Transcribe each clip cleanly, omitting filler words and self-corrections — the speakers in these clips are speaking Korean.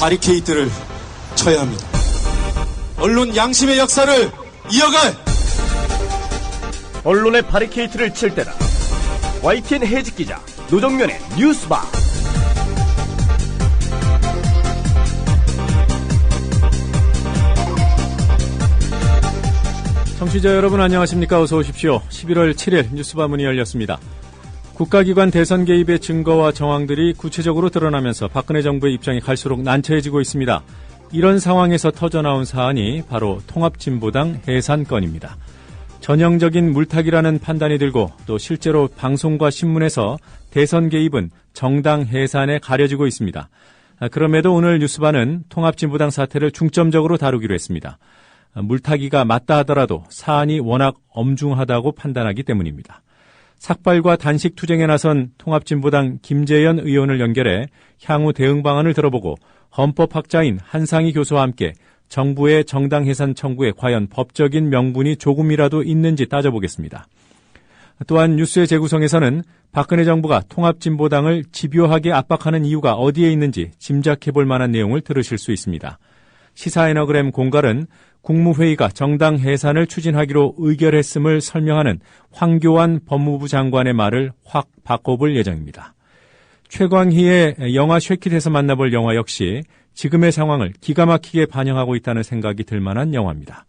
바리케이트를 쳐야 합니다. 언론 양심의 역사를 이어갈 언론의 바리케이트를 칠 때다. YTN 해직 기자 노정면의 뉴스바. 청취자 여러분 안녕하십니까? 어서 오십시오. 11월 7일 뉴스바 문이 열렸습니다. 국가기관 대선 개입의 증거와 정황들이 구체적으로 드러나면서 박근혜 정부의 입장이 갈수록 난처해지고 있습니다. 이런 상황에서 터져나온 사안이 바로 통합진보당 해산 건입니다. 전형적인 물타기라는 판단이 들고 또 실제로 방송과 신문에서 대선 개입은 정당 해산에 가려지고 있습니다. 그럼에도 오늘 뉴스바는 통합진보당 사태를 중점적으로 다루기로 했습니다. 물타기가 맞다 하더라도 사안이 워낙 엄중하다고 판단하기 때문입니다. 삭발과 단식 투쟁에 나선 통합진보당 김재현 의원을 연결해 향후 대응 방안을 들어보고 헌법학자인 한상희 교수와 함께 정부의 정당 해산 청구에 과연 법적인 명분이 조금이라도 있는지 따져보겠습니다. 또한 뉴스의 재구성에서는 박근혜 정부가 통합진보당을 집요하게 압박하는 이유가 어디에 있는지 짐작해볼 만한 내용을 들으실 수 있습니다. 시사에너그램 공갈은 국무회의가 정당 해산을 추진하기로 의결했음을 설명하는 황교안 법무부 장관의 말을 확 바꿔볼 예정입니다. 최광희의 영화 쉐킷에서 만나볼 영화 역시 지금의 상황을 기가 막히게 반영하고 있다는 생각이 들 만한 영화입니다.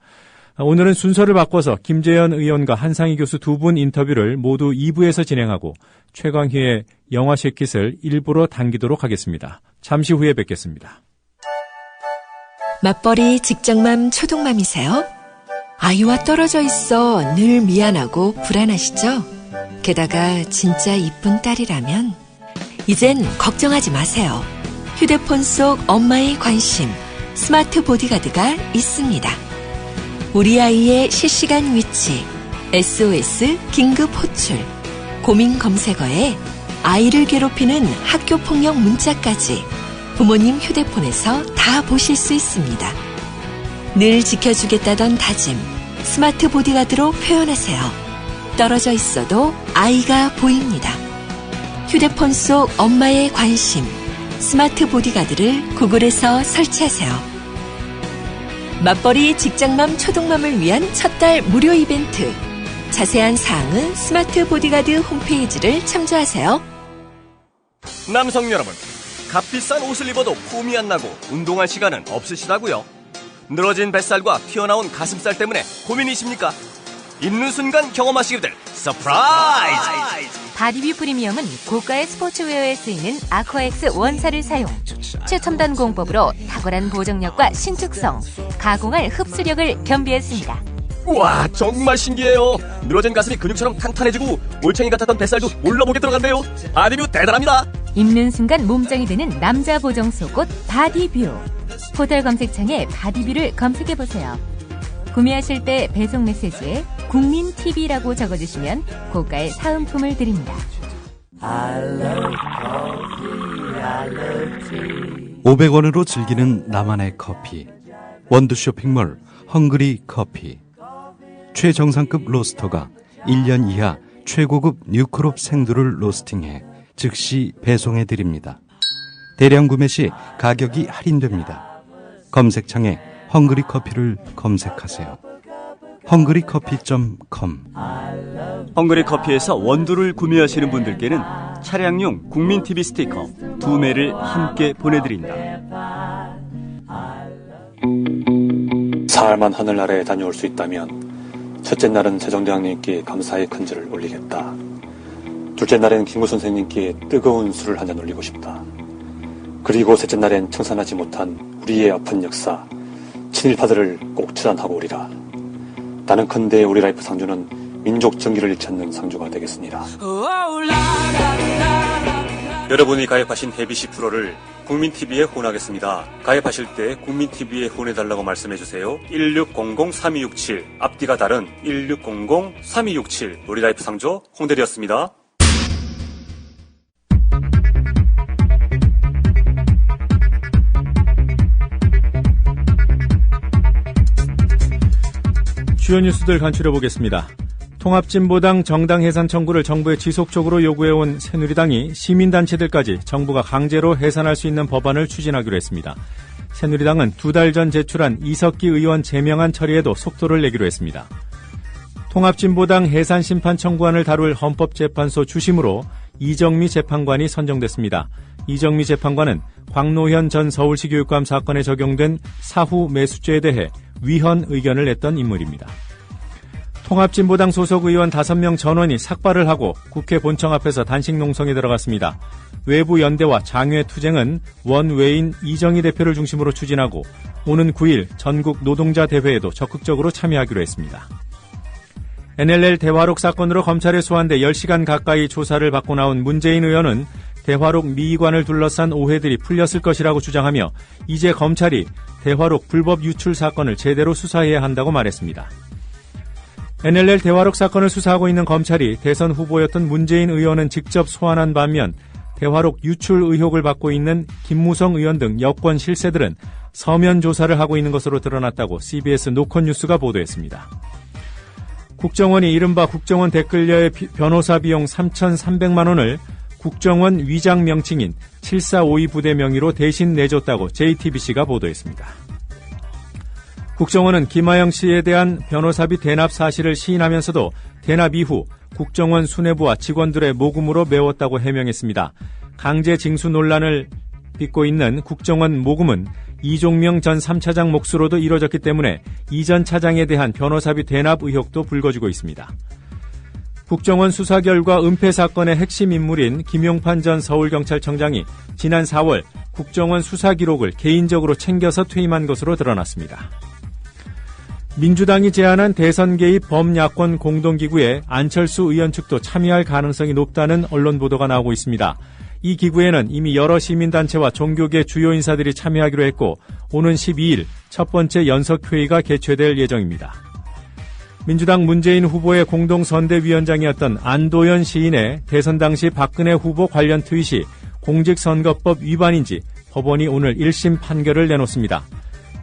오늘은 순서를 바꿔서 김재현 의원과 한상희 교수 두 분 인터뷰를 모두 2부에서 진행하고 최광희의 영화 쉐킷을 일부러 당기도록 하겠습니다. 잠시 후에 뵙겠습니다. 맞벌이 직장맘 초동맘이세요? 아이와 떨어져 있어 늘 미안하고 불안하시죠? 게다가 진짜 이쁜 딸이라면 이젠 걱정하지 마세요. 휴대폰 속 엄마의 관심 스마트 보디가드가 있습니다. 우리 아이의 실시간 위치 SOS 긴급 호출 고민 검색어에 아이를 괴롭히는 학교폭력 문자까지 부모님 휴대폰에서 다 보실 수 있습니다. 늘 지켜주겠다던 다짐, 스마트 보디가드로 표현하세요. 떨어져 있어도 아이가 보입니다. 휴대폰 속 엄마의 관심, 스마트 보디가드를 구글에서 설치하세요. 맞벌이 직장맘 초동맘을 위한 첫 달 무료 이벤트. 자세한 사항은 스마트 보디가드 홈페이지를 참조하세요. 남성 여러분, 값비싼 옷을 입어도 폼이 안 나고 운동할 시간은 없으시다고요? 늘어진 뱃살과 튀어나온 가슴살 때문에 고민이십니까? 입는 순간 경험하시게 될 서프라이즈! 바디뷰 프리미엄은 고가의 스포츠웨어에 쓰이는 아쿠아엑스 원사를 사용, 최첨단 공법으로 탁월한 보정력과 신축성, 가공할 흡수력을 겸비했습니다. 우와, 정말 신기해요. 늘어진 가슴이 근육처럼 탄탄해지고 올챙이 같았던 뱃살도 올라보게 들어간대요. 바디뷰 대단합니다. 입는 순간 몸짱이 되는 남자 보정 속옷 바디뷰. 포털 검색창에 바디뷰를 검색해보세요. 구매하실 때 배송 메시지에 국민TV라고 적어주시면 고가의 사은품을 드립니다. 500원으로 즐기는 나만의 커피. 원두 쇼핑몰 헝그리 커피. 최정상급 로스터가 1년 이하 최고급 뉴크롭 생두를 로스팅해 즉시 배송해드립니다. 대량 구매 시 가격이 할인됩니다. 검색창에 헝그리 커피를 검색하세요. 헝그리커피.com. 헝그리 커피에서 원두를 구매하시는 분들께는 차량용 국민TV 스티커 2매를 함께 보내드립니다. 사흘만 하늘나라에 다녀올 수 있다면 첫째 날은 세종대왕님께 감사의 큰절을 올리겠다. 둘째 날엔 김구 선생님께 뜨거운 술을 한잔 올리고 싶다. 그리고 셋째 날엔 청산하지 못한 우리의 아픈 역사 친일파들을 꼭 처단하고 오리라. 나는 컨대 우리 라이프 상주는 민족 정기를 잃지 않는 상주가 되겠습니다. 여러분이 가입하신 해비시 프로를 국민TV에 후원하겠습니다. 가입하실 때 국민TV에 후원해달라고 말씀해주세요. 1600-3267 앞뒤가 다른 1600-3267 우리 라이프 상조 홍대리였습니다. 주요 뉴스들 간추려보겠습니다. 통합진보당 정당 해산 청구를 정부에 지속적으로 요구해온 새누리당이 시민단체들까지 정부가 강제로 해산할 수 있는 법안을 추진하기로 했습니다. 새누리당은 2달 전 제출한 이석기 의원 제명안 처리에도 속도를 내기로 했습니다. 통합진보당 해산 심판 청구안을 다룰 헌법재판소 주심으로 이정미 재판관이 선정됐습니다. 이정미 재판관은 광노현 전 서울시 교육감 사건에 적용된 사후 매수죄에 대해 위헌 의견을 냈던 인물입니다. 통합진보당 소속 의원 5명 전원이 삭발을 하고 국회 본청 앞에서 단식 농성에 들어갔습니다. 외부 연대와 장외 투쟁은 원외인 이정희 대표를 중심으로 추진하고 오는 9일 전국 노동자 대회에도 적극적으로 참여하기로 했습니다. NLL 대화록 사건으로 검찰에 소환돼 10시간 가까이 조사를 받고 나온 문재인 의원은 대화록 미의관을 둘러싼 오해들이 풀렸을 것이라고 주장하며 이제 검찰이 대화록 불법 유출 사건을 제대로 수사해야 한다고 말했습니다. NLL 대화록 사건을 수사하고 있는 검찰이 대선 후보였던 문재인 의원은 직접 소환한 반면 대화록 유출 의혹을 받고 있는 김무성 의원 등 여권 실세들은 서면 조사를 하고 있는 것으로 드러났다고 CBS 노컷뉴스가 보도했습니다. 국정원이 이른바 국정원 댓글녀의 변호사 비용 3,300만 원을 국정원 위장 명칭인 7452 부대 명의로 대신 내줬다고 JTBC가 보도했습니다. 국정원은 김하영 씨에 대한 변호사비 대납 사실을 시인하면서도 대납 이후 국정원 수뇌부와 직원들의 모금으로 메웠다고 해명했습니다. 강제 징수 논란을 빚고 있는 국정원 모금은 이종명 전 3차장 몫으로도 이뤄졌기 때문에 이 전 차장에 대한 변호사비 대납 의혹도 불거지고 있습니다. 국정원 수사 결과 은폐 사건의 핵심 인물인 김용판 전 서울경찰청장이 지난 4월 국정원 수사 기록을 개인적으로 챙겨서 퇴임한 것으로 드러났습니다. 민주당이 제안한 대선 개입 범야권 공동기구에 안철수 의원 측도 참여할 가능성이 높다는 언론 보도가 나오고 있습니다. 이 기구에는 이미 여러 시민단체와 종교계 주요 인사들이 참여하기로 했고 오는 12일 첫 번째 연석회의가 개최될 예정입니다. 민주당 문재인 후보의 공동선대위원장이었던 안도연 시인의 대선 당시 박근혜 후보 관련 트윗이 공직선거법 위반인지 법원이 오늘 1심 판결을 내놓습니다.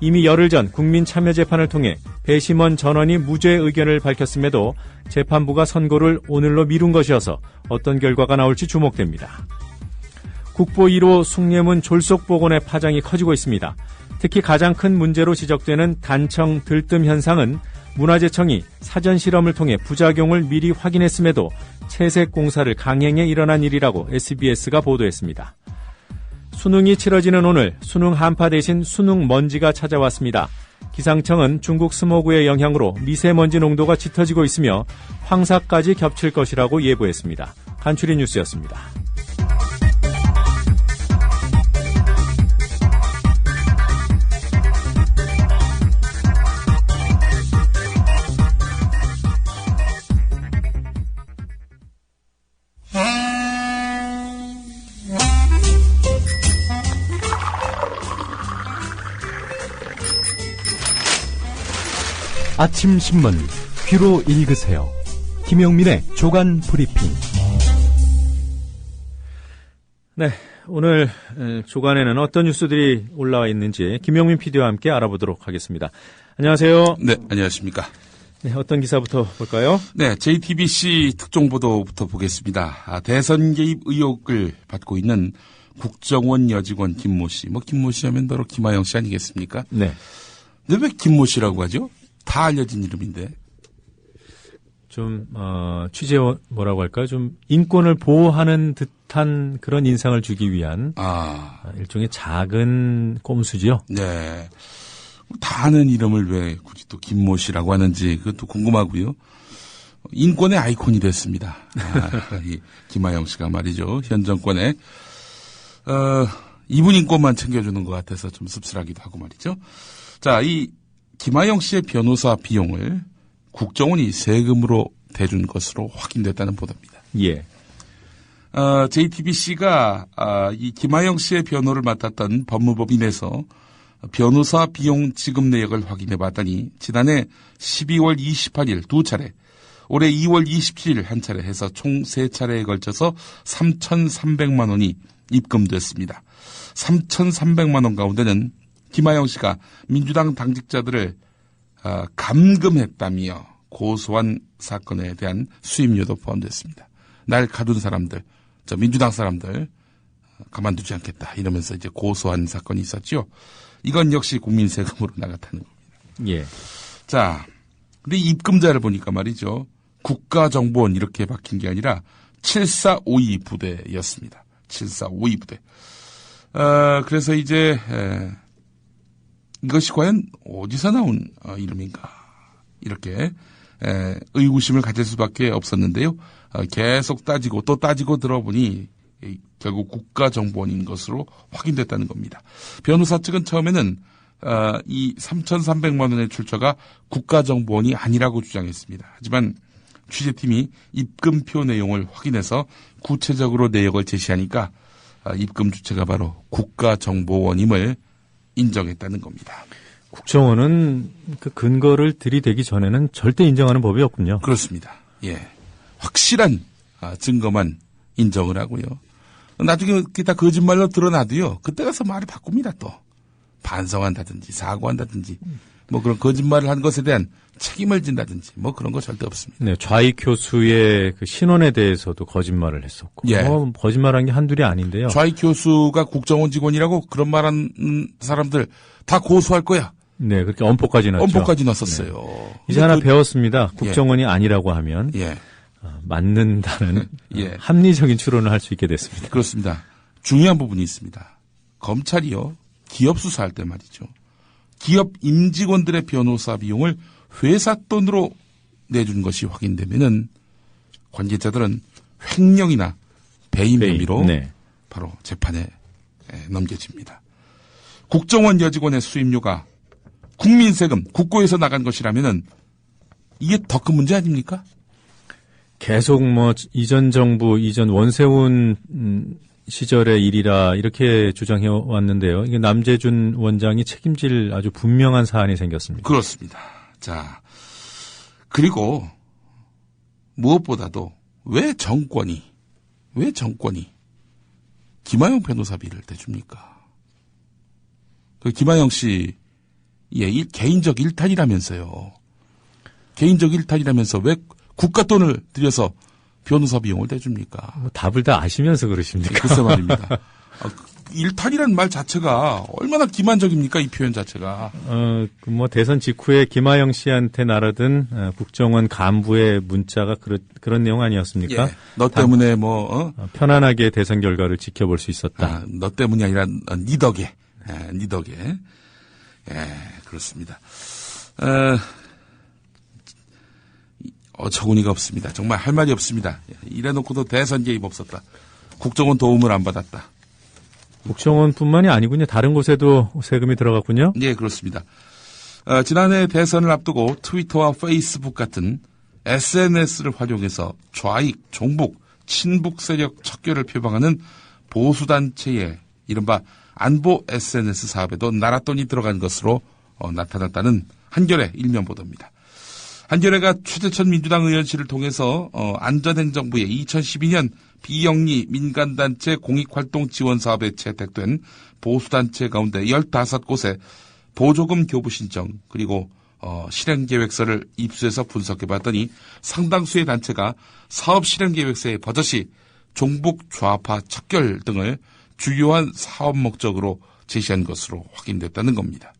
이미 열흘 전 국민참여재판을 통해 배심원 전원이 무죄 의견을 밝혔음에도 재판부가 선고를 오늘로 미룬 것이어서 어떤 결과가 나올지 주목됩니다. 국보 1호 숭례문 졸속복원의 파장이 커지고 있습니다. 특히 가장 큰 문제로 지적되는 단청 들뜸 현상은 문화재청이 사전 실험을 통해 부작용을 미리 확인했음에도 채색 공사를 강행해 일어난 일이라고 SBS가 보도했습니다. 수능이 치러지는 오늘 수능 한파 대신 수능 먼지가 찾아왔습니다. 기상청은 중국 스모그의 영향으로 미세먼지 농도가 짙어지고 있으며 황사까지 겹칠 것이라고 예보했습니다. 간추린 뉴스였습니다. 아침 신문 귀로 읽으세요. 김영민의 조간 브리핑. 네, 오늘 조간에는 어떤 뉴스들이 올라와 있는지 김영민 PD와 함께 알아보도록 하겠습니다. 안녕하세요. 네, 안녕하십니까. 네, 어떤 기사부터 볼까요? 네, JTBC 특종보도부터 보겠습니다. 대선 개입 의혹을 받고 있는 국정원 여직원 김모 씨. 김모 씨 하면 바로 김하영 씨 아니겠습니까? 네. 근데 왜 김모 씨라고 하죠? 다 알려진 이름인데. 좀 취재 뭐라고 할까요? 좀 인권을 보호하는 듯한 그런 인상을 주기 위한 일종의 작은 꼼수죠. 네. 다 아는 이름을 왜 굳이 또 김모 씨라고 하는지 그것도 궁금하고요. 인권의 아이콘이 됐습니다. 이 김하영 씨가 말이죠. 현 정권에 이분 인권만 챙겨주는 것 같아서 좀 씁쓸하기도 하고 말이죠. 자, 이 김하영 씨의 변호사 비용을 국정원이 세금으로 대준 것으로 확인됐다는 보도입니다. 예. JTBC가 이 김하영 씨의 변호를 맡았던 법무법인에서 변호사 비용 지급 내역을 확인해 봤더니 지난해 12월 28일 2차례, 올해 2월 27일 한 차례 해서 총 3차례에 걸쳐서 3,300만 원이 입금됐습니다. 3,300만 원 가운데는 김하영 씨가 민주당 당직자들을 감금했다며 고소한 사건에 대한 수임료도 포함됐습니다. 날 가둔 사람들, 민주당 사람들 가만두지 않겠다 이러면서 이제 고소한 사건이 있었죠. 이건 역시 국민 세금으로 나갔다는 겁니다. 예. 자, 근데 입금자를 보니까 말이죠. 국가정보원 이렇게 박힌 게 아니라 7452 부대였습니다. 7452 부대. 그래서 이제 이것이 과연 어디서 나온 이름인가 이렇게 의구심을 가질 수밖에 없었는데요. 계속 따지고 또 따지고 들어보니 결국 국가정보원인 것으로 확인됐다는 겁니다. 변호사 측은 처음에는 이 3,300만 원의 출처가 국가정보원이 아니라고 주장했습니다. 하지만 취재팀이 입금표 내용을 확인해서 구체적으로 내역을 제시하니까 입금 주체가 바로 국가정보원임을 인정했다는 겁니다. 국정원은 그 근거를 들이대기 전에는 절대 인정하는 법이 없군요. 그렇습니다. 예, 확실한 증거만 인정을 하고요. 나중에 다 거짓말로 드러나도요. 그때 가서 말을 바꿉니다. 또 반성한다든지 사과한다든지 뭐 그런 거짓말을 한 것에 대한 책임을 진다든지 뭐 그런 거 절대 없습니다. 네, 좌익 교수의 그 신원에 대해서도 거짓말을 했었고, 예. 거짓말한 게 한둘이 아닌데요. 좌익 교수가 국정원 직원이라고 그런 말한 사람들 다 고소할 거야. 네, 그렇게 엄포까지 넣었죠. 엄포까지 넣었어요. 네. 이제 하나 배웠습니다. 국정원이 아니라고 하면 맞는다는 합리적인 추론을 할 수 있게 됐습니다. 그렇습니다. 중요한 부분이 있습니다. 검찰이요, 기업 수사할 때 말이죠. 기업 임직원들의 변호사 비용을 회사 돈으로 내준 것이 확인되면은 관계자들은 횡령이나 배임 혐의로 바로 재판에 넘겨집니다. 국정원 여직원의 수임료가 국민 세금, 국고에서 나간 것이라면은 이게 더 큰 문제 아닙니까? 계속 이전 정부, 이전 원세훈 시절의 일이라 이렇게 주장해 왔는데요. 이게 남재준 원장이 책임질 아주 분명한 사안이 생겼습니다. 그렇습니다. 자, 그리고 무엇보다도 왜 정권이 김하영 변호사비를 대줍니까? 그 김하영 씨 개인적 일탈이라면서요. 개인적 일탈이라면서 왜 국가 돈을 들여서 변호사 비용을 대줍니까? 답을 다 아시면서 그러십니까? 글쎄 말입니다. 일탈이라는 말 자체가 얼마나 기만적입니까? 이 표현 자체가. 대선 직후에 김하영 씨한테 나르던 국정원 간부의 문자가 그런 내용 아니었습니까? 예, 너 때문에 편안하게 대선 결과를 지켜볼 수 있었다. 너 때문이 아니라 니 덕에. 니 덕에. 그렇습니다. 어처구니가 없습니다. 정말 할 말이 없습니다. 이래놓고도 대선 개입 없었다. 국정원 도움을 안 받았다. 국정원뿐만이 아니군요. 다른 곳에도 세금이 들어갔군요. 네, 그렇습니다. 지난해 대선을 앞두고 트위터와 페이스북 같은 SNS를 활용해서 좌익, 종북, 친북 세력 척결을 표방하는 보수단체의 이른바 안보 SNS 사업에도 나랏돈이 들어간 것으로 나타났다는 한겨레 일면 보도입니다. 한겨레가 최재천 민주당 의원실을 통해서 안전행정부의 2012년 비영리 민간단체 공익활동 지원 사업에 채택된 보수단체 가운데 15곳에 보조금 교부 신청 그리고 실행계획서를 입수해서 분석해봤더니 상당수의 단체가 사업 실행계획서에 버젓이 종북 좌파 척결 등을 주요한 사업 목적으로 제시한 것으로 확인됐다는 겁니다.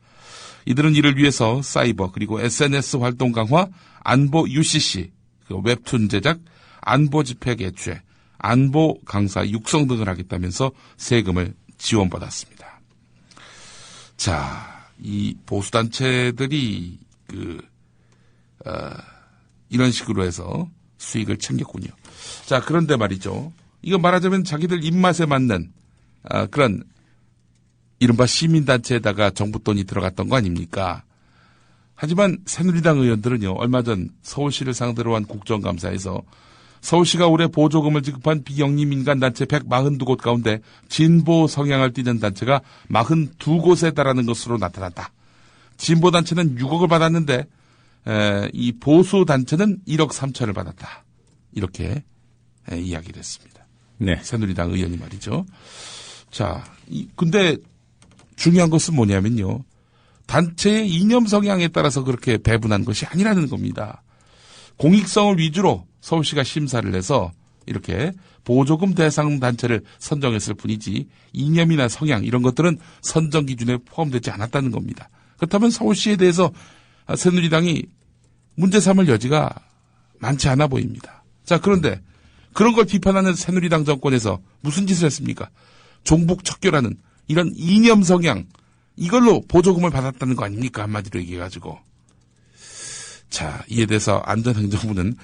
이들은 이를 위해서 사이버 그리고 SNS 활동 강화, 안보 UCC, 웹툰 제작, 안보 집회 개최, 안보 강사 육성 등을 하겠다면서 세금을 지원받았습니다. 자, 이 보수단체들이 이런 식으로 해서 수익을 챙겼군요. 자, 그런데 말이죠. 이거 말하자면 자기들 입맛에 맞는 그런 이른바 시민단체에다가 정부 돈이 들어갔던 거 아닙니까? 하지만 새누리당 의원들은요, 얼마 전 서울시를 상대로 한 국정감사에서 서울시가 올해 보조금을 지급한 비영리 민간단체 142곳 가운데 진보 성향을 띠는 단체가 42곳에 달하는 것으로 나타났다. 진보단체는 6억을 받았는데 이 보수단체는 1억 3천을 받았다. 이렇게 이야기를 했습니다. 네. 새누리당 의원이 말이죠. 자, 근데 중요한 것은 뭐냐면요. 단체의 이념 성향에 따라서 그렇게 배분한 것이 아니라는 겁니다. 공익성을 위주로 서울시가 심사를 해서 이렇게 보조금 대상 단체를 선정했을 뿐이지 이념이나 성향 이런 것들은 선정 기준에 포함되지 않았다는 겁니다. 그렇다면 서울시에 대해서 새누리당이 문제 삼을 여지가 많지 않아 보입니다. 자, 그런데 그런 걸 비판하는 새누리당 정권에서 무슨 짓을 했습니까? 종북 척결하는 이런 이념 성향 이걸로 보조금을 받았다는 거 아닙니까? 한마디로 얘기해가지고. 자, 이에 대해서 안전행정부는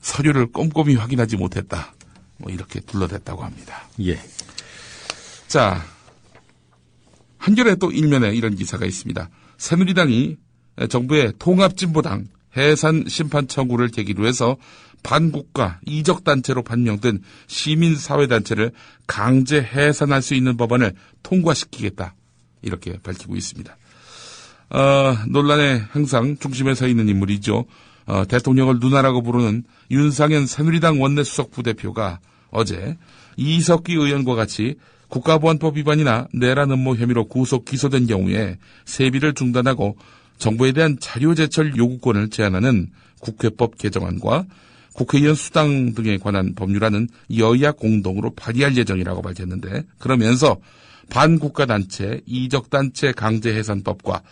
서류를 꼼꼼히 확인하지 못했다. 뭐 이렇게 둘러댔다고 합니다. 예. 자, 한겨레 또 일면에 이런 기사가 있습니다. 새누리당이 정부의 통합진보당 해산 심판 청구를 계기로 해서 반국가 이적단체로 판명된 시민사회단체를 강제 해산할 수 있는 법안을 통과시키겠다. 이렇게 밝히고 있습니다. 논란의 항상 중심에 서 있는 인물이죠. 대통령을 누나라고 부르는 윤상현 새누리당 원내수석 부대표가 어제 이석기 의원과 같이 국가보안법 위반이나 내란 음모 혐의로 구속 기소된 경우에 세비를 중단하고 정부에 대한 자료 제출 요구권을 제한하는 국회법 개정안과 국회의원 수당 등에 관한 법률안은 여야 공동으로 발의할 예정이라고 밝혔는데 그러면서 반국가단체, 이적단체 강제해산법과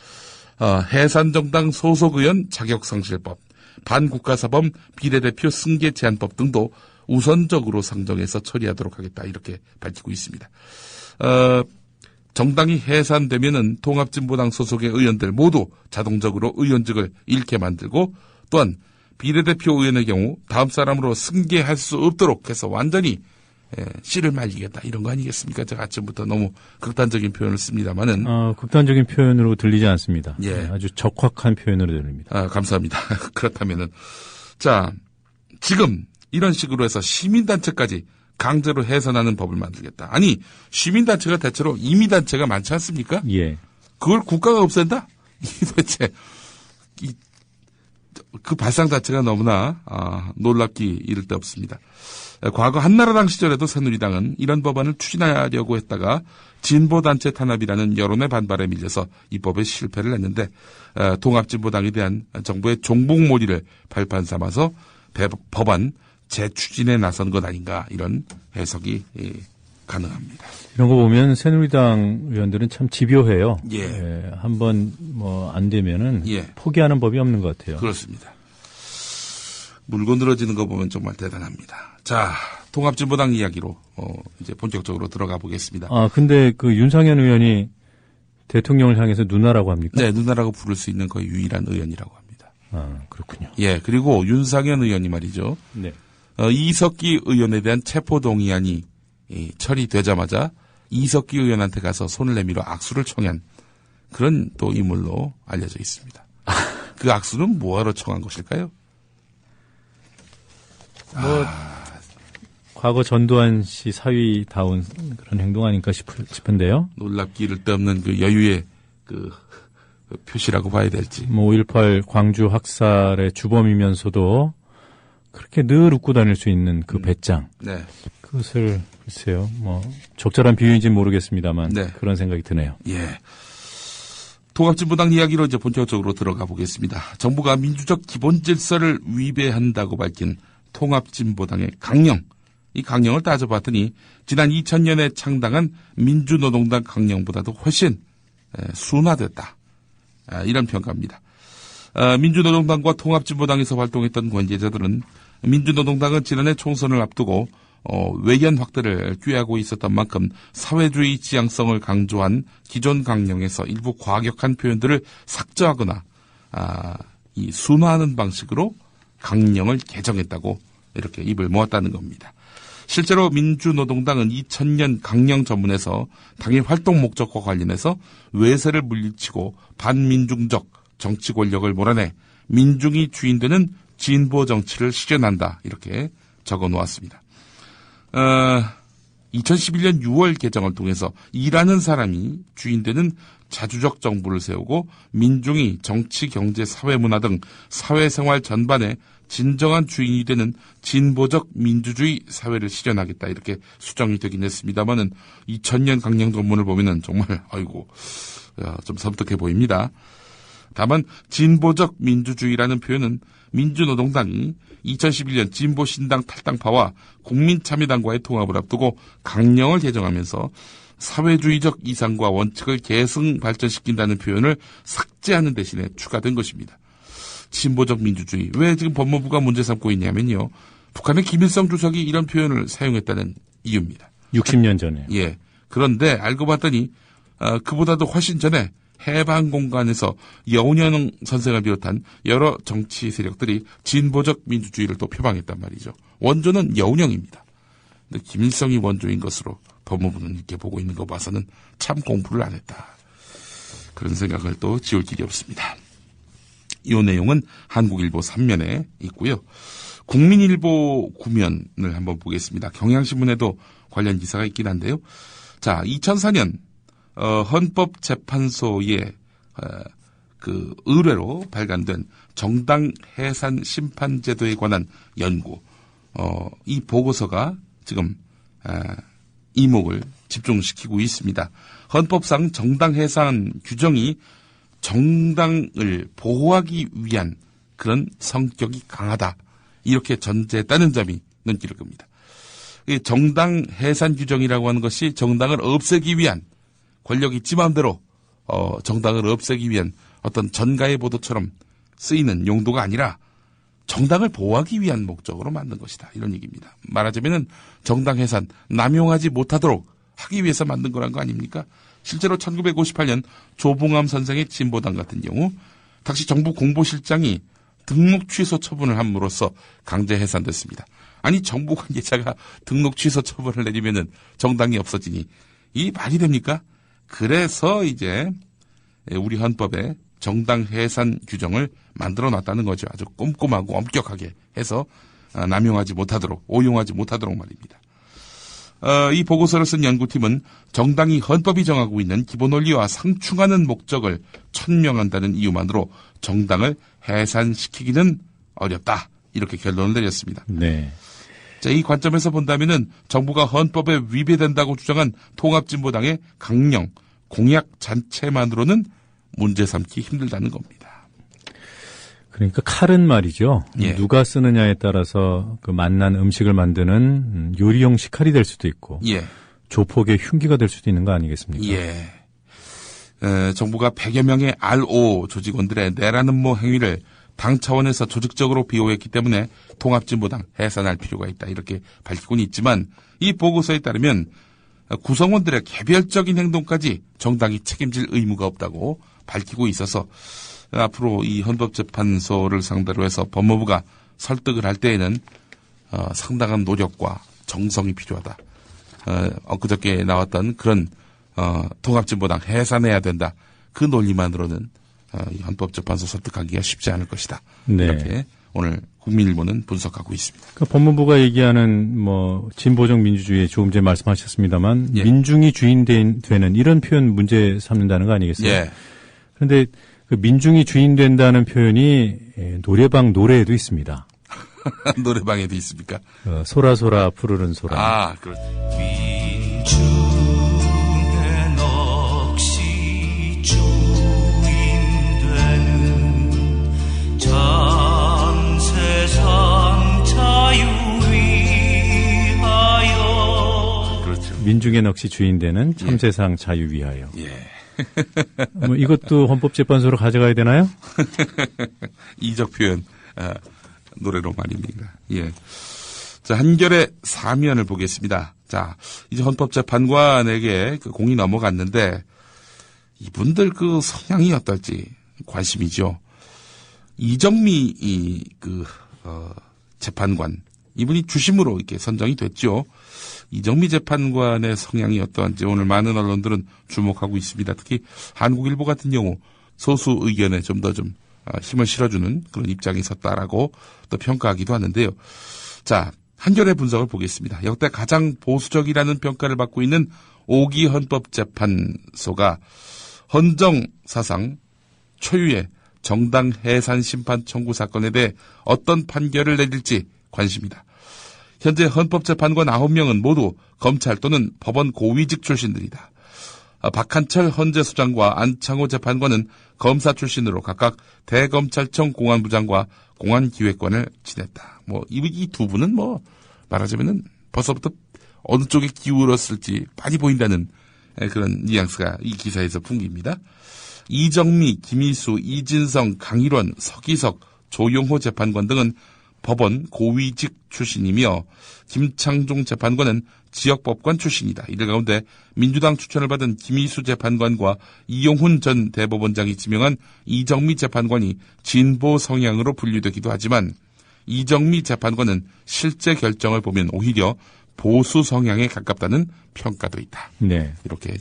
해산정당 소속의원 자격상실법, 반국가사범 비례대표 승계 제한법 등도 우선적으로 상정해서 처리하도록 하겠다 이렇게 밝히고 있습니다. 정당이 해산되면은 통합진보당 소속의 의원들 모두 자동적으로 의원직을 잃게 만들고 또한 비례대표 의원의 경우 다음 사람으로 승계할 수 없도록 해서 완전히 씨를 말리겠다 이런 거 아니겠습니까? 제가 아침부터 너무 극단적인 표현을 씁니다만은 극단적인 표현으로 들리지 않습니다. 예. 아주 적확한 표현으로 들립니다. 감사합니다. 그렇다면은 자 지금 이런 식으로 해서 시민단체까지 강제로 해산하는 법을 만들겠다. 아니 시민단체가 대체로 임의단체가 많지 않습니까? 예. 그걸 국가가 없앤다? 도대체 그 발상 자체가 너무나 놀랍기 이를 데 없습니다. 과거 한나라당 시절에도 새누리당은 이런 법안을 추진하려고 했다가 진보단체 탄압이라는 여론의 반발에 밀려서 이 법에 실패를 했는데 통합진보당에 대한 정부의 종북몰이를 발판 삼아서 법안 재추진에 나선 것 아닌가 이런 해석이 가능합니다. 이런 거 보면 새누리당 의원들은 참 집요해요. 예. 한번 안 되면은 예. 포기하는 법이 없는 것 같아요. 그렇습니다. 물고 늘어지는 거 보면 정말 대단합니다. 자, 통합진보당 이야기로 이제 본격적으로 들어가 보겠습니다. 근데 그 윤상현 의원이 대통령을 향해서 누나라고 합니까? 네, 누나라고 부를 수 있는 거의 유일한 의원이라고 합니다. 그렇군요. 예, 그리고 윤상현 의원이 말이죠. 네. 이석기 의원에 대한 체포동의안이 처리되자마자 이석기 의원한테 가서 손을 내밀어 악수를 청한 그런 또 인물로 알려져 있습니다. 그 악수는 뭐하러 청한 것일까요? 과거 전두환 씨 사위다운 그런 행동 아닐까 싶은데요. 놀랍기 이를 데 없는 그 여유의 그 표시라고 봐야 될지. 5.18 광주 학살의 주범이면서도 그렇게 늘 웃고 다닐 수 있는 그 배짱. 네. 그것을 글쎄요. 적절한 비유인지는 모르겠습니다만 네. 그런 생각이 드네요. 예. 통합진보당 이야기로 이제 본격적으로 들어가 보겠습니다. 정부가 민주적 기본 질서를 위배한다고 밝힌 통합진보당의 강령. 이 강령을 따져봤더니 지난 2000년에 창당한 민주노동당 강령보다도 훨씬 순화됐다. 이런 평가입니다. 민주노동당과 통합진보당에서 활동했던 관계자들은 민주노동당은 지난해 총선을 앞두고 외연 확대를 꾀하고 있었던 만큼 사회주의 지향성을 강조한 기존 강령에서 일부 과격한 표현들을 삭제하거나 이 순화하는 방식으로 강령을 개정했다고 이렇게 입을 모았다는 겁니다. 실제로 민주노동당은 2000년 강령 전문에서 당의 활동 목적과 관련해서 외세를 물리치고 반민중적 정치 권력을 몰아내 민중이 주인되는 진보 정치를 실현한다 이렇게 적어놓았습니다. 2011년 6월 개정을 통해서 일하는 사람이 주인되는 자주적 정부를 세우고 민중이 정치, 경제, 사회, 문화 등 사회생활 전반에 진정한 주인이 되는 진보적 민주주의 사회를 실현하겠다 이렇게 수정이 되긴 했습니다만은 2000년 강령 전문을 보면은 정말 좀 섬뜩해 보입니다. 다만 진보적 민주주의라는 표현은 민주노동당이 2011년 진보신당 탈당파와 국민참여당과의 통합을 앞두고 강령을 개정하면서 사회주의적 이상과 원칙을 계승 발전시킨다는 표현을 삭제하는 대신에 추가된 것입니다. 진보적 민주주의. 왜 지금 법무부가 문제 삼고 있냐면요. 북한의 김일성 주석이 이런 표현을 사용했다는 이유입니다. 60년 전에. 예. 그런데 알고 봤더니 그보다도 훨씬 전에 해방 공간에서 여운형 선생을 비롯한 여러 정치 세력들이 진보적 민주주의를 또 표방했단 말이죠. 원조는 여운형입니다. 근데 김일성이 원조인 것으로 법무부는 이렇게 보고 있는 거 봐서는 참 공부를 안 했다. 그런 생각을 또 지울 길이 없습니다. 이 내용은 한국일보 3면에 있고요. 국민일보 9면을 한번 보겠습니다. 경향신문에도 관련 기사가 있긴 한데요. 자, 2004년 헌법재판소의 그 의뢰로 발간된 정당 해산 심판 제도에 관한 연구, 이 보고서가 지금 이목을 집중시키고 있습니다. 헌법상 정당 해산 규정이 정당을 보호하기 위한 그런 성격이 강하다. 이렇게 전제했다는 점이 눈길을 끕니다. 정당 해산 규정이라고 하는 것이 정당을 없애기 위한, 권력 있지 마음대로 정당을 없애기 위한 어떤 전가의 보도처럼 쓰이는 용도가 아니라 정당을 보호하기 위한 목적으로 만든 것이다. 이런 얘기입니다. 말하자면 정당 해산 남용하지 못하도록 하기 위해서 만든 거란 거 아닙니까? 실제로 1958년 조봉암 선생의 진보당 같은 경우 당시 정부 공보실장이 등록 취소 처분을 함으로써 강제 해산됐습니다. 아니, 정부 관계자가 등록 취소 처분을 내리면은 정당이 없어지니 이 말이 됩니까? 그래서 이제 우리 헌법에 정당 해산 규정을 만들어 놨다는 거죠. 아주 꼼꼼하고 엄격하게 해서 남용하지 못하도록, 오용하지 못하도록 말입니다. 이 보고서를 쓴 연구팀은 정당이 헌법이 정하고 있는 기본 원리와 상충하는 목적을 천명한다는 이유만으로 정당을 해산시키기는 어렵다. 이렇게 결론을 내렸습니다. 네. 자, 이 관점에서 본다면은 정부가 헌법에 위배된다고 주장한 통합진보당의 강령, 공약 자체만으로는 문제 삼기 힘들다는 겁니다. 그러니까 칼은 말이죠. 예. 누가 쓰느냐에 따라서 그 맛난 음식을 만드는 요리용 식칼이 될 수도 있고, 예. 조폭의 흉기가 될 수도 있는 거 아니겠습니까? 예. 정부가 100여 명의 RO 조직원들의 내라는 행위를 당 차원에서 조직적으로 비호했기 때문에 통합진보당 해산할 필요가 있다. 이렇게 밝히고는 있지만 이 보고서에 따르면 구성원들의 개별적인 행동까지 정당이 책임질 의무가 없다고 밝히고 있어서 앞으로 이 헌법재판소를 상대로 해서 법무부가 설득을 할 때에는 상당한 노력과 정성이 필요하다. 엊그저께 나왔던 그런 통합진보당 해산해야 된다. 그 논리만으로는 이 헌법재판소 설득하기가 쉽지 않을 것이다. 네. 이렇게 오늘 국민일보는 분석하고 있습니다. 그 법무부가 얘기하는 진보적 민주주의 조금 전에 말씀하셨습니다만 예. 민중이 주인 되는 이런 표현 문제 삼는다는 거 아니겠어요? 예. 그런데 그 민중이 주인 된다는 표현이 노래방 노래에도 있습니다. 노래방에도 있습니까? 소라소라 푸르른 소라. 아, 그렇죠. 민중의 넋이 주인 되는 참세상 자유 위하여. 예. 이것도 헌법재판소로 가져가야 되나요? 이적 표현, 노래로 말입니다. 예. 자, 한결의 사면을 보겠습니다. 자, 이제 헌법재판관에게 그 공이 넘어갔는데, 이분들 그 성향이 어떨지 관심이죠. 이정미, 재판관. 이분이 주심으로 이렇게 선정이 됐죠. 이정미 재판관의 성향이 어떠한지 오늘 많은 언론들은 주목하고 있습니다. 특히 한국일보 같은 경우 소수 의견에 좀 더 힘을 실어주는 그런 입장이 섰다라고 또 평가하기도 하는데요. 자, 한결의 분석을 보겠습니다. 역대 가장 보수적이라는 평가를 받고 있는 5기 헌법재판소가 헌정 사상 초유의 정당 해산 심판 청구 사건에 대해 어떤 판결을 내릴지 관심이다. 현재 헌법재판관 9명은 모두 검찰 또는 법원 고위직 출신들이다. 박한철 헌재소장과 안창호 재판관은 검사 출신으로 각각 대검찰청 공안부장과 공안기획관을 지냈다. 이 두 분은 말하자면은 벌써부터 어느 쪽에 기울었을지 많이 보인다는 그런 뉘앙스가 이 기사에서 풍깁니다. 이정미, 김희수, 이진성, 강일원, 서기석, 조용호 재판관 등은 법원 고위직 출신이며 김창종 재판관은 지역법관 출신이다. 이들 가운데 민주당 추천을 받은 김희수 재판관과 이용훈 전 대법원장이 지명한 이정미 재판관이 진보 성향으로 분류되기도 하지만 이정미 재판관은 실제 결정을 보면 오히려 보수 성향에 가깝다는 평가도 있다. 네. 이렇게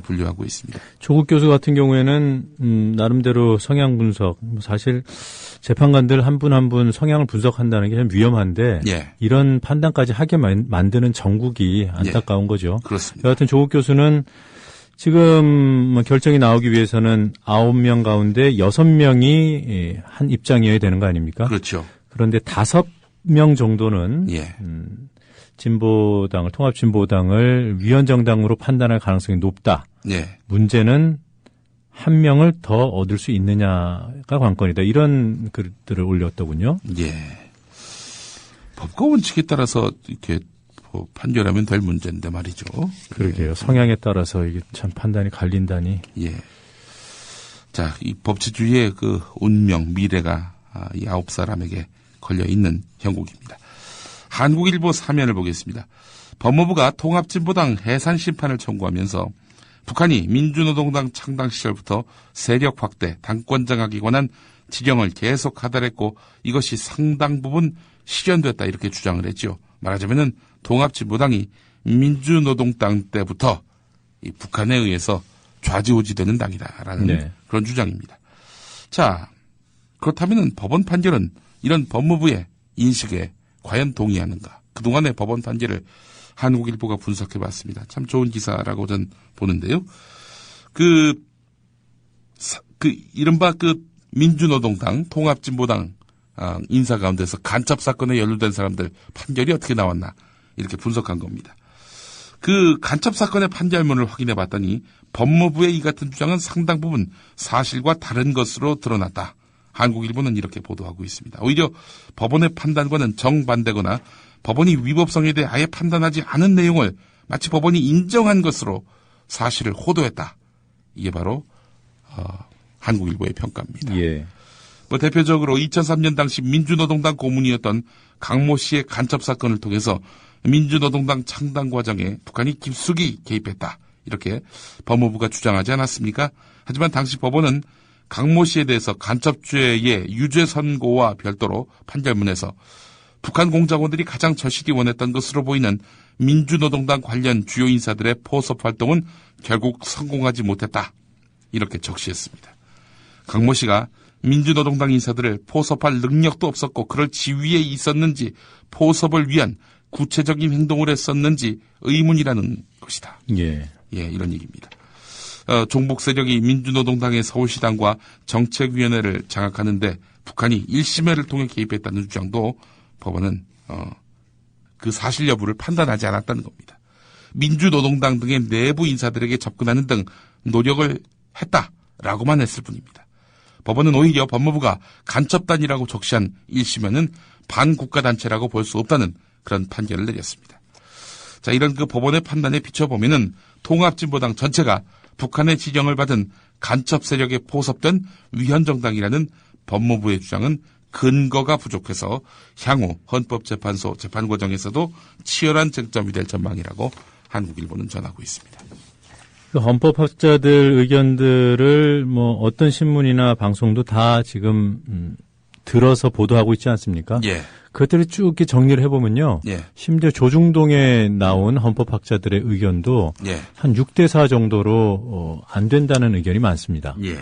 분류하고 있습니다. 조국 교수 같은 경우에는 나름대로 성향 분석, 사실 재판관들 한 분 한 분 성향을 분석한다는 게 참 위험한데 예. 이런 판단까지 하게 만드는 정국이 안타까운 거죠. 그렇습니다. 여하튼 조국 교수는 지금 결정이 나오기 위해서는 9명 가운데 6명이 한 입장이어야 되는 거 아닙니까? 그렇죠. 그런데 5명 정도는 예. 진보당을, 통합진보당을 위헌정당으로 판단할 가능성이 높다. 예. 문제는 한 명을 더 얻을 수 있느냐가 관건이다. 이런 글들을 올렸더군요. 예. 법과 원칙에 따라서 이렇게 판결하면 될 문제인데 말이죠. 그러게요. 성향에 따라서 이게 참 판단이 갈린다니. 예. 자, 이 법치주의의 그 운명, 미래가 이 9사람에게 걸려 있는 형국입니다. 한국일보 사면을 보겠습니다. 법무부가 통합진보당 해산 심판을 청구하면서 북한이 민주노동당 창당 시절부터 세력 확대, 당권 장악에 관한 지령을 계속 하달했고 이것이 상당 부분 실현됐다 이렇게 주장을 했죠. 말하자면은 통합진보당이 민주노동당 때부터 이 북한에 의해서 좌지우지되는 당이다라는 네. 그런 주장입니다. 자, 그렇다면은 법원 판결은 이런 법무부의 인식에 과연 동의하는가? 그동안의 법원 판결을 한국일보가 분석해봤습니다. 참 좋은 기사라고 전 보는데요. 이른바 민주노동당, 통합진보당 인사 가운데서 간첩 사건에 연루된 사람들 판결이 어떻게 나왔나 이렇게 분석한 겁니다. 그 간첩 사건의 판결문을 확인해 봤더니 법무부의 이 같은 주장은 상당 부분 사실과 다른 것으로 드러났다. 한국일보는 이렇게 보도하고 있습니다. 오히려 법원의 판단과는 정반대거나 법원이 위법성에 대해 아예 판단하지 않은 내용을 마치 법원이 인정한 것으로 사실을 호도했다. 이게 바로 한국일보의 평가입니다. 예. 대표적으로 2003년 당시 민주노동당 고문이었던 강모 씨의 간첩 사건을 통해서 민주노동당 창당 과정에 북한이 깊숙이 개입했다. 이렇게 법무부가 주장하지 않았습니까? 하지만 당시 법원은 강모 씨에 대해서 간첩죄의 유죄 선고와 별도로 판결문에서 북한 공작원들이 가장 절실히 원했던 것으로 보이는 민주노동당 관련 주요 인사들의 포섭 활동은 결국 성공하지 못했다. 이렇게 적시했습니다. 강모 씨가 민주노동당 인사들을 포섭할 능력도 없었고 그럴 지위에 있었는지 포섭을 위한 구체적인 행동을 했었는지 의문이라는 것이다. 예. 예, 이런 얘기입니다. 종북 세력이 민주노동당의 서울시당과 정책위원회를 장악하는데 북한이 1심회를 통해 개입했다는 주장도 법원은 그 사실 여부를 판단하지 않았다는 겁니다. 민주노동당 등의 내부 인사들에게 접근하는 등 노력을 했다라고만 했을 뿐입니다. 법원은 오히려 법무부가 간첩단이라고 적시한 1심회는 반국가단체라고 볼 수 없다는 그런 판결을 내렸습니다. 자, 이런 그 법원의 판단에 비춰보면은 통합진보당 전체가 북한의 지령을 받은 간첩 세력에 포섭된 위헌정당이라는 법무부의 주장은 근거가 부족해서 향후 헌법재판소 재판 과정에서도 치열한 쟁점이 될 전망이라고 한국일보는 전하고 있습니다. 그 헌법학자들 의견들을 어떤 신문이나 방송도 다 지금 들어서 보도하고 있지 않습니까? 예. 그것들을 쭉 이렇게 정리를 해보면요. 예. 심지어 조중동에 나온 헌법학자들의 의견도 예. 한 6대4 정도로 안 된다는 의견이 많습니다. 예.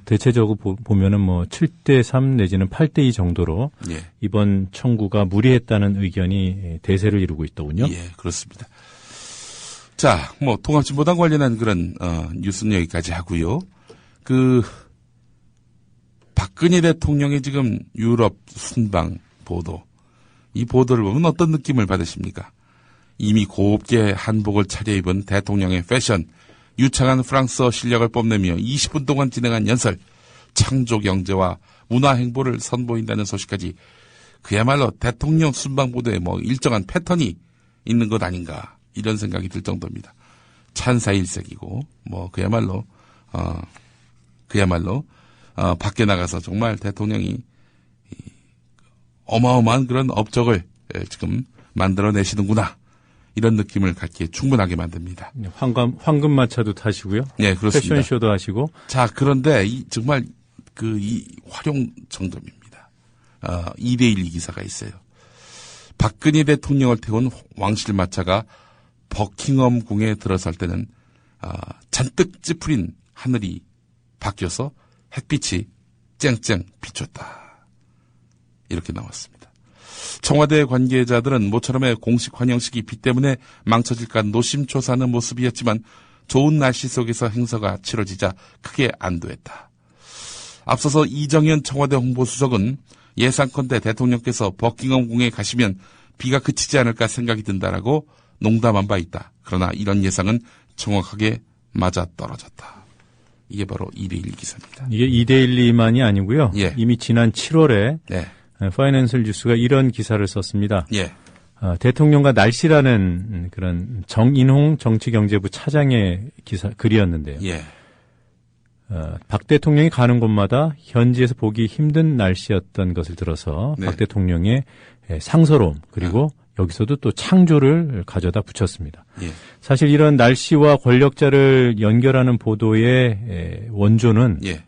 대체적으로 보면은 7대3 내지는 8대2 정도로 예. 이번 청구가 무리했다는 의견이 대세를 이루고 있더군요. 예, 그렇습니다. 자, 통합진보당 관련한 그런 뉴스는 여기까지 하고요. 박근혜 대통령의 지금 유럽 순방 보도, 이 보도를 보면 어떤 느낌을 받으십니까? 이미 곱게 한복을 차려입은 대통령의 패션, 유창한 프랑스어 실력을 뽐내며 20분 동안 진행한 연설, 창조 경제와 문화 행보를 선보인다는 소식까지 그야말로 대통령 순방보도에 일정한 패턴이 있는 것 아닌가 이런 생각이 들 정도입니다. 찬사일색이고 그야말로 밖에 나가서 정말 대통령이 어마어마한 그런 업적을 지금 만들어내시는구나 이런 느낌을 갖기에 충분하게 만듭니다. 황금마차도 타시고요. 네, 그렇습니다. 패션쇼도 하시고. 자, 그런데 정말 이 활용 정점입니다. 2대1 기사가 있어요. 박근혜 대통령을 태운 왕실마차가 버킹엄 궁에 들어설 때는 잔뜩 찌푸린 하늘이 바뀌어서 햇빛이 쨍쨍 비쳤다. 이렇게 나왔습니다. 청와대 관계자들은 모처럼의 공식 환영식이 비 때문에 망쳐질까 노심초사하는 모습이었지만 좋은 날씨 속에서 행사가 치러지자 크게 안도했다. 앞서서 이정현 청와대 홍보수석은 예상컨대 대통령께서 버킹엄 궁에 가시면 비가 그치지 않을까 생각이 든다라고 농담한 바 있다. 그러나 이런 예상은 정확하게 맞아떨어졌다. 이게 바로 2대1 기사입니다. 이게 2대1만 아니고요. 예. 이미 지난 7월에 네. 파이낸셜 뉴스가 이런 기사를 썼습니다. 예. 대통령과 날씨라는 그런 정인홍 정치경제부 차장의 글이었는데요. 예. 박 대통령이 가는 곳마다 현지에서 보기 힘든 날씨였던 것을 들어서 네. 박 대통령의 상서로움 그리고 여기서도 또 창조를 가져다 붙였습니다. 예. 사실 이런 날씨와 권력자를 연결하는 보도의 원조는 예.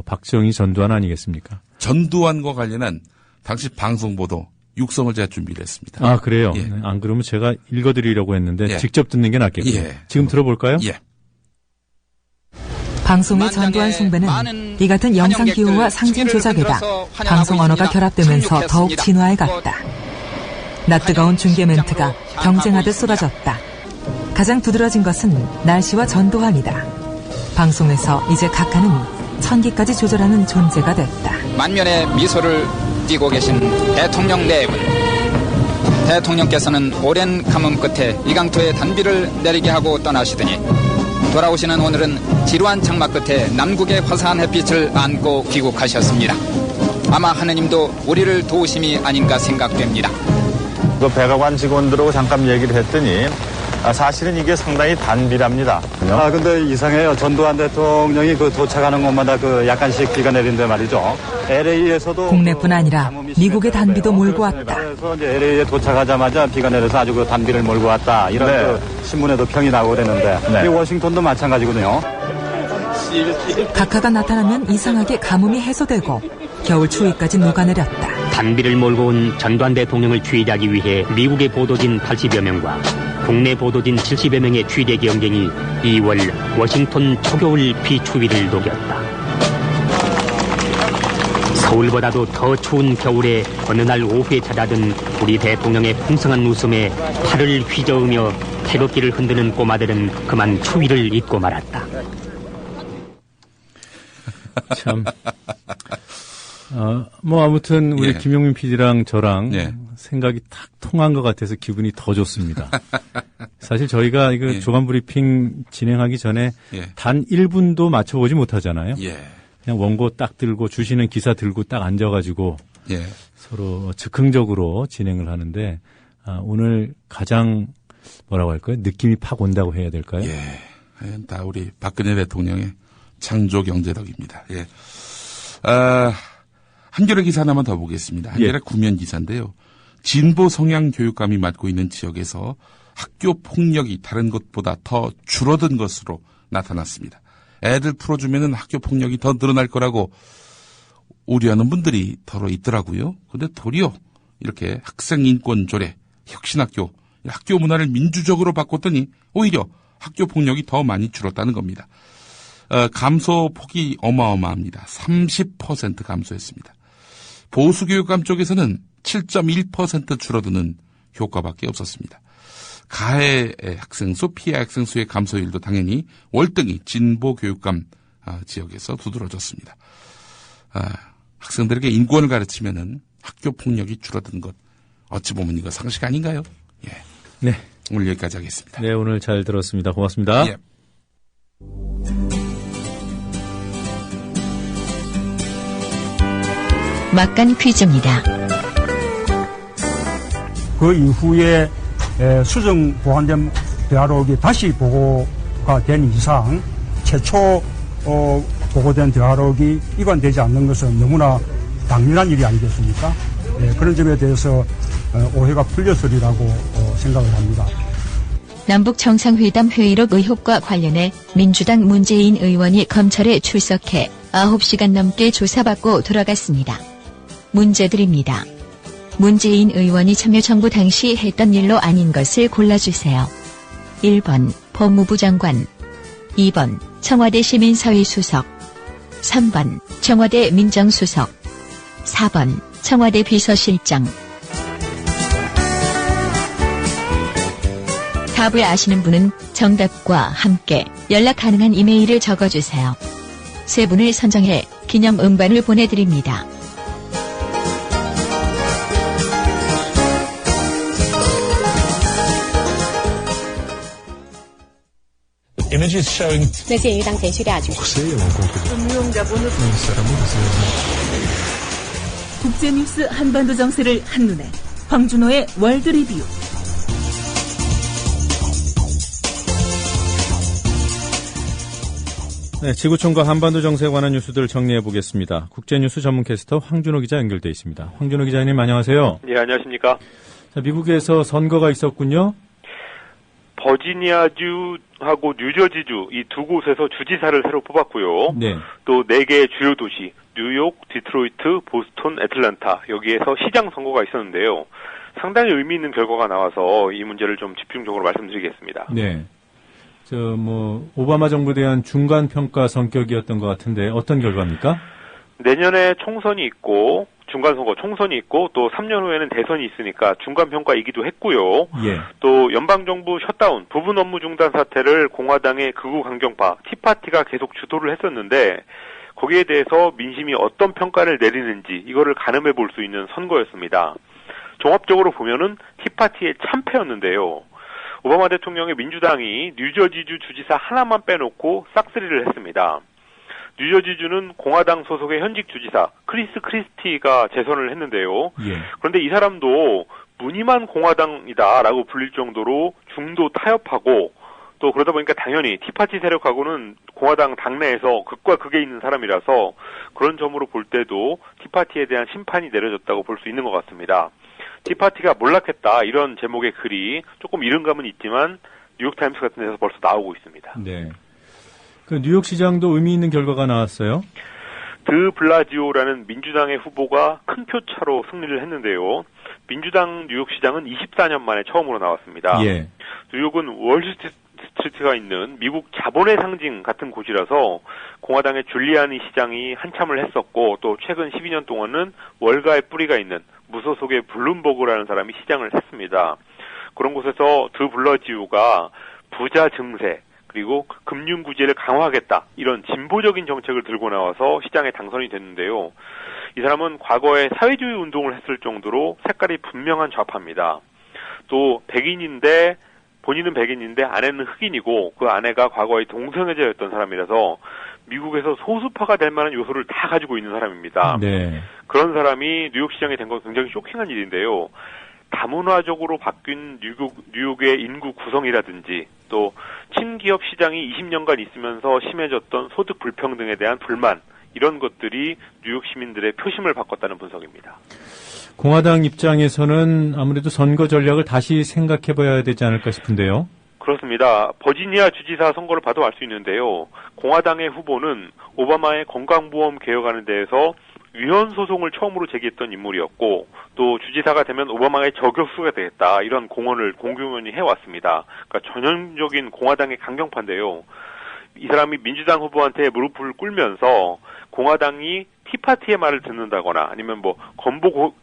박정희 전두환 아니겠습니까? 전두환과 관련한 당시 방송 보도 육성을 제가 준비를 했습니다. 아, 그래요? 예. 안 그러면 제가 읽어드리려고 했는데 예. 직접 듣는 게 낫겠군요. 예. 지금 들어볼까요? 예. 방송의 전두환 숭배는 이 같은 영상 기호와 상징 조작에다 방송 언어가 결합되면서 더욱 진화해 갔다. 낯뜨거운 중계 멘트가 경쟁하듯 쏟아졌다. 가장 두드러진 것은 날씨와 전두환이다. 방송에서 이제 각하는 천기까지 조절하는 존재가 됐다. 만면의 미소를 띠고 계신 대통령 네 분. 대통령께서는 오랜 가뭄 끝에 이강토에 단비를 내리게 하고 떠나시더니 돌아오시는 오늘은 지루한 장마 끝에 남국의 화사한 햇빛을 안고 귀국하셨습니다. 아마 하느님도 우리를 도우심이 아닌가 생각됩니다. 그 백악관 직원들하고 잠깐 얘기를 했더니 사실은 이게 상당히 단비랍니다. 근데 이상해요. 전두환 대통령이 도착하는 곳마다 약간씩 비가 내린데 말이죠. LA에서도 국내뿐 아니라 미국의 단비도 몰고 왔다. 그래서 이제 LA에 도착하자마자 비가 내려서 아주 단비를 몰고 왔다. 이런 신문에도 평이 나오고 그랬는데 이 워싱턴도 마찬가지거든요. 각하가 나타나면 이상하게 가뭄이 해소되고 겨울 추위까지 녹아내렸다. 단비를 몰고 온 전두환 대통령을 취재하기 위해 미국의 보도진 80여 명과 국내 보도진 70여 명의 취재 경쟁이 2월 워싱턴 초겨울 비추위를 녹였다. 서울보다도 더 추운 겨울에 어느 날 오후에 찾아든 우리 대통령의 풍성한 웃음에 팔을 휘저으며 태극기를 흔드는 꼬마들은 그만 추위를 잊고 말았다. 참. 아무튼 우리 김용민 PD랑 저랑 생각이 탁 통한 것 같아서 기분이 더 좋습니다. 사실 저희가 이거 조간 브리핑 진행하기 전에 단 1분도 맞춰보지 못하잖아요. 그냥 원고 딱 들고 주시는 기사 들고 딱 앉아가지고 서로 즉흥적으로 진행을 하는데 오늘 가장 뭐라고 할까요? 느낌이 팍 온다고 해야 될까요? 다 우리 박근혜 대통령의 창조 경제덕입니다. 한겨레 기사 하나만 더 보겠습니다. 한겨레 구면 기사인데요. 진보 성향 교육감이 맡고 있는 지역에서 학교 폭력이 다른 곳보다 더 줄어든 것으로 나타났습니다. 애들 풀어주면은 학교 폭력이 더 늘어날 거라고 우려하는 분들이 더러 있더라고요. 근데 도리어 이렇게 학생 인권 조례, 혁신학교, 학교 문화를 민주적으로 바꿨더니 오히려 학교 폭력이 더 많이 줄었다는 겁니다. 감소폭이 어마어마합니다. 30% 감소했습니다. 보수교육감 쪽에서는 7.1% 줄어드는 효과밖에 없었습니다. 가해 학생수, 피해 학생수의 감소율도 당연히 월등히 진보교육감 지역에서 두드러졌습니다. 학생들에게 인권을 가르치면은 학교 폭력이 줄어든 것 어찌 보면 이거 상식 아닌가요? 네. 오늘 여기까지 하겠습니다. 네, 오늘 잘 들었습니다. 고맙습니다. 막간 퀴즈입니다. 그 이후에 수정 보완된 대화록이 다시 보고가 된 이상 최초 보고된 대화록이 위반되지 않는 것은 너무나 당연한 일이 아니겠습니까? 그런 점에 대해서 오해가 풀렸으리라고 생각을 합니다. 남북 정상회담 회의록 의혹과 관련해 민주당 문재인 의원이 검찰에 출석해 9시간 넘게 조사받고 돌아갔습니다. 문제드립니다. 문재인 의원이 참여정부 당시 했던 일로 아닌 것을 골라주세요. 1번 법무부 장관, 2번 청와대 시민사회수석, 3번 청와대 민정수석, 4번 청와대 비서실장. 답을 아시는 분은 정답과 함께 연락 가능한 이메일을 적어주세요. 세 분을 선정해 기념 음반을 보내드립니다. Images showing 那鉴于当前叙利亚局势， 국제뉴스 한반도 정세를 한눈에 황준호의 월드 리뷰. 네, 지구촌과 한반도 정세에 관한 뉴스들을 정리해 보겠습니다. 국제뉴스 전문 캐스터 황준호 기자 연결돼 있습니다. 황준호 기자님 안녕하세요. 네, 안녕하십니까. 자, 미국에서 선거가 있었군요. 버지니아주하고 뉴저지주 이 두 곳에서 주지사를 새로 뽑았고요. 네. 또 4개의 주요 도시 뉴욕, 디트로이트, 보스턴, 애틀랜타 여기에서 시장 선거가 있었는데요. 상당히 의미 있는 결과가 나와서 이 문제를 좀 집중적으로 말씀드리겠습니다. 네. 오바마 정부에 대한 중간 평가 성격이었던 것 같은데 어떤 결과입니까? 내년에 총선이 있고 중간선거 총선이 있고 또 3년 후에는 대선이 있으니까 중간평가이기도 했고요. 예. 또 연방정부 셧다운, 부분 업무 중단 사태를 공화당의 극우 강경파 티파티가 계속 주도를 했었는데 거기에 대해서 민심이 어떤 평가를 내리는지 이거를 가늠해 볼 수 있는 선거였습니다. 종합적으로 보면은 티파티의 참패였는데요. 오바마 대통령의 민주당이 뉴저지주 주지사 하나만 빼놓고 싹쓸이를 했습니다. 뉴저지주는 공화당 소속의 현직 주지사 크리스 크리스티가 재선을 했는데요. 예. 그런데 이 사람도 무늬만 공화당이다라고 불릴 정도로 중도 타협하고 또 그러다 보니까 당연히 티파티 세력하고는 공화당 당내에서 극과 극에 있는 사람이라서 그런 점으로 볼 때도 티파티에 대한 심판이 내려졌다고 볼 수 있는 것 같습니다. 티파티가 몰락했다 이런 제목의 글이 조금 이른 감은 있지만 뉴욕타임스 같은 데서 벌써 나오고 있습니다. 네. 그 뉴욕시장도 의미 있는 결과가 나왔어요? 드 블라지오라는 민주당의 후보가 큰 표 차로 승리를 했는데요. 민주당 뉴욕시장은 24년 만에 처음으로 나왔습니다. 예. 뉴욕은 월스트리트가 있는 미국 자본의 상징 같은 곳이라서 공화당의 줄리아니 시장이 한참을 했었고 또 최근 12년 동안은 월가의 뿌리가 있는 무소속의 블룸버그라는 사람이 시장을 했습니다. 그런 곳에서 드 블라지오가 부자 증세 그리고 금융 구제를 강화하겠다 이런 진보적인 정책을 들고 나와서 시장에 당선이 됐는데요. 이 사람은 과거에 사회주의 운동을 했을 정도로 색깔이 분명한 좌파입니다. 또 백인인데 본인은 백인인데 아내는 흑인이고 그 아내가 과거에 동성애자였던 사람이라서 미국에서 소수파가 될 만한 요소를 다 가지고 있는 사람입니다. 네. 그런 사람이 뉴욕시장이 된 건 굉장히 쇼킹한 일인데요. 다문화적으로 바뀐 뉴욕의 인구 구성이라든지 또 친기업 시장이 20년간 있으면서 심해졌던 소득 불평등에 대한 불만 이런 것들이 뉴욕 시민들의 표심을 바꿨다는 분석입니다. 공화당 입장에서는 아무래도 선거 전략을 다시 생각해봐야 되지 않을까 싶은데요. 그렇습니다. 버지니아 주지사 선거를 봐도 알 수 있는데요. 공화당의 후보는 오바마의 건강보험 개혁안에 대해서 위헌 소송을 처음으로 제기했던 인물이었고 또 주지사가 되면 오바마의 저격수가 되겠다 이런 공공연히 해왔습니다. 그러니까 전형적인 공화당의 강경파인데요. 이 사람이 민주당 후보한테 무릎을 꿇으면서 공화당이 티파티의 말을 듣는다거나 아니면 건보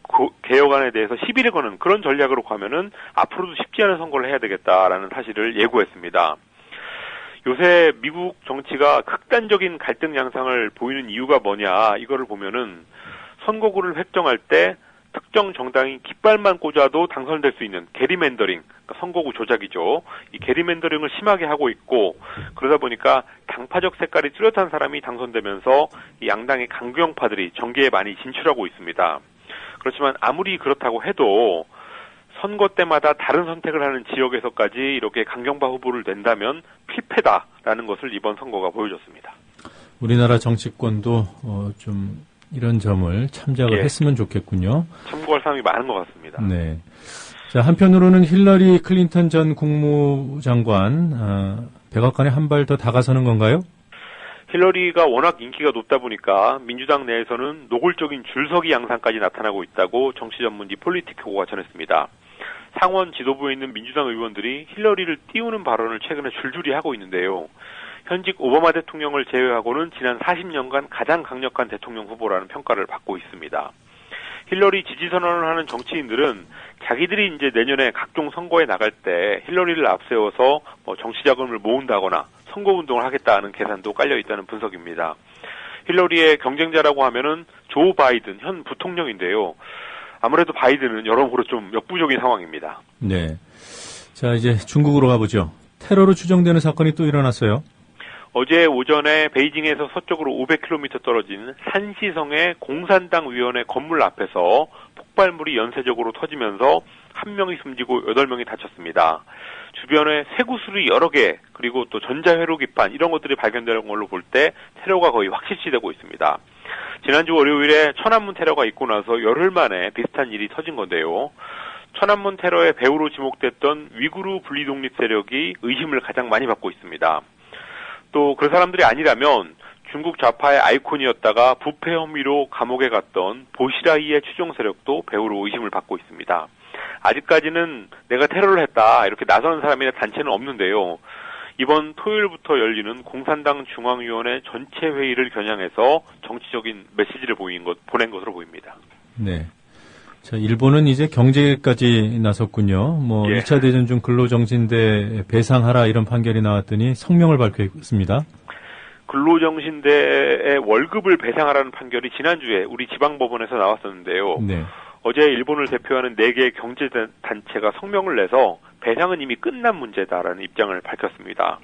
개혁안에 대해서 시비를 거는 그런 전략으로 가면은 앞으로도 쉽지 않은 선거를 해야 되겠다라는 사실을 예고했습니다. 요새 미국 정치가 극단적인 갈등 양상을 보이는 이유가 뭐냐 이거를 보면은 선거구를 획정할 때 특정 정당이 깃발만 꽂아도 당선될 수 있는 게리맨더링, 그러니까 선거구 조작이죠. 이 게리맨더링을 심하게 하고 있고 그러다 보니까 당파적 색깔이 뚜렷한 사람이 당선되면서 이 양당의 강경파들이 정계에 많이 진출하고 있습니다. 그렇지만 아무리 그렇다고 해도 선거 때마다 다른 선택을 하는 지역에서까지 이렇게 강경파 후보를 낸다면 필패다라는 것을 이번 선거가 보여줬습니다. 우리나라 정치권도 좀 이런 점을 참작을 했으면 좋겠군요. 참고할 사람이 많은 것 같습니다. 네. 자, 한편으로는 힐러리 클린턴 전 국무장관 백악관에 한 발 더 다가서는 건가요? 힐러리가 워낙 인기가 높다 보니까 민주당 내에서는 노골적인 줄서기 양상까지 나타나고 있다고 정치전문지 폴리티코가 전했습니다. 상원 지도부에 있는 민주당 의원들이 힐러리를 띄우는 발언을 최근에 줄줄이 하고 있는데요. 현직 오바마 대통령을 제외하고는 지난 40년간 가장 강력한 대통령 후보라는 평가를 받고 있습니다. 힐러리 지지 선언을 하는 정치인들은 자기들이 이제 내년에 각종 선거에 나갈 때 힐러리를 앞세워서 정치 자금을 모은다거나 선거 운동을 하겠다는 계산도 깔려 있다는 분석입니다. 힐러리의 경쟁자라고 하면은 조 바이든 현 부통령인데요. 아무래도 바이든은 여러모로 좀 역부족인 상황입니다. 네. 자, 이제 중국으로 가보죠. 테러로 추정되는 사건이 또 일어났어요. 어제 오전에 베이징에서 서쪽으로 500km 떨어진 산시성의 공산당 위원회 건물 앞에서 폭발물이 연쇄적으로 터지면서 1명이 숨지고 8명이 다쳤습니다. 주변에 쇠구슬이 여러 개, 그리고 또 전자회로기판 이런 것들이 발견되는 걸로 볼 때 테러가 거의 확실시되고 있습니다. 지난주 월요일에 천안문 테러가 있고 나서 열흘 만에 비슷한 일이 터진 건데요. 천안문 테러의 배후로 지목됐던 위구르 분리독립 세력이 의심을 가장 많이 받고 있습니다. 또 그 사람들이 아니라면 중국 좌파의 아이콘이었다가 부패 혐의로 감옥에 갔던 보시라이의 추종 세력도 배후로 의심을 받고 있습니다. 아직까지는 내가 테러를 했다 이렇게 나서는 사람이나 단체는 없는데요. 이번 토요일부터 열리는 공산당 중앙위원회 전체 회의를 겨냥해서 정치적인 메시지를 보낸 것으로 보입니다. 네. 자, 일본은 이제 경제까지 나섰군요. 2차 대전 중 근로정신대 배상하라 이런 판결이 나왔더니 성명을 발표했습니다. 근로정신대의 월급을 배상하라는 판결이 지난주에 우리 지방법원에서 나왔었는데요. 네. 어제 일본을 대표하는 4개의 경제단체가 성명을 내서 배상은 이미 끝난 문제다라는 입장을 밝혔습니다.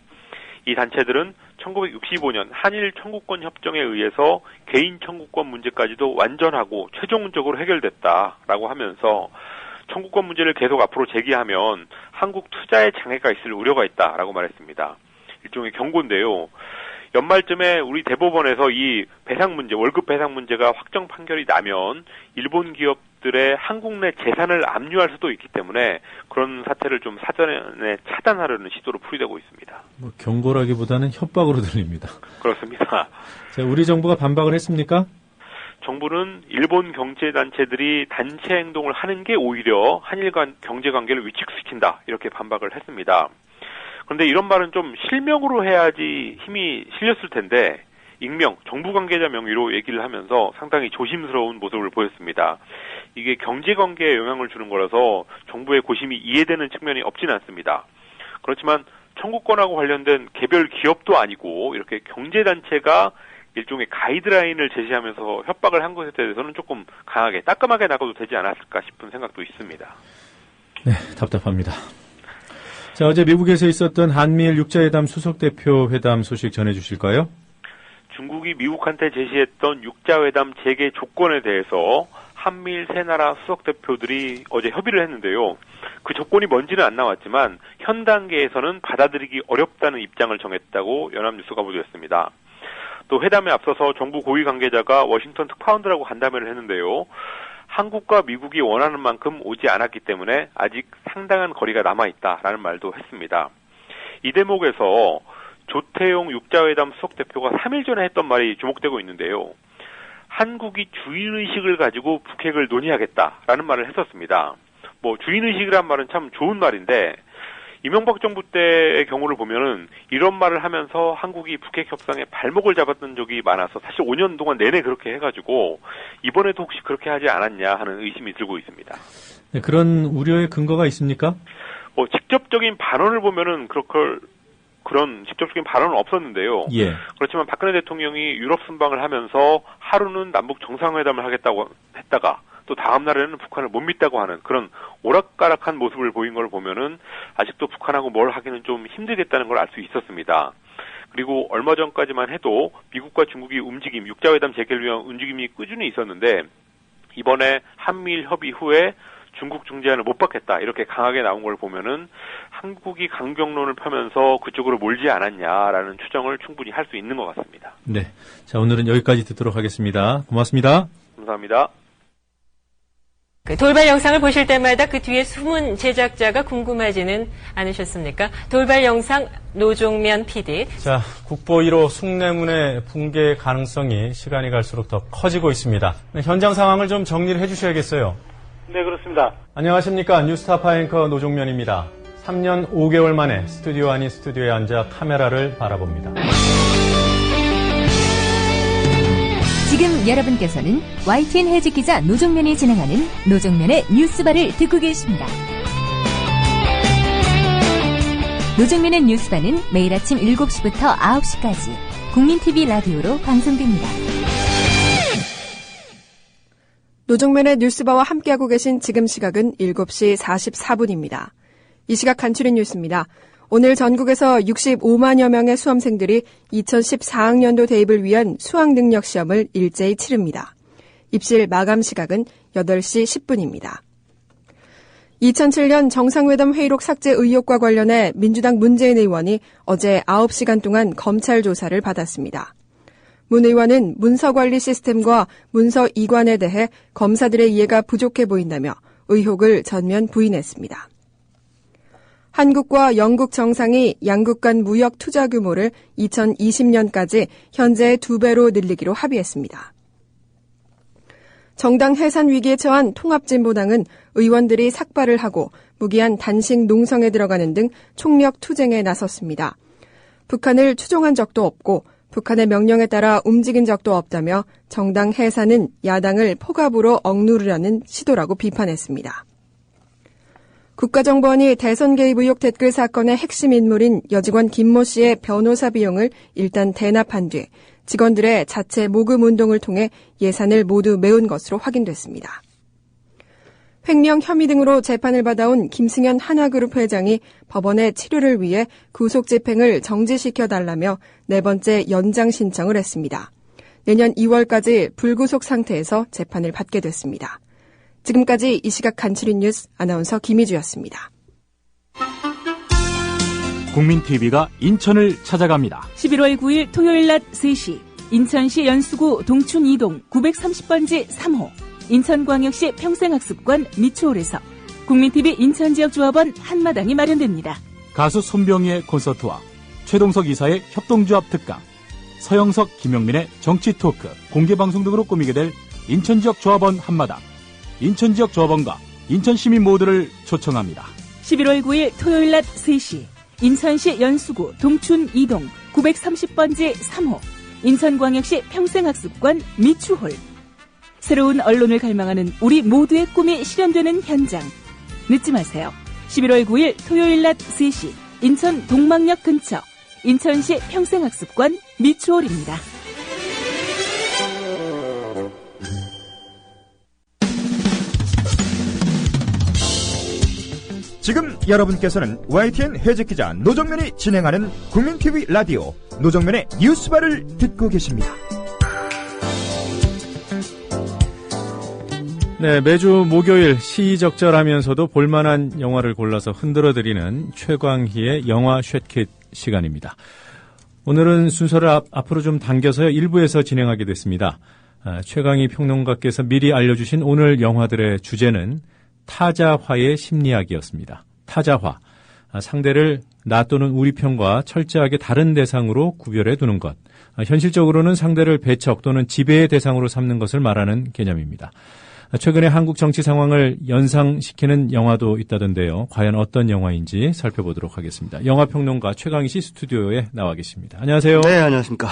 이 단체들은 1965년 한일 청구권 협정에 의해서 개인 청구권 문제까지도 완전하고 최종적으로 해결됐다라고 하면서 청구권 문제를 계속 앞으로 제기하면 한국 투자에 장애가 있을 우려가 있다라고 말했습니다. 일종의 경고인데요. 연말쯤에 우리 대법원에서 이 배상 문제, 월급 배상 문제가 확정 판결이 나면 일본 기업들의 한국 내 재산을 압류할 수도 있기 때문에 그런 사태를 좀 사전에 차단하려는 시도로 풀이되고 있습니다. 경고라기보다는 협박으로 들립니다. 그렇습니다. 자, 우리 정부가 반박을 했습니까? 정부는 일본 경제단체들이 단체 행동을 하는 게 오히려 한일 간 경제관계를 위축시킨다 이렇게 반박을 했습니다. 그런데 이런 말은 좀 실명으로 해야지 힘이 실렸을 텐데 익명, 정부 관계자 명의로 얘기를 하면서 상당히 조심스러운 모습을 보였습니다. 이게 경제관계에 영향을 주는 거라서 정부의 고심이 이해되는 측면이 없지는 않습니다. 그렇지만 청구권하고 관련된 개별 기업도 아니고 이렇게 경제단체가 일종의 가이드라인을 제시하면서 협박을 한 것에 대해서는 조금 강하게 따끔하게 나가도 되지 않았을까 싶은 생각도 있습니다. 네, 답답합니다. 자, 어제 미국에서 있었던 한미일 육자회담 수석대표 회담 소식 전해주실까요? 중국이 미국한테 제시했던 육자회담 재개 조건에 대해서 한미일 세 나라 수석대표들이 어제 협의를 했는데요. 그 조건이 뭔지는 안 나왔지만 현 단계에서는 받아들이기 어렵다는 입장을 정했다고 연합뉴스가 보도했습니다. 또 회담에 앞서서 정부 고위 관계자가 워싱턴 특파원들하고 간담회를 했는데요. 한국과 미국이 원하는 만큼 오지 않았기 때문에 아직 상당한 거리가 남아있다라는 말도 했습니다. 이 대목에서 조태용 육자회담 수석대표가 3일 전에 했던 말이 주목되고 있는데요. 한국이 주인의식을 가지고 북핵을 논의하겠다라는 말을 했었습니다. 주인의식이란 말은 참 좋은 말인데 이명박 정부 때의 경우를 보면은 이런 말을 하면서 한국이 북핵 협상에 발목을 잡았던 적이 많아서 사실 5년 동안 내내 그렇게 해가지고 이번에도 혹시 그렇게 하지 않았냐 하는 의심이 들고 있습니다. 네, 그런 우려의 근거가 있습니까? 직접적인 발언을 보면은 그런 직접적인 발언은 없었는데요. 예. 그렇지만 박근혜 대통령이 유럽 순방을 하면서 하루는 남북 정상회담을 하겠다고 했다가 또 다음 날에는 북한을 못 믿다고 하는 그런 오락가락한 모습을 보인 걸 보면은 아직도 북한하고 뭘 하기는 좀 힘들겠다는 걸 알 수 있었습니다. 그리고 얼마 전까지만 해도 미국과 중국이 움직임, 육자회담 재개를 위한 움직임이 꾸준히 있었는데 이번에 한미일 협의 후에 중국 중재안을 못 받겠다 이렇게 강하게 나온 걸 보면은 한국이 강경론을 펴면서 그쪽으로 몰지 않았냐라는 추정을 충분히 할 수 있는 것 같습니다. 네, 자 오늘은 여기까지 듣도록 하겠습니다. 고맙습니다. 감사합니다. 그 돌발 영상을 보실 때마다 그 뒤에 숨은 제작자가 궁금하지는 않으셨습니까? 돌발 영상 노종면 PD. 자, 국보 1호 숭례문의 붕괴 가능성이 시간이 갈수록 더 커지고 있습니다. 현장 상황을 좀 정리를 해주셔야겠어요. 네, 그렇습니다. 안녕하십니까. 뉴스타파 앵커 노종면입니다. 3년 5개월 만에 스튜디오 아닌 스튜디오에 앉아 카메라를 바라봅니다. 지금 여러분께서는 YTN 해직 기자 노종면이 진행하는 노종면의 뉴스바를 듣고 계십니다. 노종면의 뉴스바는 매일 아침 7시부터 9시까지 국민TV 라디오로 방송됩니다. 노종면의 뉴스바와 함께하고 계신 지금 시각은 7시 44분입니다. 이 시각 간추린 뉴스입니다. 오늘 전국에서 65만여 명의 수험생들이 2014학년도 대입을 위한 수학능력 시험을 일제히 치릅니다. 입실 마감 시각은 8시 10분입니다. 2007년 정상회담 회의록 삭제 의혹과 관련해 민주당 문재인 의원이 어제 9시간 동안 검찰 조사를 받았습니다. 문 의원은 문서관리 시스템과 문서 이관에 대해 검사들의 이해가 부족해 보인다며 의혹을 전면 부인했습니다. 한국과 영국 정상이 양국 간 무역 투자 규모를 2020년까지 현재의 2배로 늘리기로 합의했습니다. 정당 해산 위기에 처한 통합진보당은 의원들이 삭발을 하고 무기한 단식 농성에 들어가는 등 총력 투쟁에 나섰습니다. 북한을 추종한 적도 없고 북한의 명령에 따라 움직인 적도 없다며 정당 해산은 야당을 포갑으로 억누르려는 시도라고 비판했습니다. 국가정보원이 대선 개입 의혹 댓글 사건의 핵심 인물인 여직원 김모 씨의 변호사 비용을 일단 대납한 뒤 직원들의 자체 모금 운동을 통해 예산을 모두 메운 것으로 확인됐습니다. 횡령 혐의 등으로 재판을 받아온 김승현 하나그룹 회장이 법원에 치료를 위해 구속 집행을 정지시켜달라며 4번째 연장 신청을 했습니다. 내년 2월까지 불구속 상태에서 재판을 받게 됐습니다. 지금까지 이 시각 간추린 뉴스 아나운서 김희주였습니다. 국민TV가 인천을 찾아갑니다. 11월 9일 토요일 낮 3시 인천시 연수구 동춘 2동 930번지 3호 인천광역시 평생학습관 미추홀에서 국민TV 인천지역조합원 한마당이 마련됩니다. 가수 손병희의 콘서트와 최동석 이사의 협동조합 특강, 서영석, 김용민의 정치 토크, 공개방송 등으로 꾸미게 될 인천지역 조합원 한마당, 인천지역 조합원과 인천시민 모두를 초청합니다. 11월 9일 토요일 낮 3시 인천시 연수구 동춘 2동 930번지 3호 인천광역시 평생학습관 미추홀. 새로운 언론을 갈망하는 우리 모두의 꿈이 실현되는 현장. 늦지 마세요. 11월 9일 토요일 낮 3시 인천 동막역 근처 인천시 평생학습관 미추홀입니다. 지금 여러분께서는 YTN 해직 기자 노정면이 진행하는 국민TV 라디오 노정면의 뉴스바를 듣고 계십니다. 네, 매주 목요일 시의적절하면서도 볼만한 영화를 골라서 흔들어드리는 최광희의 영화 쉐킷 시간입니다. 오늘은 순서를 앞으로 좀 당겨서요. 1부에서 진행하게 됐습니다. 최광희 평론가께서 미리 알려주신 오늘 영화들의 주제는 타자화의 심리학이었습니다. 타자화, 상대를 나 또는 우리 편과 철저하게 다른 대상으로 구별해 두는 것. 현실적으로는 상대를 배척 또는 지배의 대상으로 삼는 것을 말하는 개념입니다. 최근에 한국 정치 상황을 연상시키는 영화도 있다던데요. 과연 어떤 영화인지 살펴보도록 하겠습니다. 영화평론가 최광희 씨 스튜디오에 나와 계십니다. 안녕하세요. 네, 안녕하십니까.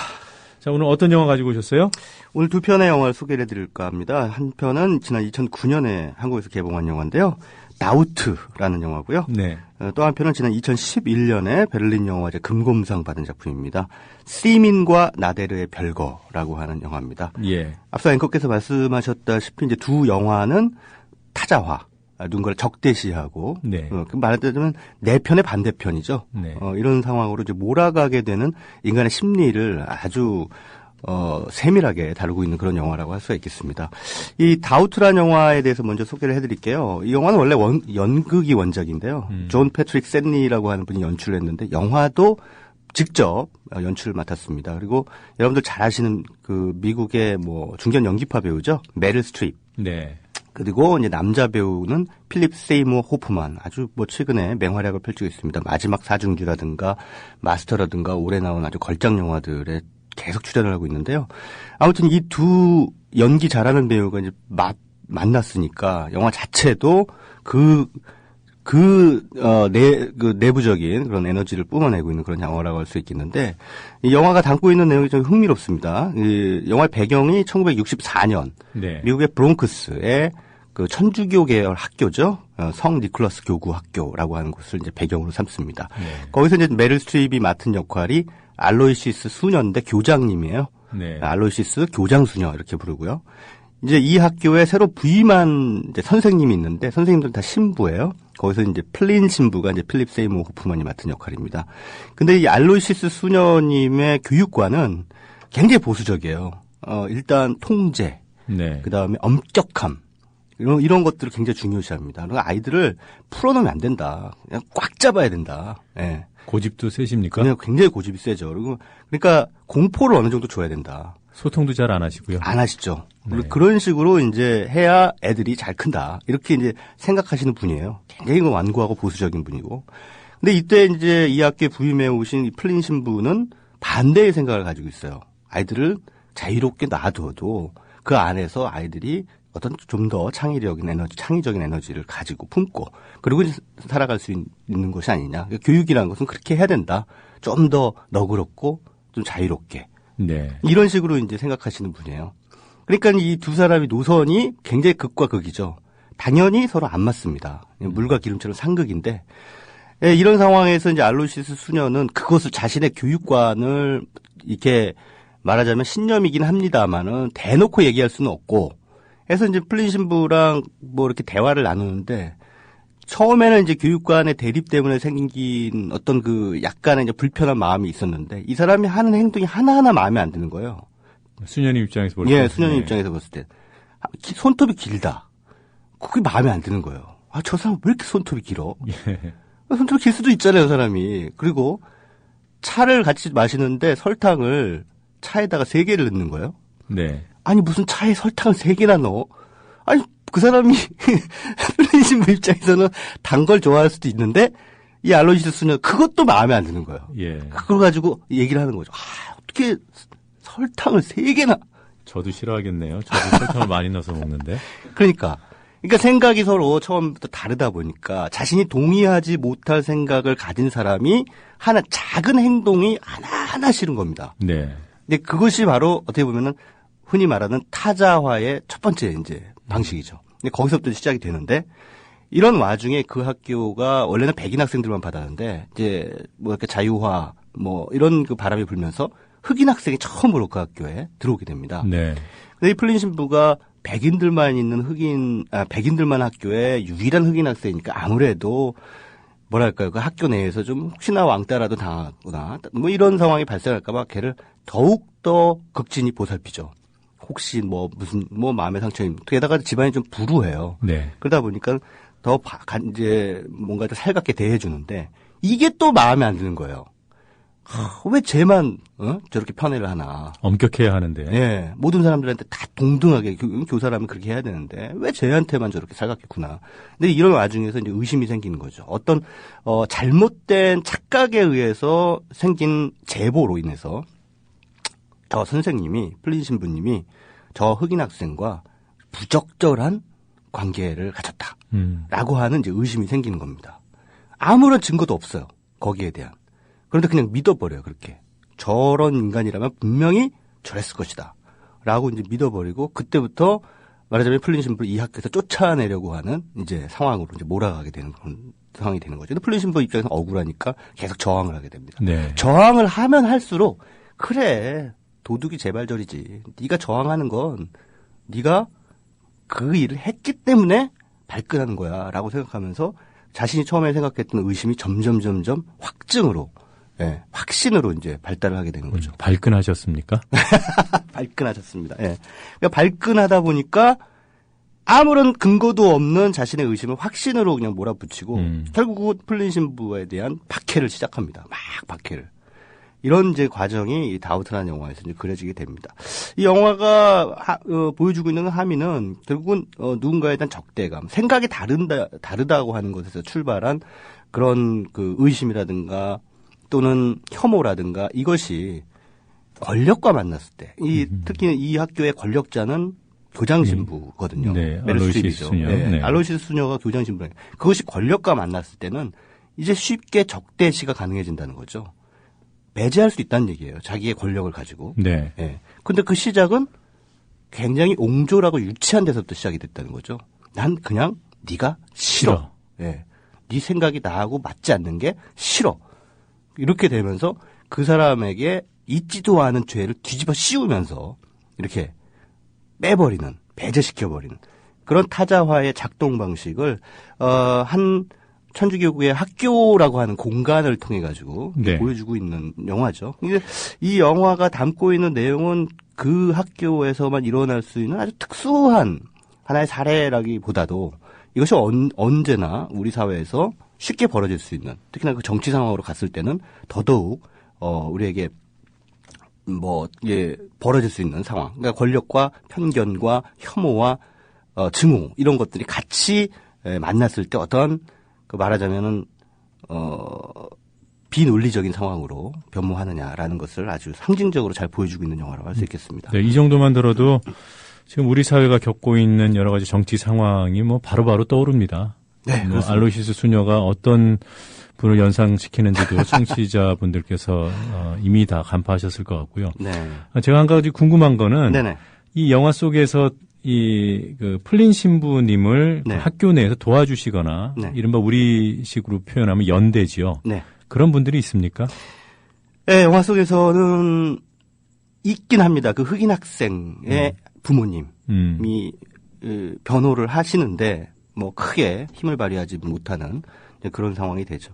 자, 오늘 어떤 영화 가지고 오셨어요? 오늘 두 편의 영화를 소개를 해드릴까 합니다. 한 편은 지난 2009년에 한국에서 개봉한 영화인데요. 다우트라는 영화고요. 네. 또 한편은 지난 2011년에 베를린 영화제 금곰상 받은 작품입니다. 시민과 나데르의 별거라고 하는 영화입니다. 예. 앞서 앵커께서 말씀하셨다시피 이제 두 영화는 타자화, 누군가를 적대시하고, 네. 말하자면 내 편의 반대편이죠. 네. 이런 상황으로 이제 몰아가게 되는 인간의 심리를 아주 세밀하게 다루고 있는 그런 영화라고 할 수가 있겠습니다. 이 다우트라는 영화에 대해서 먼저 소개를 해드릴게요. 이 영화는 원래 연극이 원작인데요. 존 패트릭 샌리라고 하는 분이 연출을 했는데 영화도 직접 연출을 맡았습니다. 그리고 여러분들 잘 아시는 그 미국의 뭐 중견 연기파 배우죠. 메릴 스트립. 네. 그리고 이제 남자 배우는 필립 세이머 호프만, 아주 뭐 최근에 맹활약을 펼치고 있습니다. 마지막 사중주라든가 마스터라든가 올해 나온 아주 걸작 영화들에 계속 출연을 하고 있는데요. 아무튼 이 두 연기 잘하는 배우가 이제 만났으니까 영화 자체도 내부적인 그런 에너지를 뿜어내고 있는 그런 영화라고 할 수 있겠는데, 이 영화가 담고 있는 내용이 좀 흥미롭습니다. 이 영화의 배경이 1964년 네. 미국의 브롱크스의 그 천주교 계열 학교죠. 성 니콜라스 교구 학교라고 하는 곳을 이제 배경으로 삼습니다. 네. 거기서 이제 메릴 스트립이 맡은 역할이 알로이시스 수녀인데 교장님이에요. 네. 알로이시스 교장 수녀 이렇게 부르고요. 이제 이 학교에 새로 부임한 이제 선생님이 있는데 선생님들은 다 신부예요. 거기서 이제 플린 신부가 이제 필립 세이머 호프만이 맡은 역할입니다. 근데 이 알로이시스 수녀님의 교육관은 굉장히 보수적이에요. 일단 통제, 네. 그 다음에 엄격함. 이런 것들을 굉장히 중요시합니다. 그러니까 아이들을 풀어놓으면 안 된다. 그냥 꽉 잡아야 된다. 예. 고집도 세십니까? 그냥 굉장히 고집이 세죠. 그리고 그러니까 공포를 어느 정도 줘야 된다. 소통도 잘 안 하시고요. 안 하시죠. 네. 그런 식으로 이제 해야 애들이 잘 큰다. 이렇게 이제 생각하시는 분이에요. 굉장히 완고하고 보수적인 분이고. 근데 이때 이제 이 학교에 부임해 오신 이 플린 신부는 반대의 생각을 가지고 있어요. 아이들을 자유롭게 놔둬도 그 안에서 아이들이 어떤 좀 더 창의적인 에너지를 가지고 품고 그리고 이제 살아갈 수 있는 것이 아니냐. 그러니까 교육이라는 것은 그렇게 해야 된다. 좀 더 너그럽고 좀 자유롭게. 네. 이런 식으로 이제 생각하시는 분이에요. 그러니까 이 두 사람의 노선이 굉장히 극과 극이죠. 당연히 서로 안 맞습니다. 물과 기름처럼 상극인데, 이런 상황에서 이제 알로시스 수녀는 그것을 자신의 교육관을 이렇게 말하자면 신념이긴 합니다만은 대놓고 얘기할 수는 없고, 해서 이제 플린 신부랑 뭐 이렇게 대화를 나누는데, 처음에는 이제 교육관의 대립 때문에 생긴 어떤 그 약간의 이제 불편한 마음이 있었는데, 이 사람이 하는 행동이 하나하나 마음에 안 드는 거예요. 수녀님 입장에서 볼 때. 예, 수녀님 입장에서 봤을 때. 손톱이 길다. 그게 마음에 안 드는 거예요. 아, 저 사람 왜 이렇게 손톱이 길어? 예. 손톱이 길 수도 있잖아요, 사람이. 그리고 차를 같이 마시는데 설탕을 차에다가 3개를 넣는 거예요. 네. 아니, 무슨 차에 설탕을 3개나 넣어? 아니, 그 사람이 플린 신부 입장에서는 단 걸 좋아할 수도 있는데 이 알로이시스 수녀 그것도 마음에 안 드는 거예요. 예. 그걸 가지고 얘기를 하는 거죠. 아, 어떻게 설탕을 3개나. 저도 싫어하겠네요. 저도 설탕을 많이 넣어서 먹는데. 그러니까 생각이 서로 처음부터 다르다 보니까 자신이 동의하지 못할 생각을 가진 사람이 하나 작은 행동이 하나하나 싫은 겁니다. 네. 근데 그것이 바로 어떻게 보면은 흔히 말하는 타자화의 첫 번째 이제 방식이죠. 근데 거기서부터 시작이 되는데 이런 와중에 그 학교가 원래는 백인 학생들만 받았는데 이제 뭐 이렇게 자유화 뭐 이런 그 바람이 불면서 흑인 학생이 처음으로 그 학교에 들어오게 됩니다. 네. 근데 이 플린 신부가 백인들만 있는 백인들만 학교에 유일한 흑인 학생이니까 아무래도 뭐랄까요, 그 학교 내에서 좀 혹시나 왕따라도 당하거나 뭐 이런 상황이 발생할까봐 걔를 더욱 더 극진히 보살피죠. 혹시 뭐 무슨 뭐 마음의 상처임. 게다가 집안이 좀 불우해요. 네. 그러다 보니까 더 이제 뭔가 더 살갑게 대해주는데 이게 또 마음에 안 드는 거예요. 왜 쟤만 저렇게 편애를 하나. 엄격해야 하는데. 네. 모든 사람들한테 다 동등하게 교사라면 그렇게 해야 되는데 왜 쟤한테만 저렇게 살갑겠구나. 근데 이런 와중에서 이제 의심이 생기는 거죠. 어떤 잘못된 착각에 의해서 생긴 제보로 인해서 저 선생님이 플린 신부님이 저 흑인 학생과 부적절한 관계를 가졌다라고 하는 이제 의심이 생기는 겁니다. 아무런 증거도 없어요. 거기에 대한. 그런데 그냥 믿어버려요. 그렇게. 저런 인간이라면 분명히 저랬을 것이다. 라고 이제 믿어버리고 그때부터 말하자면 풀린 신부를 이 학교에서 쫓아내려고 하는 이제 상황으로 이제 몰아가게 되는 그런 상황이 되는 거죠. 근데 풀린 신부 입장에서 억울하니까 계속 저항을 하게 됩니다. 네. 저항을 하면 할수록 그래 도둑이 재발절이지. 네가 저항하는 건 네가 그 일을 했기 때문에 발끈하는 거야라고 생각하면서 자신이 처음에 생각했던 의심이 점점 확증으로, 예, 확신으로 이제 발달을 하게 되는 거죠. 발끈하셨습니까? 발끈하셨습니다. 예. 그러니까 발끈하다 보니까 아무런 근거도 없는 자신의 의심을 확신으로 그냥 몰아붙이고 결국은 풀린 신부에 대한 박해를 시작합니다. 막 박해를. 이런 이제 과정이 이 다우트라는 영화에서 이제 그려지게 됩니다. 이 영화가 보여주고 있는 함의는 결국은 누군가에 대한 적대감, 생각이 다르다고 하는 것에서 출발한 그런 그 의심이라든가 또는 혐오라든가 이것이 권력과 만났을 때, 특히 이 학교의 권력자는 교장 신부거든요. 네, 메르스트립이죠. 수녀. 네, 네. 알로이시스 수녀가 교장 신부예요. 그것이 권력과 만났을 때는 이제 쉽게 적대시가 가능해진다는 거죠. 배제할 수 있다는 얘기예요. 자기의 권력을 가지고. 네. 예. 근데 그 시작은 굉장히 옹졸하고 유치한 데서부터 시작이 됐다는 거죠. 난 그냥 네가 싫어. 예. 네 생각이 나하고 맞지 않는 게 싫어. 이렇게 되면서 그 사람에게 있지도 않은 죄를 뒤집어 씌우면서 이렇게 빼버리는, 배제시켜버리는 그런 타자화의 작동 방식을 한 천주교구의 학교라고 하는 공간을 통해 가지고 네. 보여주고 있는 영화죠. 이 영화가 담고 있는 내용은 그 학교에서만 일어날 수 있는 아주 특수한 하나의 사례라기보다도 이것이 언제나 우리 사회에서 쉽게 벌어질 수 있는, 특히나 그 정치 상황으로 갔을 때는 더더욱 우리에게 벌어질 수 있는 상황. 그러니까 권력과 편견과 혐오와 증오 이런 것들이 같이 만났을 때 어떤 말하자면은 비논리적인 상황으로 변모하느냐라는 것을 아주 상징적으로 잘 보여주고 있는 영화라고 할 수 있겠습니다. 네, 이 정도만 들어도 지금 우리 사회가 겪고 있는 여러 가지 정치 상황이 바로바로 떠오릅니다. 네, 알로이시스 수녀가 어떤 분을 연상시키는지도 청취자분들께서 이미 다 간파하셨을 것 같고요. 네. 제가 한 가지 궁금한 거는 네네. 이 영화 속에서 풀린 신부님을 네. 학교 내에서 도와주시거나 네. 이른바 우리식으로 표현하면 연대지요. 네. 그런 분들이 있습니까? 네, 영화 속에서는 있긴 합니다. 그 흑인 학생의 부모님이 변호를 하시는데 크게 힘을 발휘하지 못하는 그런 상황이 되죠.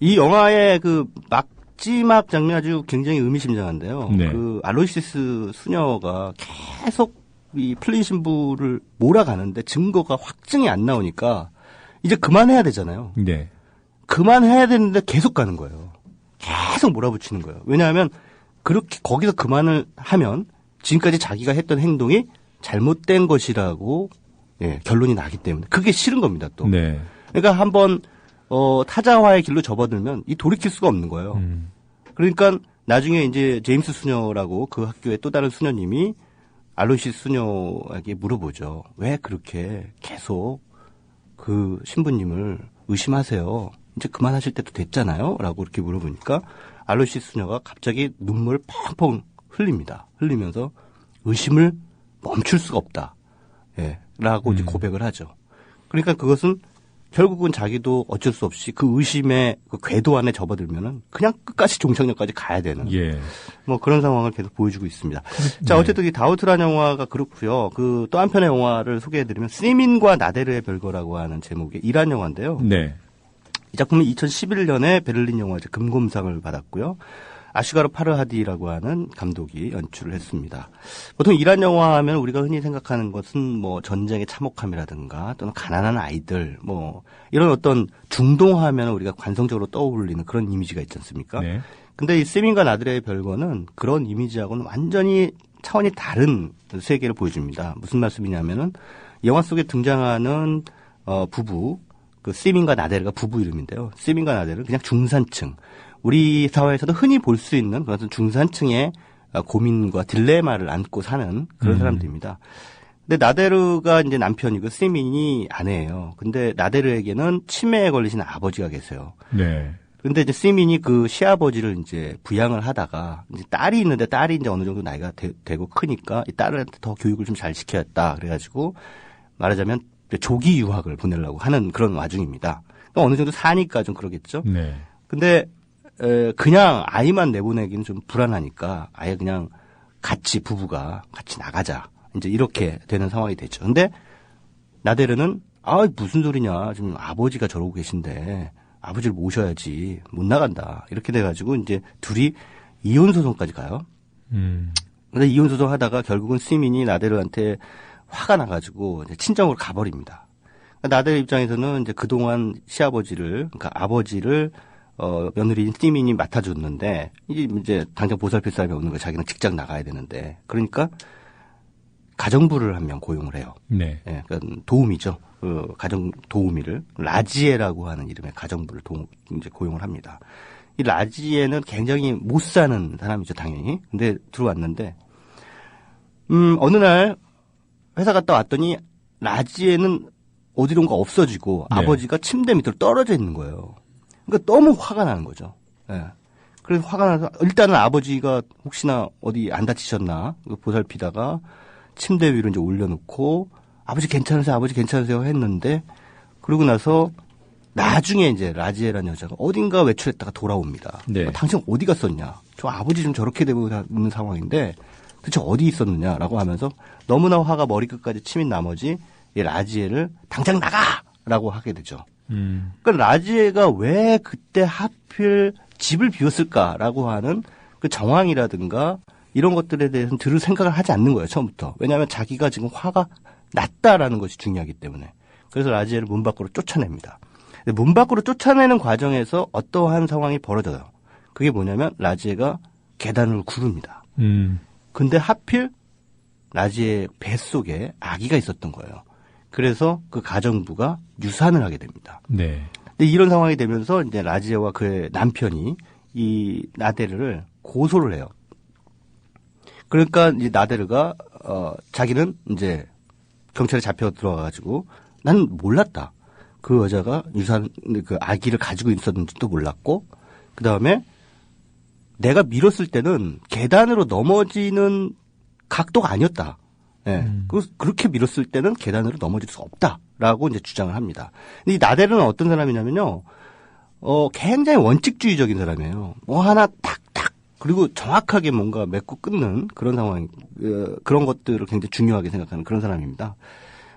이 영화의 그 마지막 장면 아주 굉장히 의미심장한데요. 네. 그 알로이시스 수녀가 계속 이 풀린 신부를 몰아가는데 증거가 확증이 안 나오니까 이제 그만해야 되잖아요. 네. 그만해야 되는데 계속 가는 거예요. 계속 몰아붙이는 거예요. 왜냐하면 그렇게 거기서 그만을 하면 지금까지 자기가 했던 행동이 잘못된 것이라고 결론이 나기 때문에 그게 싫은 겁니다. 또. 네. 그러니까 한번 타자화의 길로 접어들면 이 돌이킬 수가 없는 거예요. 그러니까 나중에 이제 제임스 수녀라고 그 학교의 또 다른 수녀님이 알로이시스 수녀에게 물어보죠. 왜 그렇게 계속 그 신부님을 의심하세요? 이제 그만하실 때도 됐잖아요? 라고 이렇게 물어보니까 알로이시스 수녀가 갑자기 눈물을 펑펑 흘립니다. 흘리면서 의심을 멈출 수가 없다. 예. 라고 이제 고백을 하죠. 그러니까 그것은 결국은 자기도 어쩔 수 없이 그 의심의 그 궤도 안에 접어들면은 그냥 끝까지 종착역까지 가야 되는. 예. 그런 상황을 계속 보여주고 있습니다. 자, 어쨌든 이 다우트라는 영화가 그렇고요. 그 또 한편의 영화를 소개해드리면 시민과 나데르의 별거라고 하는 제목의 이란 영화인데요. 네. 이 작품은 2011년에 베를린 영화제 금곰상을 받았고요. 아슈가르 파르하디라고 하는 감독이 연출을 했습니다. 보통 이란 영화 하면 우리가 흔히 생각하는 것은 전쟁의 참혹함이라든가 또는 가난한 아이들 이런 어떤 중동하면 우리가 관성적으로 떠올리는 그런 이미지가 있지 않습니까? 네. 근데 이 세민과 나들의 별거는 그런 이미지하고는 완전히 차원이 다른 세계를 보여줍니다. 무슨 말씀이냐면은 영화 속에 등장하는 부부, 그 세민과 나데르가 부부 이름인데요. 세민과 나데르는 그냥 중산층. 우리 사회에서도 흔히 볼 수 있는 그런 중산층의 고민과 딜레마를 안고 사는 그런 사람들입니다. 근데 나데르가 이제 남편이고 세민이 아내예요. 근데 나데르에게는 치매에 걸리신 아버지가 계세요. 네. 근데 이제 시민이 그 시아버지를 이제 부양을 하다가 이제 딸이 있는데 딸이 이제 어느 정도 나이가 되고 크니까 이 딸한테 더 교육을 좀 잘 시켜야겠다. 그래가지고 말하자면 조기 유학을 보내려고 하는 그런 와중입니다. 그러니까 어느 정도 사니까 좀 그러겠죠. 네. 근데 그냥 아이만 내보내기는 좀 불안하니까 아예 그냥 같이 부부가 같이 나가자. 이제 이렇게 되는 상황이 됐죠. 근데 나데르는 무슨 소리냐. 지금 아버지가 저러고 계신데 아버지를 모셔야지. 못 나간다. 이렇게 돼가지고 이제 둘이 이혼 소송까지 가요. 근데 이혼 소송 하다가 결국은 시민이 나데르한테 화가 나가지고 이제 친정으로 가버립니다. 나데르 입장에서는 이제 그동안 시아버지를, 그러니까 아버지를 며느리인 시민이 맡아줬는데 이제 당장 보살필 사람이 없는 거예요. 자기는 직장 나가야 되는데. 그러니까 가정부를 한 명 고용을 해요. 네. 예, 그러니까 도우미죠. 가정 도우미를 라지에라고 하는 이름의 가정부를 이제 고용을 합니다. 이 라지에는 굉장히 못 사는 사람이죠, 당연히. 근데 들어왔는데 어느 날 회사 갔다 왔더니 라지에는 어디론가 없어지고 네. 아버지가 침대 밑으로 떨어져 있는 거예요. 그러니까 너무 화가 나는 거죠. 예. 그래서 화가 나서 일단은 아버지가 혹시나 어디 안 다치셨나 보살피다가 침대 위로 이제 올려놓고 아버지 괜찮으세요 했는데 그러고 나서 나중에 이제 라지에라는 여자가 어딘가 외출했다가 돌아옵니다. 네. 당신 어디 갔었냐? 저 아버지 좀 저렇게 되고 있는 상황인데 도대체 어디 있었느냐라고 하면서 너무나 화가 머리끝까지 치민 나머지 이 라지에를 당장 나가라고 하게 되죠. 그러니까 라지에가 왜 그때 하필 집을 비웠을까라고 하는 그 정황이라든가 이런 것들에 대해서는 들을 생각을 하지 않는 거예요, 처음부터. 왜냐하면 자기가 지금 화가 났다라는 것이 중요하기 때문에. 그래서 라지에를 문 밖으로 쫓아냅니다. 근데 문 밖으로 쫓아내는 과정에서 어떠한 상황이 벌어져요. 그게 뭐냐면 라지에가 계단을 구릅니다. 근데 하필 라지의 뱃속에 아기가 있었던 거예요. 그래서 그 가정부가 유산을 하게 됩니다. 네. 근데 이런 상황이 되면서 이제 라지에와 그의 남편이 이 나데르를 고소를 해요. 그러니까 이제 나데르가 자기는 이제 경찰에 잡혀 들어가가지고 난 몰랐다. 그 여자가 그 아기를 가지고 있었는지도 몰랐고 그 다음에 내가 밀었을 때는 계단으로 넘어지는 각도가 아니었다. 예. 그렇게 밀었을 때는 계단으로 넘어질 수 없다라고 이제 주장을 합니다. 근데 이 나데르는 어떤 사람이냐면요, 굉장히 원칙주의적인 사람이에요. 뭐 하나 탁탁 그리고 정확하게 뭔가 맺고 끊는 그런 상황, 그런 것들을 굉장히 중요하게 생각하는 그런 사람입니다.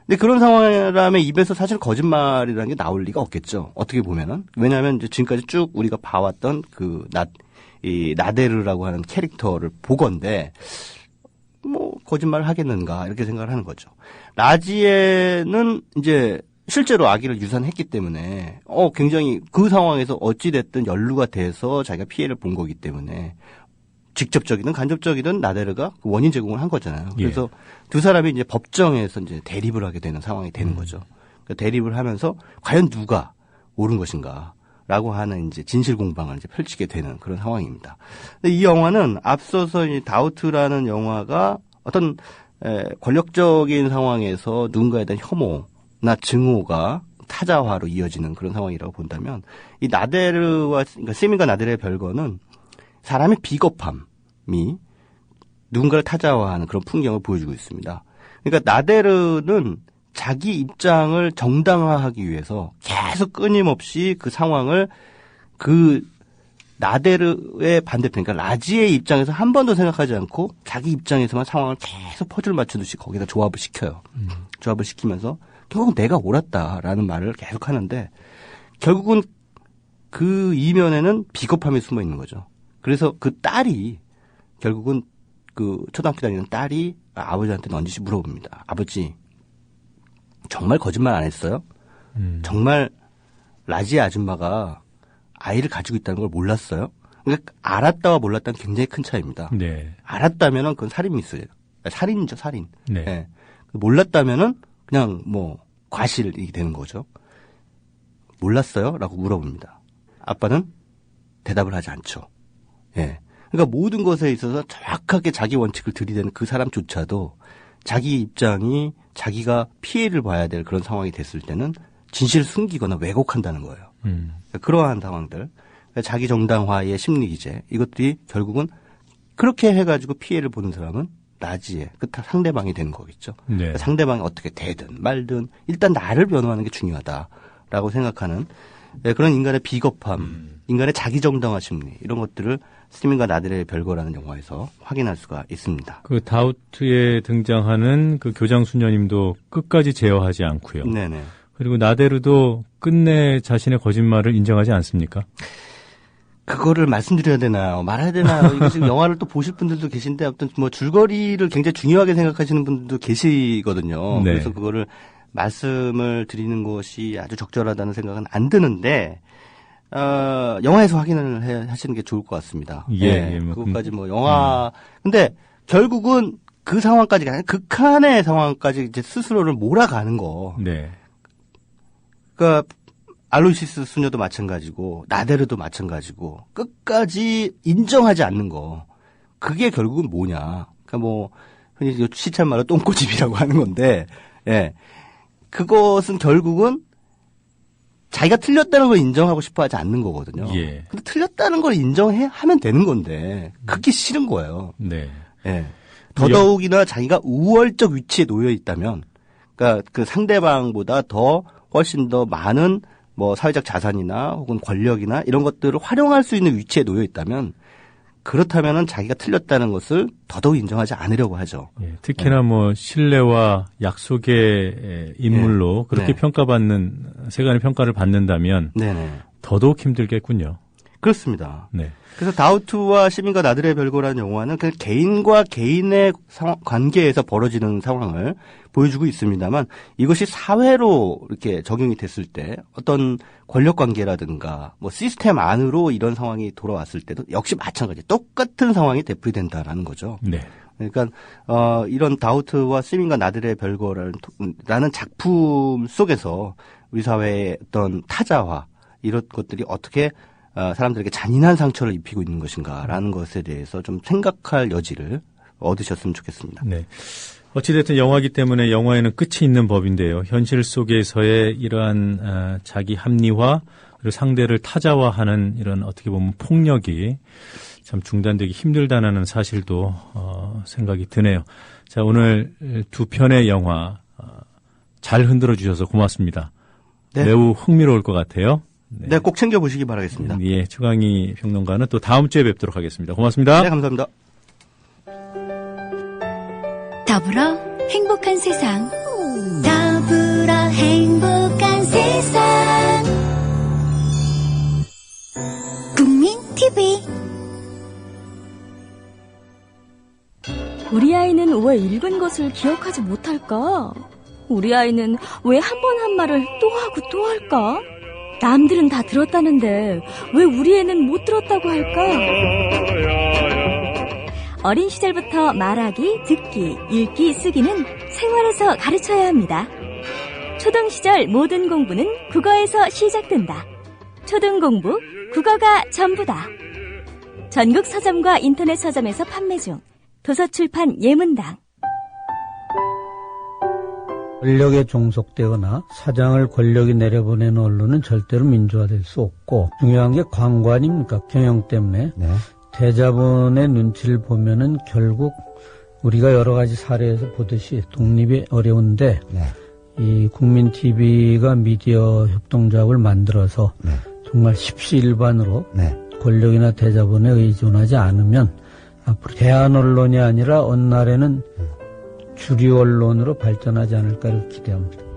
근데 그런 사람의 입에서 사실 거짓말이라는 게 나올 리가 없겠죠. 어떻게 보면은. 왜냐하면 이제 지금까지 쭉 우리가 봐왔던 이 나데르라고 하는 캐릭터를 보건데, 뭐, 거짓말을 하겠는가, 이렇게 생각을 하는 거죠. 라지에는 이제 실제로 아기를 유산했기 때문에, 굉장히 그 상황에서 어찌됐든 연루가 돼서 자기가 피해를 본 거기 때문에, 직접적이든 간접적이든 나데르가 원인 제공을 한 거잖아요. 그래서 두 사람이 이제 법정에서 이제 대립을 하게 되는 상황이 되는 거죠. 그러니까 대립을 하면서 과연 누가 옳은 것인가. 라고 하는 이제 진실 공방을 이제 펼치게 되는 그런 상황입니다. 근데 이 영화는 앞서서 이 다우트라는 영화가 어떤 권력적인 상황에서 누군가에 대한 혐오나 증오가 타자화로 이어지는 그런 상황이라고 본다면 이 나데르와 그러니까 시민과 나데르의 별거는 사람의 비겁함이 누군가를 타자화하는 그런 풍경을 보여주고 있습니다. 그러니까 나데르는 자기 입장을 정당화하기 위해서 계속 끊임없이 그 상황을 그 나데르의 반대편, 그러니까 라지의 입장에서 한 번도 생각하지 않고 자기 입장에서만 상황을 계속 퍼즐 맞추듯이 거기다 조합을 시켜요. 조합을 시키면서 결국은 내가 옳았다라는 말을 계속 하는데 결국은 그 이면에는 비겁함이 숨어 있는 거죠. 그래서 그 딸이 결국은 그 초등학교 다니는 딸이 아버지한테 넌지시 물어봅니다. 아버지, 정말 거짓말 안 했어요? 정말 라지의 아줌마가 아이를 가지고 있다는 걸 몰랐어요? 그러니까 알았다와 몰랐다는 굉장히 큰 차이입니다. 네. 알았다면은 그건 살인 미수예요. 살인이죠, 살인. 네. 네. 몰랐다면은 그냥 뭐 과실이 되는 거죠. 몰랐어요? 라고 물어봅니다. 아빠는 대답을 하지 않죠. 예. 그러니까 모든 것에 있어서 정확하게 자기 원칙을 들이대는 그 사람조차도 자기 입장이 자기가 피해를 봐야 될 그런 상황이 됐을 때는 진실을 숨기거나 왜곡한다는 거예요. 그러니까 그러한 상황들. 자기 정당화의 심리 기제 이것들이 결국은 그렇게 해가지고 피해를 보는 사람은 나지에 상대방이 되는 거겠죠. 네. 그러니까 상대방이 어떻게 되든 말든 일단 나를 변호하는 게 중요하다라고 생각하는 그런 인간의 비겁함, 인간의 자기 정당화 심리 이런 것들을 스티븐과 나들의 별거라는 영화에서 확인할 수가 있습니다. 그 다우트에 등장하는 그 교장 수녀님도 끝까지 제어하지 않고요. 네네. 그리고 나데르도 끝내 자신의 거짓말을 인정하지 않습니까? 그거를 말씀드려야 되나요? 말해야 되나요? 이거 지금 영화를 또 보실 분들도 계신데 아무튼 뭐 줄거리를 굉장히 중요하게 생각하시는 분들도 계시거든요. 네. 그래서 그거를 말씀을 드리는 것이 아주 적절하다는 생각은 안 드는데 영화에서 확인을 하시는 게 좋을 것 같습니다. 예, 그것까지 뭐 영화 근데 결국은 그 상황까지 극한의 상황까지 이제 스스로를 몰아가는 거. 네. 그러니까 알로시스 수녀도 마찬가지고 나데르도 마찬가지고 끝까지 인정하지 않는 거. 그게 결국은 뭐냐? 그러니까 뭐 흔히 시찰말로 똥꼬집이라고 하는 건데, 예. 그것은 결국은 자기가 틀렸다는 걸 인정하고 싶어 하지 않는 거거든요. 예. 근데 틀렸다는 걸 하면 되는 건데, 그게 싫은 거예요. 네. 예. 더더욱이나 자기가 우월적 위치에 놓여 있다면, 그러니까 그 상대방보다 훨씬 더 많은 뭐 사회적 자산이나 혹은 권력이나 이런 것들을 활용할 수 있는 위치에 놓여 있다면, 그렇다면은 자기가 틀렸다는 것을 더더욱 인정하지 않으려고 하죠. 예, 특히나 뭐 신뢰와 약속의 인물로 그렇게 평가받는 세간의 평가를 받는다면 더더욱 힘들겠군요. 그렇습니다. 네. 그래서 다우트와 시민과 나들의 별거라는 영화는 그냥 개인과 개인의 관계에서 벌어지는 상황을 보여주고 있습니다만 이것이 사회로 이렇게 적용이 됐을 때 어떤 권력 관계라든가 뭐 시스템 안으로 이런 상황이 돌아왔을 때도 역시 마찬가지 똑같은 상황이 되풀이된다라는 거죠. 네. 그러니까 이런 다우트와 시민과 나들의 별거라는 작품 속에서 우리 사회의 어떤 타자화 이런 것들이 어떻게 사람들에게 잔인한 상처를 입히고 있는 것인가라는 것에 대해서 좀 생각할 여지를 얻으셨으면 좋겠습니다. 네. 어찌됐든 영화이기 때문에 영화에는 끝이 있는 법인데요. 현실 속에서의 이러한 자기 합리화 그리고 상대를 타자화하는 이런 어떻게 보면 폭력이 참 중단되기 힘들다는 사실도 생각이 드네요. 자, 오늘 두 편의 영화 잘 흔들어 주셔서 고맙습니다. 네. 매우 흥미로울 것 같아요. 네, 꼭 챙겨보시기 바라겠습니다. 예, 최강희 평론가는 또 다음 주에 뵙도록 하겠습니다. 고맙습니다. 네, 감사합니다. 더불어 행복한 세상. 더불어 행복한 세상. 국민 TV. 우리 아이는 왜 읽은 것을 기억하지 못할까? 우리 아이는 왜 한 번 한 말을 또 하고 또 할까? 남들은 다 들었다는데 왜 우리 애는 못 들었다고 할까? 어린 시절부터 말하기, 듣기, 읽기, 쓰기는 생활에서 가르쳐야 합니다. 초등 시절 모든 공부는 국어에서 시작된다. 초등 공부, 국어가 전부다. 전국 서점과 인터넷 서점에서 판매 중. 도서출판 예문당. 권력에 종속되거나 사장을 권력이 내려보내는 언론은 절대로 민주화될 수 없고 중요한 게 광고 아닙니까? 경영 때문에. 대자본의 눈치를 보면은 결국 우리가 여러 가지 사례에서 보듯이 독립이 어려운데 이 국민 TV가 미디어 협동조합을 만들어서 정말 십시일반으로 권력이나 대자본에 의존하지 않으면 앞으로 대한 언론이 아니라 어느 날에는 주류 언론으로 발전하지 않을까를 기대합니다.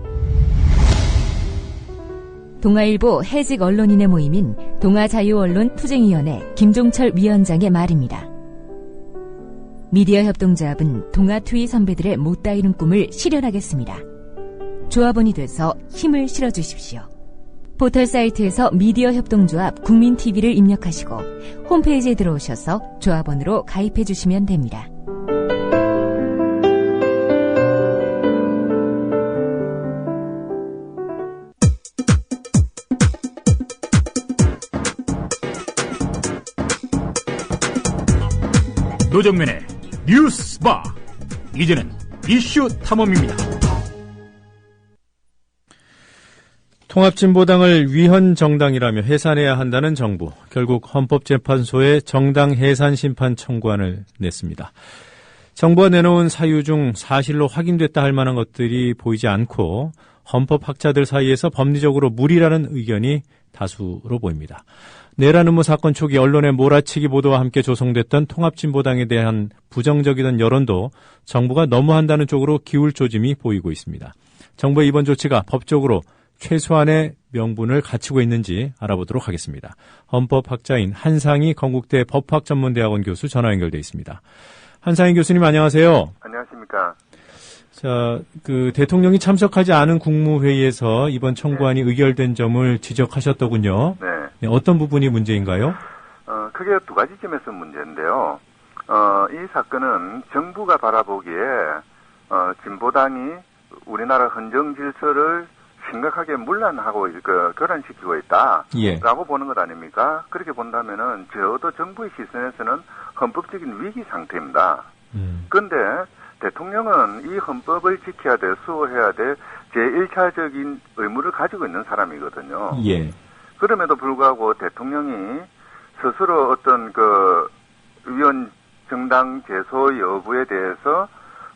동아일보 해직 언론인의 모임인 동아자유언론투쟁위원회 김종철 위원장의 말입니다. 미디어 협동조합은 동아투이 선배들의 못다 이룬 꿈을 실현하겠습니다. 조합원이 돼서 힘을 실어주십시오. 포털 사이트에서 미디어 협동조합 국민TV를 입력하시고 홈페이지에 들어오셔서 조합원으로 가입해 주시면 됩니다. 노정면의 뉴스바. 이제는 이슈 탐험입니다. 통합진보당을 위헌 정당이라며 해산해야 한다는 정부. 결국 헌법재판소에 정당 해산 심판 청구안을 냈습니다. 정부가 내놓은 사유 중 사실로 확인됐다 할 만한 것들이 보이지 않고 헌법학자들 사이에서 법리적으로 무리라는 의견이 다수로 보입니다. 내란 음모 사건 초기 언론의 몰아치기 보도와 함께 조성됐던 통합진보당에 대한 부정적이던 여론도 정부가 너무한다는 쪽으로 기울 조짐이 보이고 있습니다. 정부의 이번 조치가 법적으로 최소한의 명분을 갖추고 있는지 알아보도록 하겠습니다. 헌법학자인 한상희 건국대 법학전문대학원 교수 전화 연결돼 있습니다. 한상희 교수님 안녕하세요. 안녕하십니까. 자, 대통령이 참석하지 않은 국무회의에서 이번 청구안이 의결된 점을 지적하셨더군요. 네. 어떤 부분이 문제인가요? 크게 두 가지 점에서 문제인데요. 이 사건은 정부가 바라보기에 진보당이 우리나라 헌정 질서를 심각하게 문란하고 교란시키고 있다라고 보는 것 아닙니까? 그렇게 본다면은 저도 정부의 시선에서는 헌법적인 위기 상태입니다. 그런데 대통령은 이 헌법을 지켜야 돼, 수호해야 돼, 제1차적인 의무를 가지고 있는 사람이거든요. 예. 그럼에도 불구하고 대통령이 스스로 어떤 위헌 정당 제소 여부에 대해서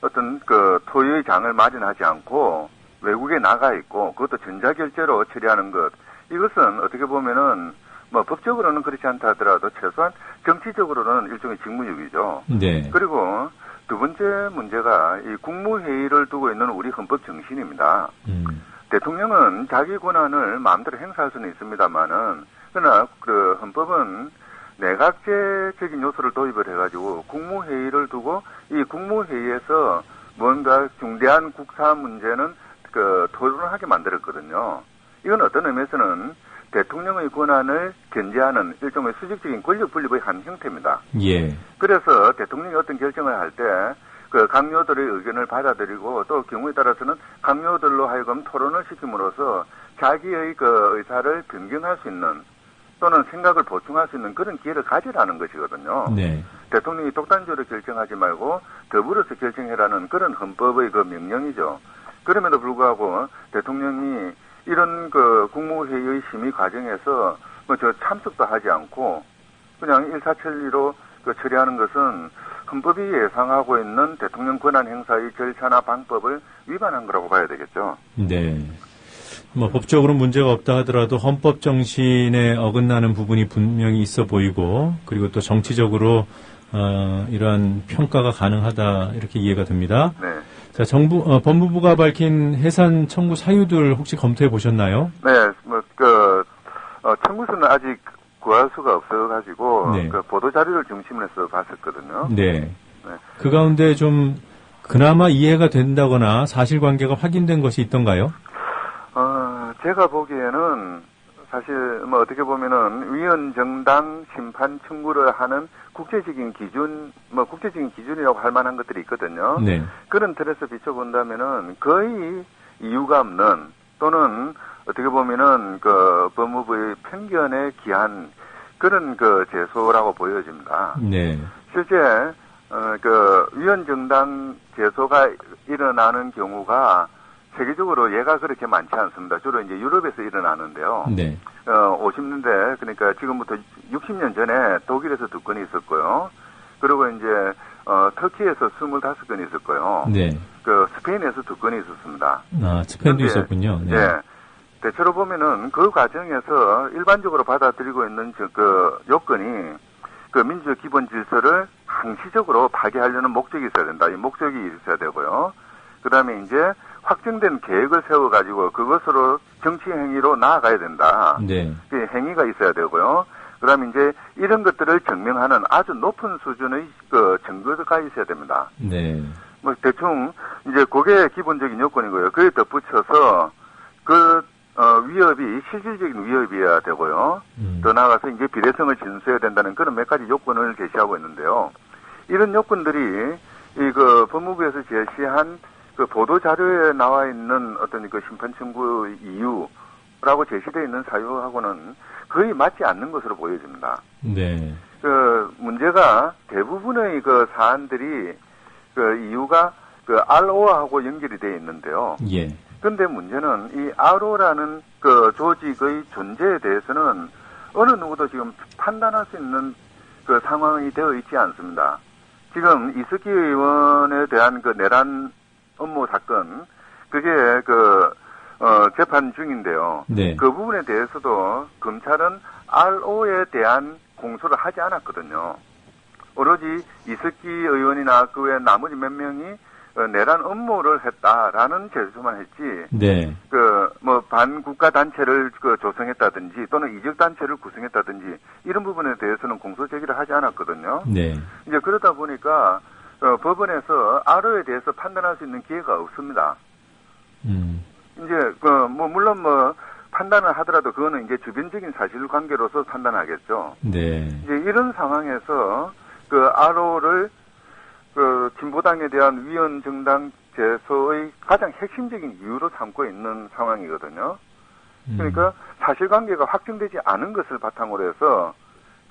어떤 토의의 장을 마련하지 않고 외국에 나가 있고 그것도 전자결제로 처리하는 것, 이것은 어떻게 보면은 법적으로는 그렇지 않다 하더라도 최소한 정치적으로는 일종의 직무유기죠. 네. 그리고 두 번째 문제가 이 국무회의를 두고 있는 우리 헌법 정신입니다. 대통령은 자기 권한을 마음대로 행사할 수는 있습니다만은, 그러나 헌법은 내각제적인 요소를 도입을 해가지고 국무회의를 두고 이 국무회의에서 뭔가 중대한 국사 문제는 토론을 하게 만들었거든요. 이건 어떤 의미에서는 대통령의 권한을 견제하는 일종의 수직적인 권력 분립의 한 형태입니다. 예. 그래서 대통령이 어떤 결정을 할 때 강요들의 의견을 받아들이고 또 경우에 따라서는 강요들로 하여금 토론을 시킴으로써 자기의 의사를 변경할 수 있는 또는 생각을 보충할 수 있는 그런 기회를 가지라는 것이거든요. 네. 대통령이 독단적으로 결정하지 말고 더불어서 결정해라는 그런 헌법의 명령이죠. 그럼에도 불구하고 대통령이 이런 국무회의의 심의 과정에서 참석도 하지 않고 그냥 일사천리로 처리하는 것은 헌법이 예상하고 있는 대통령 권한 행사의 절차나 방법을 위반한 거라고 봐야 되겠죠. 네. 법적으로 문제가 없다 하더라도 헌법 정신에 어긋나는 부분이 분명히 있어 보이고, 그리고 또 정치적으로 이러한 평가가 가능하다, 이렇게 이해가 됩니다. 네. 자, 법무부가 밝힌 해산 청구 사유들 혹시 검토해 보셨나요? 네, 청구서는 아직 구할 수가 없어가지고, 네. 보도 자료를 중심으로 해서 봤었거든요. 네. 그 가운데 좀 그나마 이해가 된다거나 사실관계가 확인된 것이 있던가요? 제가 보기에는 사실 어떻게 보면은 위헌 정당 심판 청구를 하는 국제적인 기준이라고 할 만한 것들이 있거든요. 네. 그런 틀에서 비춰본다면은 거의 이유가 없는, 또는 어떻게 보면은 법무부의 편견에 기한 그런 제소라고 보여집니다. 네. 실제 위헌 정당 제소가 일어나는 경우가 세계적으로 예가 그렇게 많지 않습니다. 주로 이제 유럽에서 일어나는데요. 네. 50년대, 그러니까 지금부터 60년 전에 독일에서 2건이 있었고요. 그리고 이제 터키에서 25건이 있었고요. 네. 스페인에서 2건이 있었습니다. 스페인도 있었군요. 네. 네. 대체로 보면은 그 과정에서 일반적으로 받아들이고 있는 요건이 민주적 기본 질서를 항시적으로 파괴하려는 목적이 있어야 된다. 이 목적이 있어야 되고요. 그 다음에 이제 확정된 계획을 세워가지고 그것으로 정치 행위로 나아가야 된다. 네. 그 행위가 있어야 되고요. 그 다음에 이제 이런 것들을 증명하는 아주 높은 수준의 증거가 있어야 됩니다. 네. 대충 이제 그게 기본적인 요건이고요. 그에 덧붙여서 위협이 실질적인 위협이어야 되고요. 더 나아가서 이제 비례성을 진수해야 된다는 그런 몇 가지 요건을 제시하고 있는데요. 이런 요건들이 법무부에서 제시한 보도 자료에 나와 있는 어떤 심판 청구 이유라고 제시되어 있는 사유하고는 거의 맞지 않는 것으로 보여집니다. 네. 문제가 대부분의 사안들이 이유가 RO하고 연결이 되어 있는데요. 예. 근데 문제는 이 RO라는 그 조직의 존재에 대해서는 어느 누구도 지금 판단할 수 있는 그 상황이 되어 있지 않습니다. 지금 이석기 의원에 대한 그 내란 업무 사건, 그게 재판 중인데요. 네. 그 부분에 대해서도 검찰은 RO에 대한 공소를 하지 않았거든요. 오로지 이석기 의원이나 그 외 나머지 몇 명이 내란 업무를 했다라는 제소만 했지. 네. 반국가 단체를 조성했다든지 또는 이적 단체를 구성했다든지 이런 부분에 대해서는 공소 제기를 하지 않았거든요. 네. 이제 그러다 보니까 법원에서 RO에 대해서 판단할 수 있는 기회가 없습니다. 이제 물론 판단을 하더라도 그거는 이제 주변적인 사실관계로서 판단하겠죠. 네. 이제 이런 상황에서 RO를 진보당에 대한 위헌 정당 제소의 가장 핵심적인 이유로 삼고 있는 상황이거든요. 그러니까 사실관계가 확정되지 않은 것을 바탕으로 해서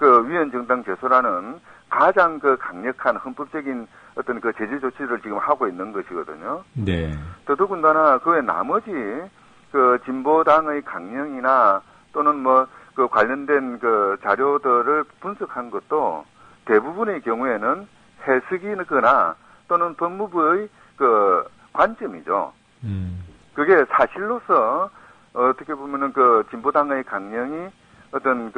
위헌 정당 제소라는 가장 강력한 헌법적인 어떤 제재 조치를 지금 하고 있는 것이거든요. 네. 더더군다나 그 외 나머지 진보당의 강령이나 또는 관련된 자료들을 분석한 것도 대부분의 경우에는 해석이거나 또는 법무부의 관점이죠. 그게 사실로서 어떻게 보면은 진보당의 강령이 어떤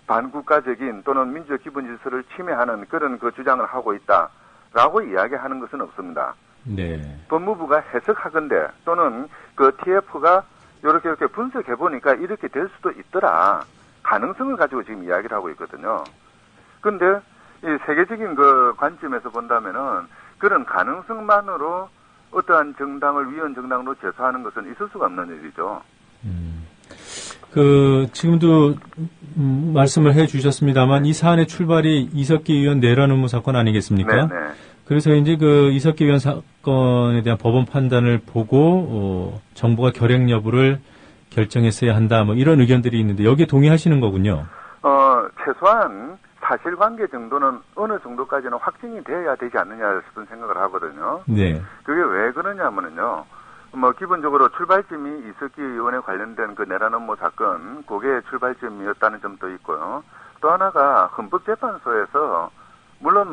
반국가적인 또는 민주적 기본 질서를 침해하는 그런 주장을 하고 있다라고 이야기하는 것은 없습니다. 네. 법무부가 해석하건대 또는 TF가 이렇게 분석해 보니까 이렇게 될 수도 있더라. 가능성을 가지고 지금 이야기를 하고 있거든요. 근데 이 세계적인 관점에서 본다면은 그런 가능성만으로 어떠한 정당을 위헌 정당으로 제소하는 것은 있을 수가 없는 일이죠. 지금도 말씀을 해 주셨습니다만 이 사안의 출발이 이석기 의원 내란 업무 사건 아니겠습니까? 네네. 그래서 이제 이석기 의원 사건에 대한 법원 판단을 보고 정부가 결핵 여부를 결정했어야 한다. 이런 의견들이 있는데 여기에 동의하시는 거군요. 최소한 사실관계 정도는 어느 정도까지는 확정이 돼야 되지 않느냐 싶은 생각을 하거든요. 네. 그게 왜 그러냐면은요. 기본적으로 출발점이 이석기 의원에 관련된 내란 업무 사건, 그게 출발점이었다는 점도 있고요. 또 하나가 헌법재판소에서 물론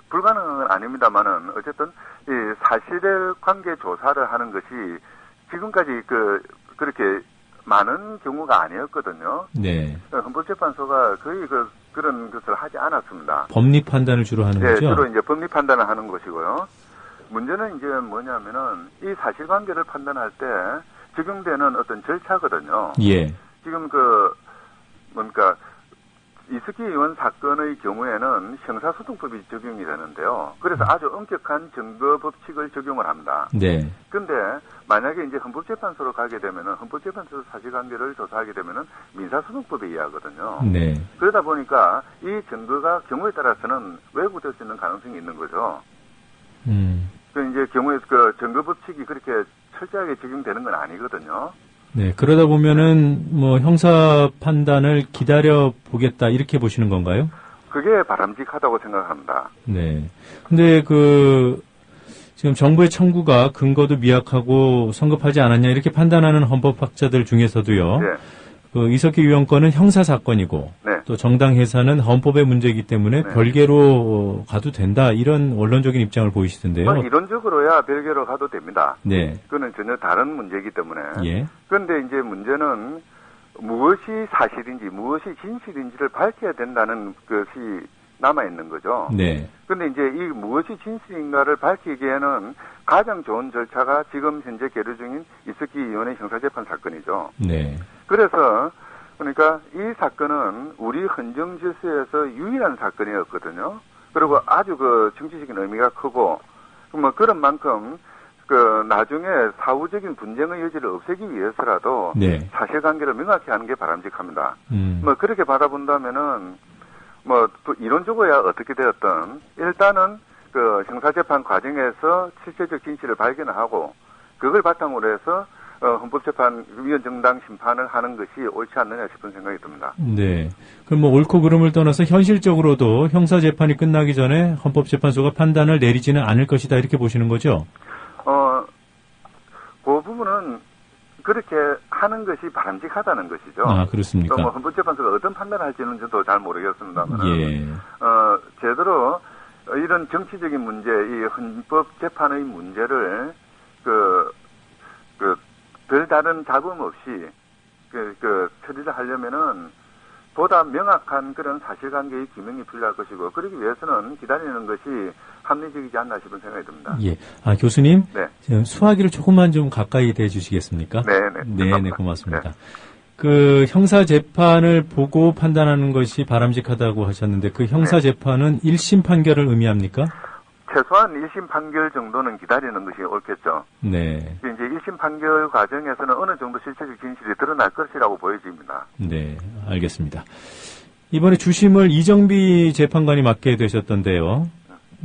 불가능은 아닙니다만은 어쨌든 이 사실의 관계 조사를 하는 것이 지금까지 그렇게 많은 경우가 아니었거든요. 네. 헌법재판소가 거의 그런 것을 하지 않았습니다. 법리 판단을 주로 하는 거죠? 주로 이제 법리 판단을 하는 것이고요. 문제는 이제 뭐냐면은 이 사실관계를 판단할 때 적용되는 어떤 절차거든요. 예. 지금 이석기 의원 사건의 경우에는 형사소송법이 적용이 되는데요. 그래서 아주 엄격한 증거 법칙을 적용을 합니다. 네. 근데 만약에 이제 헌법재판소로 가게 되면은 헌법재판소 사실관계를 조사하게 되면은 민사소송법에 의하거든요. 네. 그러다 보니까 이 증거가 경우에 따라서는 왜곡될 수 있는 가능성이 있는 거죠. 이제 경우에 증거 법칙이 그렇게 철저하게 적용되는 건 아니거든요. 네, 그러다 보면은 형사 판단을 기다려 보겠다 이렇게 보시는 건가요? 그게 바람직하다고 생각합니다. 네. 근데 지금 정부의 청구가 근거도 미약하고 성급하지 않았냐 이렇게 판단하는 헌법학자들 중에서도요. 네. 이석기 의원 건은 형사 사건이고 네. 또 정당 해산은 헌법의 문제이기 때문에 네. 별개로 가도 된다 이런 원론적인 입장을 보이시던데요. 이론적으로야 별개로 가도 됩니다. 네. 그거는 전혀 다른 문제이기 때문에. 예. 그런데 이제 문제는 무엇이 사실인지 무엇이 진실인지를 밝혀야 된다는 것이 남아 있는 거죠. 네. 그런데 이제 이 무엇이 진실인가를 밝히기에는 가장 좋은 절차가 지금 현재 계류 중인 이석기 의원의 형사재판 사건이죠. 네. 그래서 그러니까 이 사건은 우리 헌정 질서에서 유일한 사건이었거든요. 그리고 아주 정치적인 의미가 크고 그런 만큼 나중에 사후적인 분쟁의 여지를 없애기 위해서라도 네. 사실관계를 명확히 하는 게 바람직합니다. 그렇게 바라본다면은 또 이론적으로야 어떻게 되었든 일단은 형사재판 과정에서 실체적 진실을 발견하고 그걸 바탕으로 해서 헌법재판 위헌 정당 심판을 하는 것이 옳지 않느냐 싶은 생각이 듭니다. 네. 그럼 옳고 그름을 떠나서 현실적으로도 형사재판이 끝나기 전에 헌법재판소가 판단을 내리지는 않을 것이다 이렇게 보시는 거죠? 그 부분은 그렇게 하는 것이 바람직하다는 것이죠. 아, 그렇습니까? 또 뭐 헌법재판소가 어떤 판단을 할지는 저도 잘 모르겠습니다만, 예. 제대로 이런 정치적인 문제, 이 헌법재판의 문제를 별다른 잡음 없이 처리를 하려면은 보다 명확한 그런 사실관계의 규명이 필요할 것이고, 그러기 위해서는 기다리는 것이 합리적이지 않나 싶은 생각이 듭니다. 예. 아, 교수님. 네. 수화기를 조금만 좀 가까이 대주시겠습니까? 네, 고맙습니다. 그 형사재판을 보고 판단하는 것이 바람직하다고 하셨는데, 그 형사재판은 1심 판결을 의미합니까? 최소한 1심 판결 정도는 기다리는 것이 옳겠죠. 네. 이제 1심 판결 과정에서는 어느 정도 실체적 진실이 드러날 것이라고 보여집니다. 네, 알겠습니다. 이번에 주심을 이정비 재판관이 맡게 되셨던데요.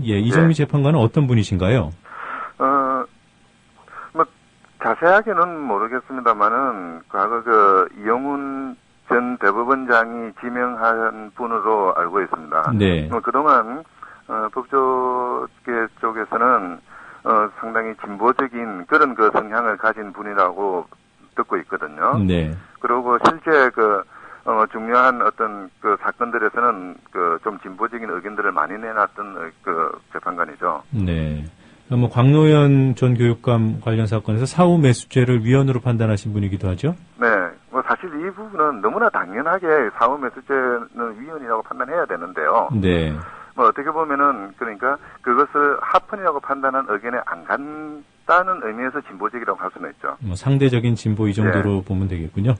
예, 이정비 재판관은 어떤 분이신가요? 뭐 자세하게는 모르겠습니다만은 과거 이용훈 전 대법원장이 지명한 분으로 알고 있습니다. 네. 그동안 법조계 쪽에서는 상당히 진보적인 그런 성향을 가진 분이라고 듣고 있거든요. 네. 그리고 실제 중요한 어떤 사건들에서는 좀 진보적인 의견들을 많이 내놨던 재판관이죠. 네. 뭐 광노현 전 교육감 관련 사건에서 사후 매수죄를 위헌으로 판단하신 분이기도 하죠. 네. 뭐 사실 이 부분은 너무나 당연하게 사후 매수죄는 위헌이라고 판단해야 되는데요. 네. 뭐 어떻게 보면은 그러니까 그것을 합헌이라고 판단한 의견에 안 간다는 의미에서 진보적이라고 할 수는 있죠. 뭐 상대적인 진보 이 정도로 보면 되겠군요.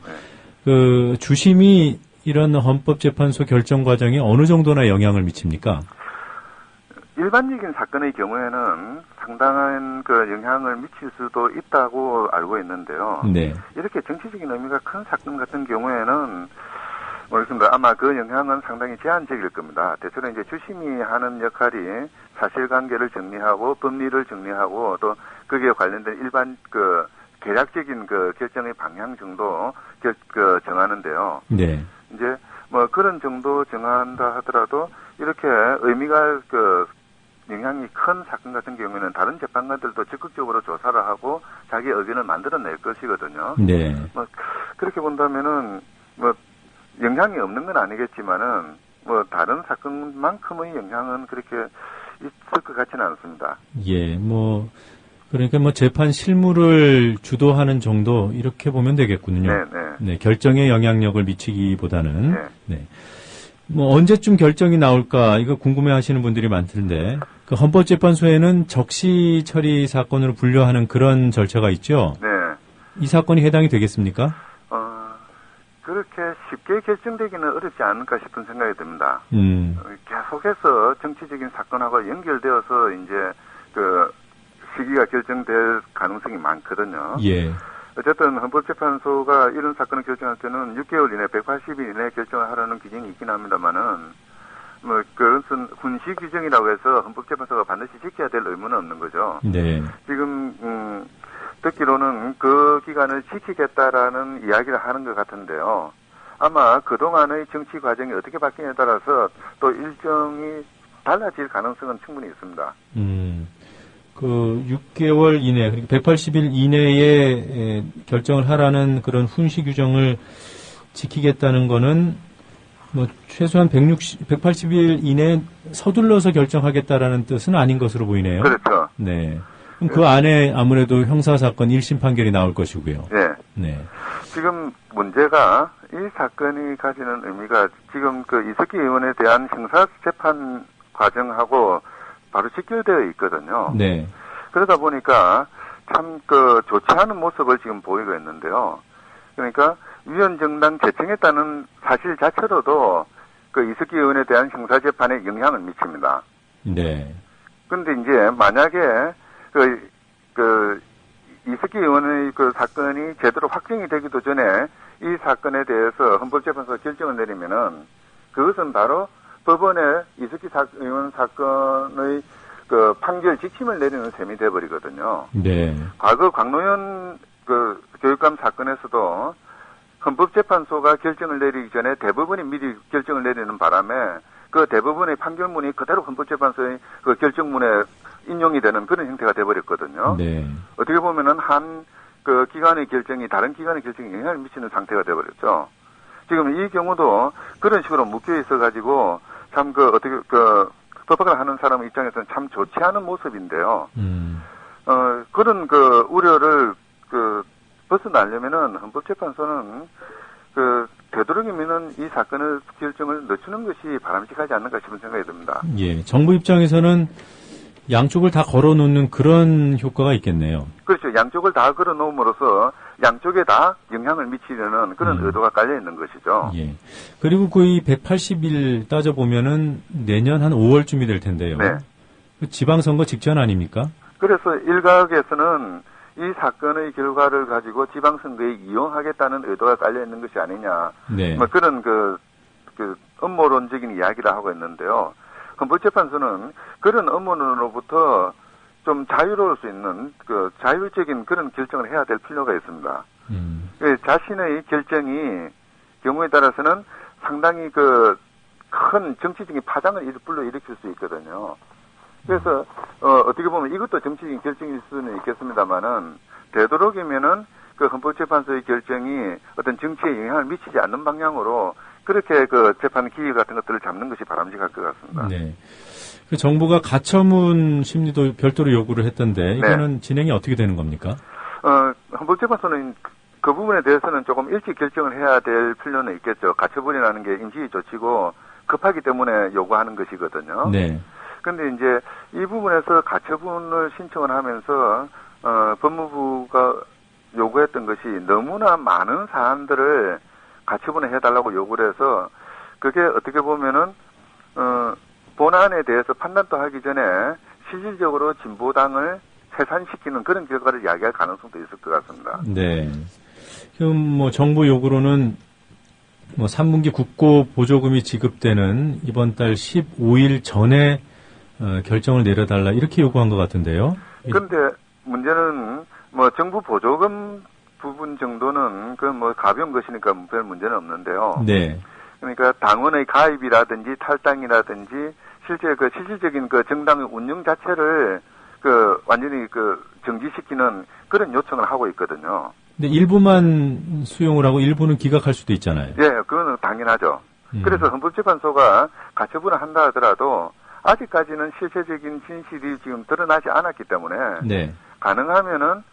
그 주심이 이런 헌법재판소 결정 과정에 어느 정도나 영향을 미칩니까? 일반적인 사건의 경우에는 상당한 영향을 미칠 수도 있다고 알고 있는데요. 네. 이렇게 정치적인 의미가 큰 사건 같은 경우에는 모르겠습니다. 아마 그 영향은 상당히 제한적일 겁니다. 대체로 이제 주심이 하는 역할이 사실관계를 정리하고 법리를 정리하고 또 거기에 관련된 일반 계략적인 결정의 방향 정도 정하는데요. 네. 이제 뭐 그런 정도 정한다 하더라도 이렇게 의미가 영향이 큰 사건 같은 경우에는 다른 재판관들도 적극적으로 조사를 하고 자기 의견을 만들어낼 것이거든요. 네. 뭐 그렇게 본다면은 뭐 영향이 없는 건 아니겠지만은 뭐 다른 사건만큼의 영향은 그렇게 있을 것 같지는 않습니다. 예, 뭐 그러니까 뭐 재판 실무를 주도하는 정도 이렇게 보면 되겠군요. 네, 결정에 영향력을 미치기보다는. 네. 뭐 언제쯤 결정이 나올까 이거 궁금해하시는 분들이 많던데 그 헌법재판소에는 적시 처리 사건으로 분류하는 그런 절차가 있죠. 네. 이 사건이 해당이 되겠습니까? 그렇게 쉽게 결정되기는 어렵지 않을까 싶은 생각이 듭니다. 계속해서 정치적인 사건하고 연결되어서 이제 시기가 결정될 가능성이 많거든요. 예. 어쨌든 헌법재판소가 이런 사건을 결정할 때는 6개월 이내, 180일 이내에 결정을 하라는 규정이 있긴 합니다만은 뭐 그것은 훈시 규정이라고 해서 헌법재판소가 반드시 지켜야 될 의무는 없는 거죠. 네. 지금 듣기로는 그 기간을 지키겠다라는 이야기를 하는 것 같은데요. 아마 그동안의 정치 과정이 어떻게 바뀌냐에 따라서 또 일정이 달라질 가능성은 충분히 있습니다. 그 6개월 이내, 그러니까 180일 이내에 결정을 하라는 그런 훈시 규정을 지키겠다는 거는 뭐 최소한 180일 이내에 서둘러서 결정하겠다라는 뜻은 아닌 것으로 보이네요. 그렇죠. 네. 그럼 그 안에 아무래도 형사사건 1심 판결이 나올 것이고요. 네. 네. 지금 문제가 이 사건이 가지는 의미가 지금 이석기 의원에 대한 형사재판 과정하고 바로 직결되어 있거든요. 네. 그러다 보니까 참 좋지 않은 모습을 지금 보이고 있는데요. 그러니까 위헌정당 제청했다는 사실 자체로도 이석기 의원에 대한 형사재판에 영향을 미칩니다. 네. 그런데 이제 만약에 이석기 의원의 사건이 제대로 확정이 되기도 전에 이 사건에 대해서 헌법재판소가 결정을 내리면은 그것은 바로 법원에 이석기 의원 사건의 판결 지침을 내리는 셈이 돼버리거든요. 네. 과거 광노현 교육감 사건에서도 헌법재판소가 결정을 내리기 전에 대법원이 미리 결정을 내리는 바람에 그 대법원의 판결문이 그대로 헌법재판소의 결정문에 인용이 되는 그런 형태가 돼버렸거든요. 네. 어떻게 보면은 한 그 기관의 결정이 다른 기관의 결정에 영향을 미치는 상태가 되어버렸죠. 지금 이 경우도 그런 식으로 묶여 있어가지고 참 법학을 하는 사람 입장에서는 참 좋지 않은 모습인데요. 그런 우려를 벗어나려면은 헌법재판소는 되도록이면은 이 사건의 결정을 늦추는 것이 바람직하지 않는가 싶은 생각이 듭니다. 예, 정부 입장에서는 양쪽을 다 걸어놓는 그런 효과가 있겠네요. 그렇죠. 양쪽을 다 걸어놓음으로써 양쪽에 다 영향을 미치려는 그런 의도가 깔려 있는 것이죠. 예. 그리고 거의 180일 따져보면은 내년 한 5월쯤이 될 텐데요. 네. 지방선거 직전 아닙니까? 그래서 일각에서는 이 사건의 결과를 가지고 지방선거에 이용하겠다는 의도가 깔려 있는 것이 아니냐. 네. 뭐 그런 음모론적인 이야기를 하고 있는데요. 헌법재판소는 그런 음모론으로부터 좀 자유로울 수 있는 자율적인 그런 결정을 해야 될 필요가 있습니다. 자신의 결정이 경우에 따라서는 상당히 큰 정치적인 파장을 불러일으킬 수 있거든요. 그래서 어떻게 보면 이것도 정치적인 결정일 수는 있겠습니다만은 되도록이면은 헌법재판소의 결정이 어떤 정치에 영향을 미치지 않는 방향으로 그렇게 재판 기회 같은 것들을 잡는 것이 바람직할 것 같습니다. 네. 정부가 가처분 심리도 별도로 요구를 했던데 이거는 진행이 어떻게 되는 겁니까? 헌법재판소는 그 부분에 대해서는 조금 일찍 결정을 해야 될 필요는 있겠죠. 가처분이라는 게 임시 조치고 급하기 때문에 요구하는 것이거든요. 네. 근데 이제 이 부분에서 가처분을 신청을 하면서 법무부가 요구했던 것이 너무나 많은 사안들을 가처분을 해달라고 요구를 해서 그게 어떻게 보면은 본안에 대해서 판단도 하기 전에 실질적으로 진보당을 해산시키는 그런 결과를 이야기할 가능성도 있을 것 같습니다. 네. 그럼 정부 요구로는 3분기 국고 보조금이 지급되는 이번 달 15일 전에 결정을 내려달라 이렇게 요구한 것 같은데요. 근데 문제는 정부 보조금 부분 정도는 가벼운 것이니까 별 문제는 없는데요. 네. 그러니까 당원의 가입이라든지 탈당이라든지 실질적인 정당의 운영 자체를 완전히 정지시키는 그런 요청을 하고 있거든요. 근데 일부만 수용을 하고 일부는 기각할 수도 있잖아요. 예, 그거는 당연하죠. 그래서 헌법재판소가 가처분을 한다 하더라도 아직까지는 실체적인 진실이 지금 드러나지 않았기 때문에 네. 가능하면은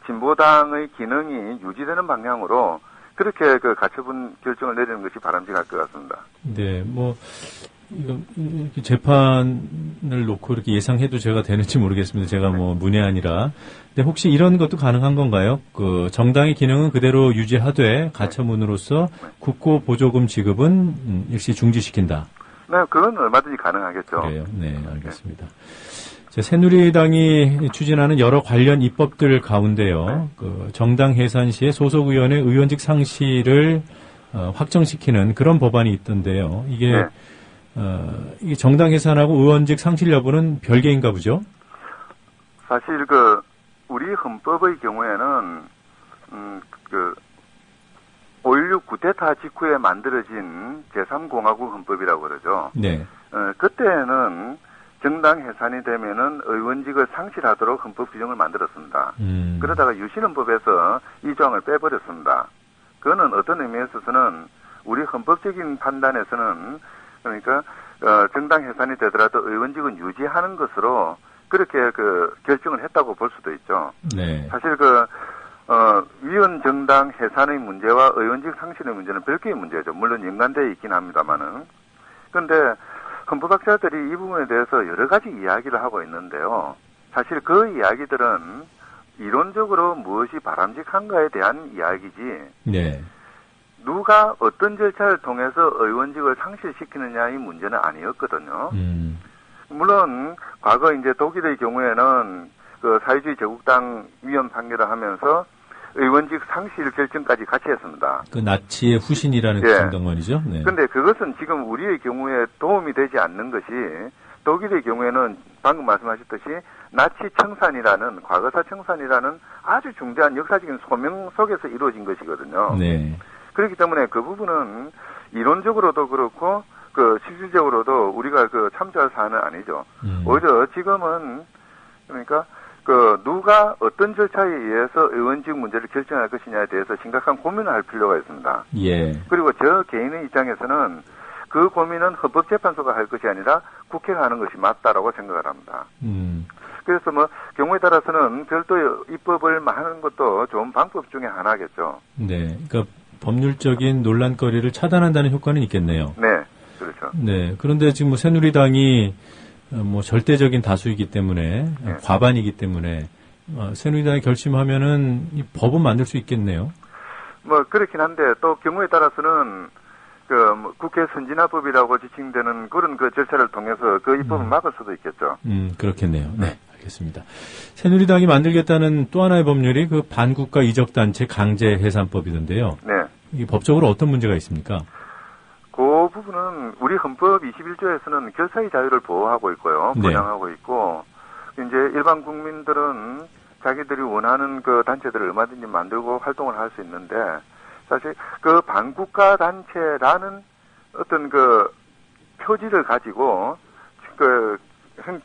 진보당의 기능이 유지되는 방향으로 그렇게 가처분 결정을 내리는 것이 바람직할 것 같습니다. 네, 이렇게 재판을 놓고 이렇게 예상해도 제가 되는지 모르겠습니다. 제가 문외한이라. 근데 혹시 이런 것도 가능한 건가요? 정당의 기능은 그대로 유지하되 가처분으로서 국고 보조금 지급은 일시 중지시킨다. 네, 그건 얼마든지 가능하겠죠. 그래요. 네, 알겠습니다. 새누리당이 추진하는 여러 관련 입법들 가운데요. 정당 해산 시에 소속 의원의 의원직 상실을 확정시키는 그런 법안이 있던데요. 이게 이게 정당 해산하고 의원직 상실 여부는 별개인가 보죠? 사실 우리 헌법의 경우에는 5.16 쿠데타 직후에 만들어진 제3공화국 헌법이라고 그러죠. 네. 그때는 정당 해산이 되면은 의원직을 상실하도록 헌법 규정을 만들었습니다. 그러다가 유신헌법에서 이 조항을 빼버렸습니다. 그거는 어떤 의미에 있어서는 우리 헌법적인 판단에서는 그러니까 정당 해산이 되더라도 의원직은 유지하는 것으로 그렇게 결정을 했다고 볼 수도 있죠. 네. 사실 위원 정당 해산의 문제와 의원직 상실의 문제는 별개의 문제죠. 물론 연관되어 있긴 합니다만은. 그런데 헌법학자들이 이 부분에 대해서 여러 가지 이야기를 하고 있는데요. 사실 그 이야기들은 이론적으로 무엇이 바람직한가에 대한 이야기지. 네. 누가 어떤 절차를 통해서 의원직을 상실시키느냐의 문제는 아니었거든요. 물론 과거 이제 독일의 경우에는 사회주의 제국당 위원 판결을 하면서 의원직 상실 결정까지 같이 했습니다. 나치의 후신이라는 정당만이죠. 네. 근데 그것은 지금 우리의 경우에 도움이 되지 않는 것이 독일의 경우에는 방금 말씀하셨듯이 나치 청산이라는 과거사 청산이라는 아주 중대한 역사적인 소명 속에서 이루어진 것이거든요. 네. 그렇기 때문에 그 부분은 이론적으로도 그렇고 실질적으로도 우리가 참조할 사안은 아니죠. 오히려 지금은 그러니까 누가 어떤 절차에 의해서 의원직 문제를 결정할 것이냐에 대해서 심각한 고민을 할 필요가 있습니다. 예. 그리고 저 개인의 입장에서는 그 고민은 헌법재판소가 할 것이 아니라 국회가 하는 것이 맞다라고 생각을 합니다. 그래서 경우에 따라서는 별도 입법을 하는 것도 좋은 방법 중에 하나겠죠. 네. 그러니까 법률적인 논란거리를 차단한다는 효과는 있겠네요. 네. 그렇죠. 네. 그런데 지금 새누리당이 절대적인 다수이기 때문에 과반이기 때문에 새누리당이 결심하면은 이 법은 만들 수 있겠네요. 그렇긴 한데 또 경우에 따라서는 국회 선진화법이라고 지칭되는 그런 절차를 통해서 그 입법을 막을 수도 있겠죠. 그렇겠네요. 네. 알겠습니다. 새누리당이 만들겠다는 또 하나의 법률이 그 반국가 이적단체 강제해산법이던데요. 네. 이게 법적으로 어떤 문제가 있습니까? 그 부분은 우리 헌법 21조에서는 결사의 자유를 보호하고 있고요. 보장하고 있고, 이제 일반 국민들은 자기들이 원하는 그 단체들을 얼마든지 만들고 활동을 할 수 있는데, 사실 그 반국가 단체라는 어떤 그 표지를 가지고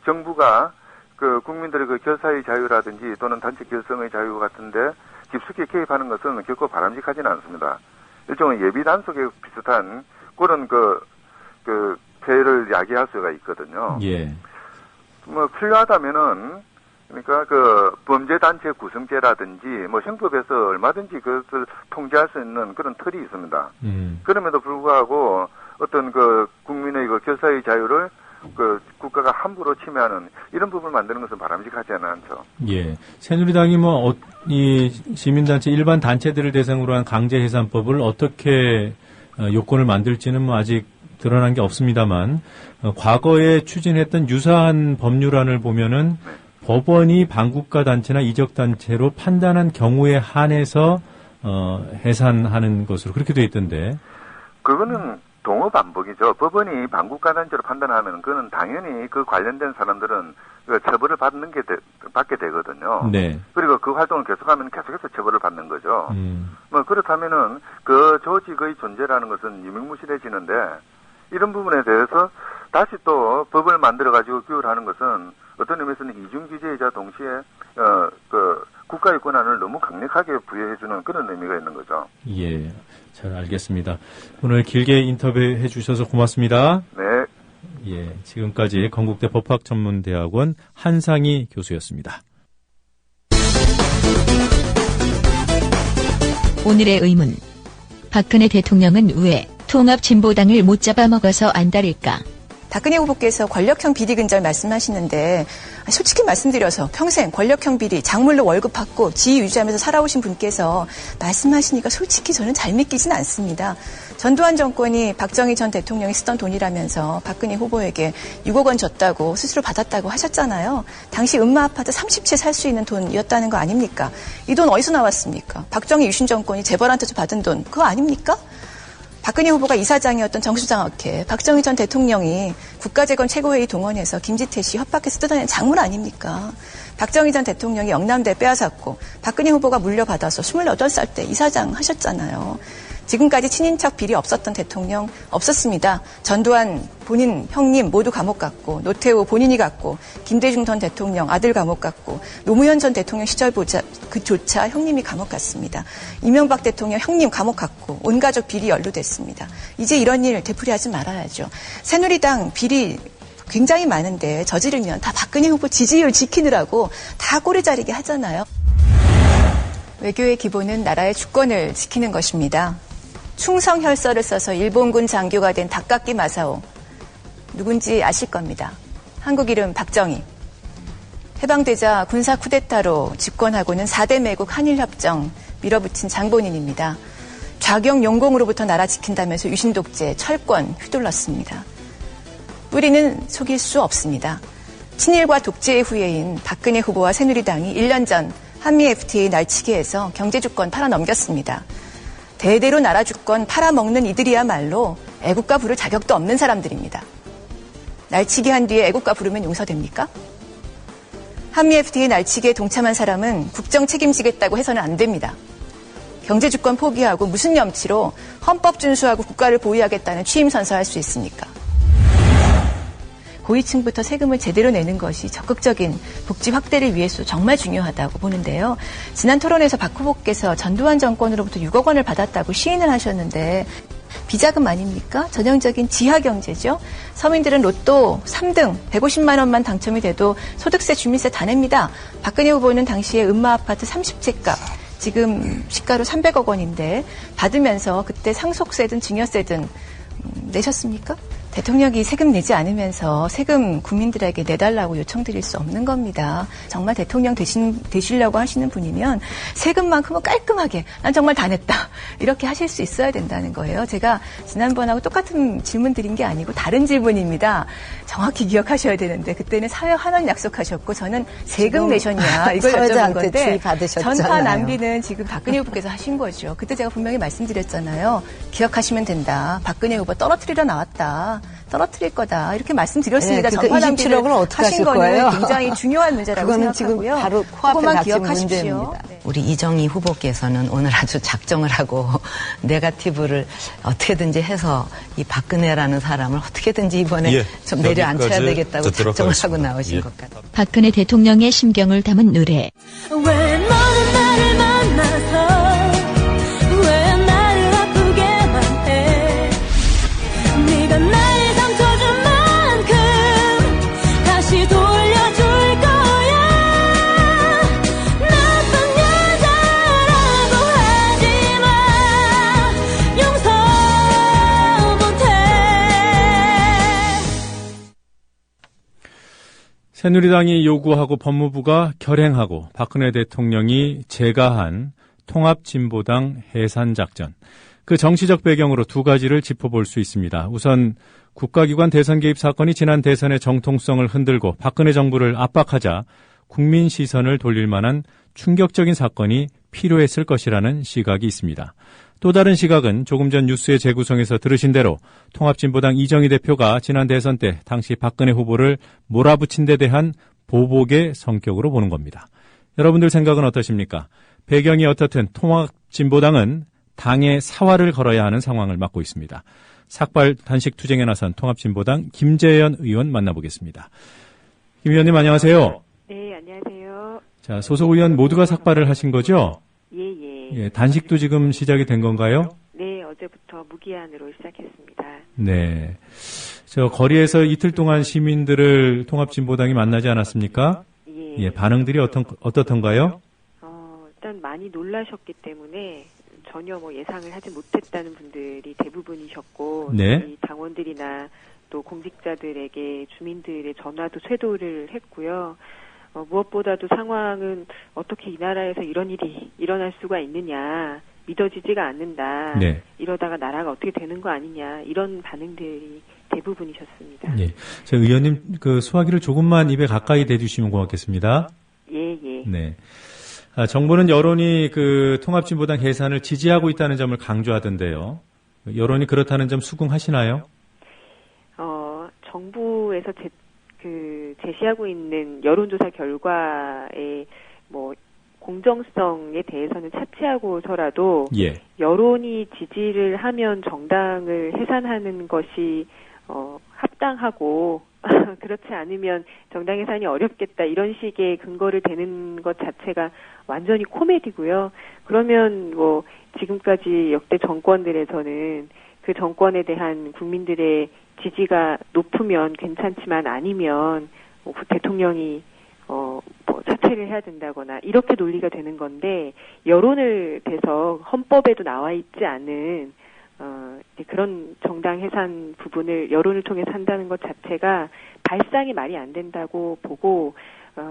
정부가 그 국민들의 그 결사의 자유라든지 또는 단체 결성의 자유 같은데 깊숙이 개입하는 것은 결코 바람직하지는 않습니다. 일종의 예비 단속에 비슷한 그런 폐해를 야기할 수가 있거든요. 예. 필요하다면은, 그러니까 범죄단체 구성제라든지, 형법에서 얼마든지 그것을 통제할 수 있는 그런 틀이 있습니다. 그럼에도 불구하고 어떤 국민의 결사의 자유를 국가가 함부로 침해하는 이런 부분을 만드는 것은 바람직하지는 않죠. 예. 새누리당이 이 시민단체, 일반 단체들을 대상으로 한 강제해산법을 어떻게 요건을 만들지는 아직 드러난 게 없습니다만, 과거에 추진했던 유사한 법률안을 보면은 법원이 반국가 단체나 이적 단체로 판단한 경우에 한해서 해산하는 것으로 그렇게 돼 있던데. 그거는 동어반복이죠. 법원이 반국가 단체로 판단하면 그거는 당연히 그 관련된 사람들은 처벌을 받게 되거든요. 네. 그리고 그 활동을 계속하면 계속해서 처벌을 받는 거죠. 그렇다면은 그 조직의 존재라는 것은 유명무실해지는데 이런 부분에 대해서 다시 또 법을 만들어가지고 규율하는 것은 어떤 의미에서는 이중규제이자 동시에 국가의 권한을 너무 강력하게 부여해주는 그런 의미가 있는 거죠. 예, 잘 알겠습니다. 오늘 길게 인터뷰해 주셔서 고맙습니다. 네. 예, 지금까지 건국대 법학전문대학원 한상희 교수였습니다. 오늘의 의문. 박근혜 대통령은 왜 통합진보당을 못 잡아먹어서 안달일까? 박근혜 후보께서 권력형 비리 근절 말씀하시는데 솔직히 말씀드려서 평생 권력형 비리, 작물로 월급 받고 지위 유지하면서 살아오신 분께서 말씀하시니까 솔직히 저는 잘 믿기진 않습니다. 전두환 정권이 박정희 전 대통령이 쓰던 돈이라면서 박근혜 후보에게 6억 원 줬다고 스스로 받았다고 하셨잖아요. 당시 음마 아파트 30채 살 수 있는 돈이었다는 거 아닙니까? 이 돈 어디서 나왔습니까? 박정희 유신 정권이 재벌한테서 받은 돈 그거 아닙니까? 박근혜 후보가 이사장이었던 정수장학회, 박정희 전 대통령이 국가재건 최고회의 동원해서 김지태 씨 협박해서 뜯어낸 작물 아닙니까? 박정희 전 대통령이 영남대 빼앗았고 박근혜 후보가 물려받아서 28살 때 이사장 하셨잖아요. 지금까지 친인척 비리 없었던 대통령 없었습니다. 전두환 본인 형님 모두 감옥 갔고 노태우 본인이 갔고 김대중 전 대통령 아들 감옥 갔고 노무현 전 대통령 시절 그조차 형님이 감옥 갔습니다. 이명박 대통령 형님 감옥 갔고 온 가족 비리 연루됐습니다. 이제 이런 일 되풀이하지 말아야죠. 새누리당 비리 굉장히 많은데 저지르면 다 박근혜 후보 지지율 지키느라고 다 꼬리 자르게 하잖아요. 외교의 기본은 나라의 주권을 지키는 것입니다. 충성혈서를 써서 일본군 장교가 된 다카키 마사오. 누군지 아실 겁니다. 한국 이름 박정희. 해방되자 군사 쿠데타로 집권하고는 4대 매국 한일협정 밀어붙인 장본인입니다. 좌경 용공으로부터 나라 지킨다면서 유신독재, 철권 휘둘렀습니다. 뿌리는 속일 수 없습니다. 친일과 독재의 후예인 박근혜 후보와 새누리당이 1년 전 한미 FTA 날치기에서 경제주권 팔아넘겼습니다. 대대로 나라 주권 팔아먹는 이들이야말로 애국가 부를 자격도 없는 사람들입니다. 날치기 한 뒤에 애국가 부르면 용서됩니까? 한미 FTA 날치기에 동참한 사람은 국정 책임지겠다고 해서는 안 됩니다. 경제주권 포기하고 무슨 염치로 헌법 준수하고 국가를 보위하겠다는 취임 선서할 수 있습니까? 고위층부터 세금을 제대로 내는 것이 적극적인 복지 확대를 위해서 정말 중요하다고 보는데요. 지난 토론에서 박 후보께서 전두환 정권으로부터 6억 원을 받았다고 시인을 하셨는데 비자금 아닙니까? 전형적인 지하경제죠. 서민들은 로또 3등 150만 원만 당첨이 돼도 소득세, 주민세 다 냅니다. 박근혜 후보는 당시에 음마아파트 30채 값, 지금 시가로 300억 원인데 받으면서 그때 상속세든 증여세든 내셨습니까? 대통령이 세금 내지 않으면서 세금 국민들에게 내달라고 요청드릴 수 없는 겁니다. 정말 대통령 되시려고 하시는 분이면 세금만큼은 깔끔하게 난 정말 다 냈다 이렇게 하실 수 있어야 된다는 거예요. 제가 지난번하고 똑같은 질문 드린 게 아니고 다른 질문입니다. 정확히 기억하셔야 되는데 그때는 사회 환원 약속하셨고 저는 세금 내셨냐 이걸 여쭤본 건데 전파 낭비는 지금 박근혜 후보께서 하신 거죠. 그때 제가 분명히 말씀드렸잖아요. 기억하시면 된다. 박근혜 후보 떨어뜨리러 나왔다. 떨어뜨릴 거다. 이렇게 말씀드렸습니다. 네, 전파 낭비를 하신 거는 거예요? 굉장히 중요한 문제라고 그거는 생각하고요. 지금 바로 코앞에 닥친 문제입니다. 네. 우리 이정희 후보께서는 오늘 아주 작정을 하고 네거티브를 어떻게든지 해서 이 박근혜라는 사람을 어떻게든지 이번에 좀 내려앉혀야 되겠다고 작정을 하고 나오신 것 같아요. 박근혜 대통령의 심경을 담은 노래. 왜 너는 나를 만나서 왜 나를 아프게만 해 네가 날 상처준 만큼 다시 돌려줄 거야 나쁜 여자라고 하지마 용서 못해. 새누리당이 요구하고 법무부가 결행하고 박근혜 대통령이 제가한 통합진보당 해산작전. 그 정치적 배경으로 두 가지를 짚어볼 수 있습니다. 우선 국가기관 대선 개입 사건이 지난 대선의 정통성을 흔들고 박근혜 정부를 압박하자 국민 시선을 돌릴 만한 충격적인 사건이 필요했을 것이라는 시각이 있습니다. 또 다른 시각은 조금 전 뉴스의 재구성에서 들으신 대로 통합진보당 이정희 대표가 지난 대선 때 당시 박근혜 후보를 몰아붙인 데 대한 보복의 성격으로 보는 겁니다. 여러분들 생각은 어떠십니까? 배경이 어떻든 통합진보당은 당의 사활을 걸어야 하는 상황을 맞고 있습니다. 삭발 단식 투쟁에 나선 통합진보당 김재현 의원 만나보겠습니다. 김 의원님 안녕하세요. 네, 안녕하세요. 자, 소속 의원 모두가 삭발을 하신 거죠? 예. 단식도 지금 시작이 된 건가요? 네, 어제부터 무기한으로 시작했습니다. 네. 저 거리에서 이틀 동안 시민들을 통합진보당이 만나지 않았습니까? 예. 반응들이 어떻던가요? 일단 많이 놀라셨기 때문에 전혀 예상을 하지 못했다는 분들이 대부분이셨고, 네. 이 당원들이나 또 공직자들에게 주민들의 전화도 쇄도를 했고요. 무엇보다도 상황은 어떻게 이 나라에서 이런 일이 일어날 수가 있느냐, 믿어지지가 않는다. 네. 이러다가 나라가 어떻게 되는 거 아니냐, 이런 반응들이 대부분이셨습니다. 예. 저 의원님 그 소화기를 조금만 입에 가까이 대주시면 고맙겠습니다. 예. 네. 정부는 여론이 그 통합진보당 해산을 지지하고 있다는 점을 강조하던데요. 여론이 그렇다는 점 수긍하시나요? 정부에서 제시하고 있는 여론조사 결과의 공정성에 대해서는 차치하고서라도 예. 여론이 지지를 하면 정당을 해산하는 것이 합당하고 그렇지 않으면 정당 해산이 어렵겠다 이런 식의 근거를 대는 것 자체가 완전히 코미디고요. 그러면 지금까지 역대 정권들에서는 그 정권에 대한 국민들의 지지가 높으면 괜찮지만 아니면 대통령이 사퇴를 해야 된다거나 이렇게 논리가 되는 건데 여론을 대서 헌법에도 나와 있지 않은 그런 정당 해산 부분을 여론을 통해서 한다는 것 자체가 발상이 말이 안 된다고 보고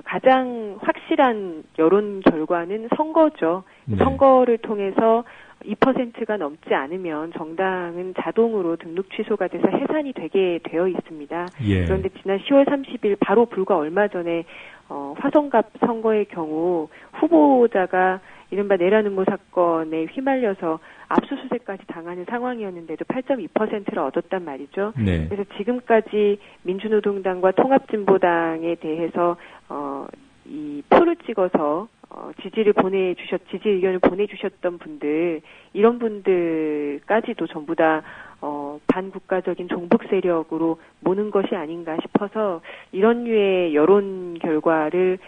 가장 확실한 여론 결과는 선거죠. 네. 선거를 통해서 2%가 넘지 않으면 정당은 자동으로 등록 취소가 돼서 해산이 되게 되어 있습니다. 예. 그런데 지난 10월 30일 바로 불과 얼마 전에 화성갑 선거의 경우 후보자가 이른바 내란음모 사건에 휘말려서 압수수색까지 당하는 상황이었는데도 8.2%를 얻었단 말이죠. 네. 그래서 지금까지 민주노동당과 통합진보당에 대해서 이 표를 찍어서 지지 의견을 보내주셨던 분들, 이런 분들까지도 전부 다 반국가적인 종북 세력으로 모는 것이 아닌가 싶어서 이런 류의 여론 결과를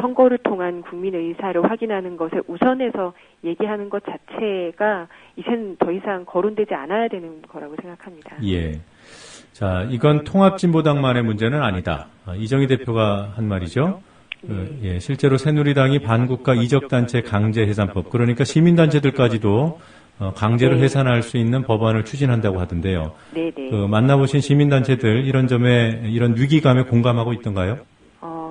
선거를 통한 국민 의사를 확인하는 것에 우선해서 얘기하는 것 자체가 이제는 더 이상 거론되지 않아야 되는 거라고 생각합니다. 예. 자, 이건 통합진보당만의 문제는 아니다. 이정희 대표가 한 말이죠. 예, 실제로 새누리당이 반국가 이적단체 강제해산법, 그러니까 시민단체들까지도 강제로 해산할 수 있는 법안을 추진한다고 하던데요. 네네. 만나보신 시민단체들 이런 점에, 이런 위기감에 공감하고 있던가요?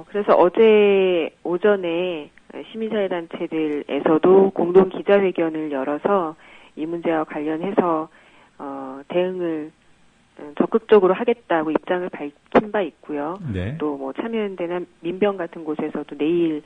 그래서 어제 오전에 시민사회단체들에서도 공동 기자회견을 열어서 이 문제와 관련해서 대응을 적극적으로 하겠다고 입장을 밝힌 바 있고요. 네. 또 뭐 참여연대나 민병 같은 곳에서도 내일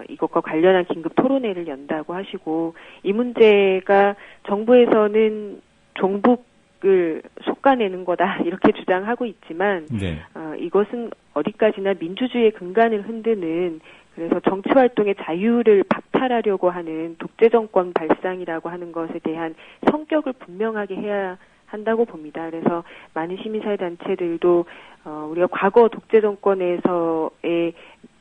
이것과 관련한 긴급 토론회를 연다고 하시고, 이 문제가 정부에서는 종북을 솎아내는 거다 이렇게 주장하고 있지만 네. 이것은 어디까지나 민주주의의 근간을 흔드는, 그래서 정치활동의 자유를 박탈하려고 하는 독재정권 발상이라고 하는 것에 대한 성격을 분명하게 해야 한다고 봅니다. 그래서 많은 시민사회단체들도 우리가 과거 독재정권에서의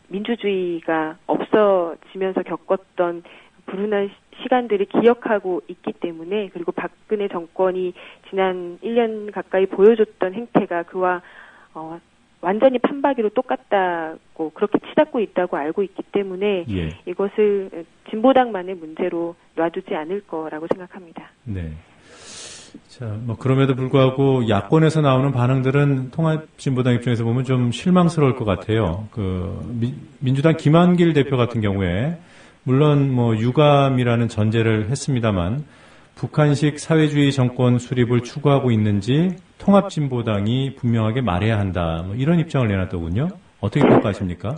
민주주의가 없어지면서 겪었던 불운한 시간들을 기억하고 있기 때문에, 그리고 박근혜 정권이 지난 1년 가까이 보여줬던 행태가 그와 완전히 판박이로 똑같다고, 그렇게 치닫고 있다고 알고 있기 때문에 예. 이것을 진보당만의 문제로 놔두지 않을 거라고 생각합니다. 네. 자, 뭐 그럼에도 불구하고 야권에서 나오는 반응들은 통합진보당 입장에서 보면 좀 실망스러울 것 같아요. 민주당 김한길 대표 같은 경우에 물론 뭐 유감이라는 전제를 했습니다만 북한식 사회주의 정권 수립을 추구하고 있는지 통합진보당이 분명하게 말해야 한다, 뭐 이런 입장을 내놨더군요. 어떻게 평가하십니까?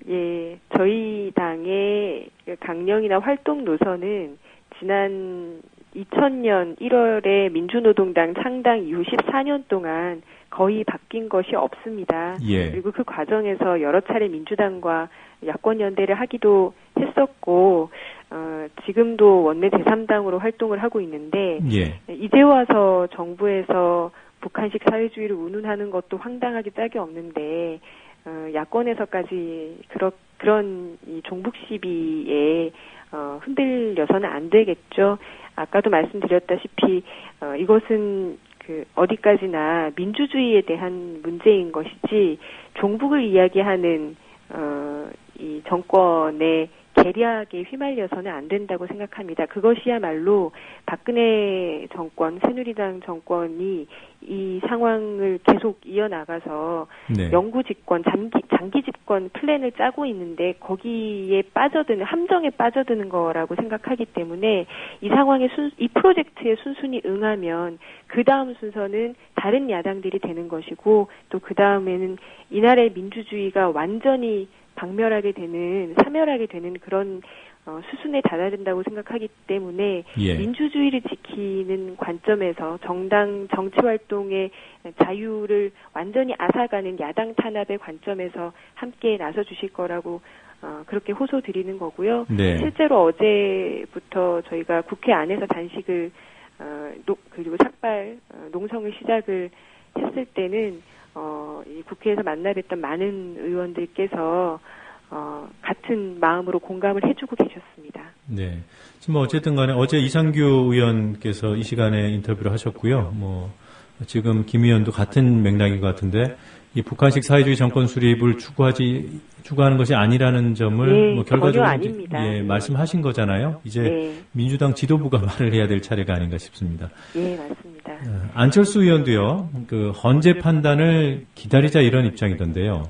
예, 저희 당의 강령이나 활동 노선은 지난 2000년 1월에 민주노동당 창당 이후 14년 동안 거의 바뀐 것이 없습니다. 예. 그리고 그 과정에서 여러 차례 민주당과 야권 연대를 하기도 했었고, 지금도 원내 제3당으로 활동을 하고 있는데, 예. 이제 와서 정부에서 북한식 사회주의를 운운하는 것도 황당하기 짝이 없는데, 야권에서까지 그런 이 종북 시비에 흔들려서는 안 되겠죠. 아까도 말씀드렸다시피 이것은 어디까지나 민주주의에 대한 문제인 것이지 종북을 이야기하는 이 정권의 계략에 휘말려서는 안 된다고 생각합니다. 그것이야말로 박근혜 정권, 새누리당 정권이 이 상황을 계속 이어나가서 네. 영구 집권, 장기 집권 플랜을 짜고 있는데 거기에 함정에 빠져드는 거라고 생각하기 때문에 이 상황에 이 프로젝트에 순순히 응하면 그 다음 순서는 다른 야당들이 되는 것이고, 또 그 다음에는 이 나라의 민주주의가 완전히 박멸하게 되는, 사멸하게 되는 그런 수순에 달아든다고 생각하기 때문에 예. 민주주의를 지키는 관점에서 정당 정치활동의 자유를 완전히 앗아가는 야당 탄압의 관점에서 함께 나서주실 거라고 그렇게 호소드리는 거고요. 네. 실제로 어제부터 저희가 국회 안에서 단식을 그리고 삭발 농성을 시작을 했을 때는 이 국회에서 만나뵀던 많은 의원들께서 같은 마음으로 공감을 해주고 계셨습니다. 네. 지금 어쨌든 간에 어제 이상규 의원께서 이 시간에 인터뷰를 하셨고요. 지금 김 의원도 같은 맥락인 것 같은데, 이 북한식 사회주의 정권 수립을 추구하는 것이 아니라는 점을 네, 결과적으로 아닙니다. 말씀하신 거잖아요. 이제 네. 민주당 지도부가 말을 해야 될 차례가 아닌가 싶습니다. 예, 맞습니다. 안철수 의원도요, 헌재 판단을 기다리자 이런 입장이던데요.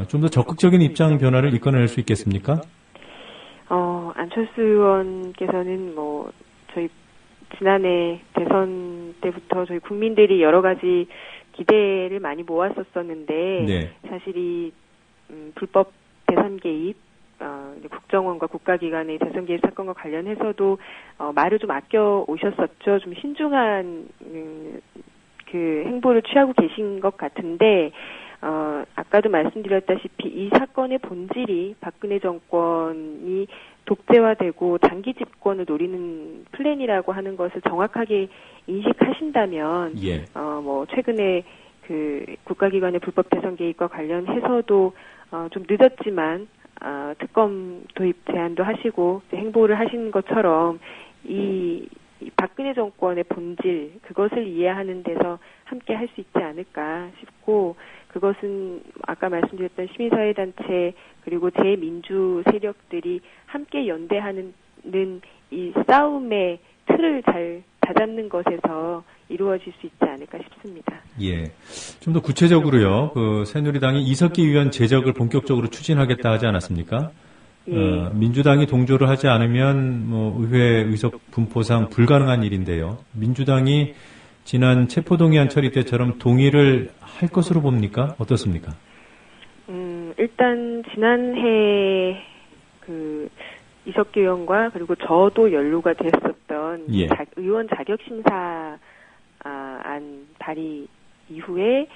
좀 더 적극적인 입장 변화를 이끌어낼 수 있겠습니까? 안철수 의원께서는 저희 지난해 대선 때부터 저희 국민들이 여러 가지 기대를 많이 모았었었는데 네. 사실 이 불법 대선 개입, 국정원과 국가기관의 대선 개입 사건과 관련해서도 말을 좀 아껴 오셨었죠. 좀 신중한 그 행보를 취하고 계신 것 같은데 아까도 말씀드렸다시피 이 사건의 본질이 박근혜 정권이 독재화되고 장기 집권을 노리는 플랜이라고 하는 것을 정확하게 인식하신다면, 뭐 최근에 그 국가기관의 불법 대선 개입과 관련해서도 좀 늦었지만 특검 도입 제안도 하시고 행보를 하신 것처럼 이 박근혜 정권의 본질 그것을 이해하는 데서 함께 할 수 있지 않을까 싶고, 그것은 아까 말씀드렸던 시민사회단체 그리고 재민주 세력들이 함께 연대하는 이 싸움의 틀을 잘 다잡는 것에서 이루어질 수 있지 않을까 싶습니다. 예. 좀 더 구체적으로요. 그 새누리당이 이석기 의원 제적을 본격적으로 추진하겠다 하지 않았습니까? 예. 민주당이 동조를 하지 않으면 뭐 의회 의석 분포상 불가능한 일인데요. 민주당이 지난 체포동의안 처리 때처럼 동의를 할 것으로 봅니까? 어떻습니까? 일단 지난해 그 이석기 의원과 그리고 저도 연루가 됐었던 의원 자격심사 안 발의 이후에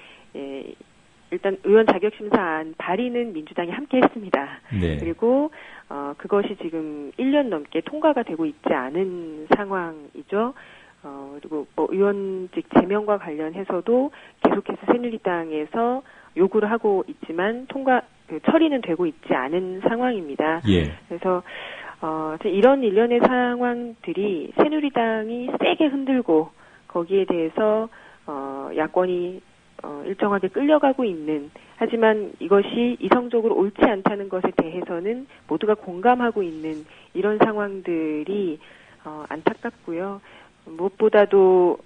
일단 의원 자격심사안 발의는 민주당이 함께 했습니다. 네. 그리고 그것이 지금 1년 넘게 통과가 되고 있지 않은 상황이죠. 그리고 뭐 의원직 제명과 관련해서도 계속해서 새누리당에서 요구를 하고 있지만 처리는 되고 있지 않은 상황입니다. 예. 그래서 이런 일련의 상황들이 새누리당이 세게 흔들고 거기에 대해서 야권이 일정하게 끌려가고 있는, 하지만 이것이 이성적으로 옳지 않다는 것에 대해서는 모두가 공감하고 있는 이런 상황들이 안타깝고요. 무엇보다도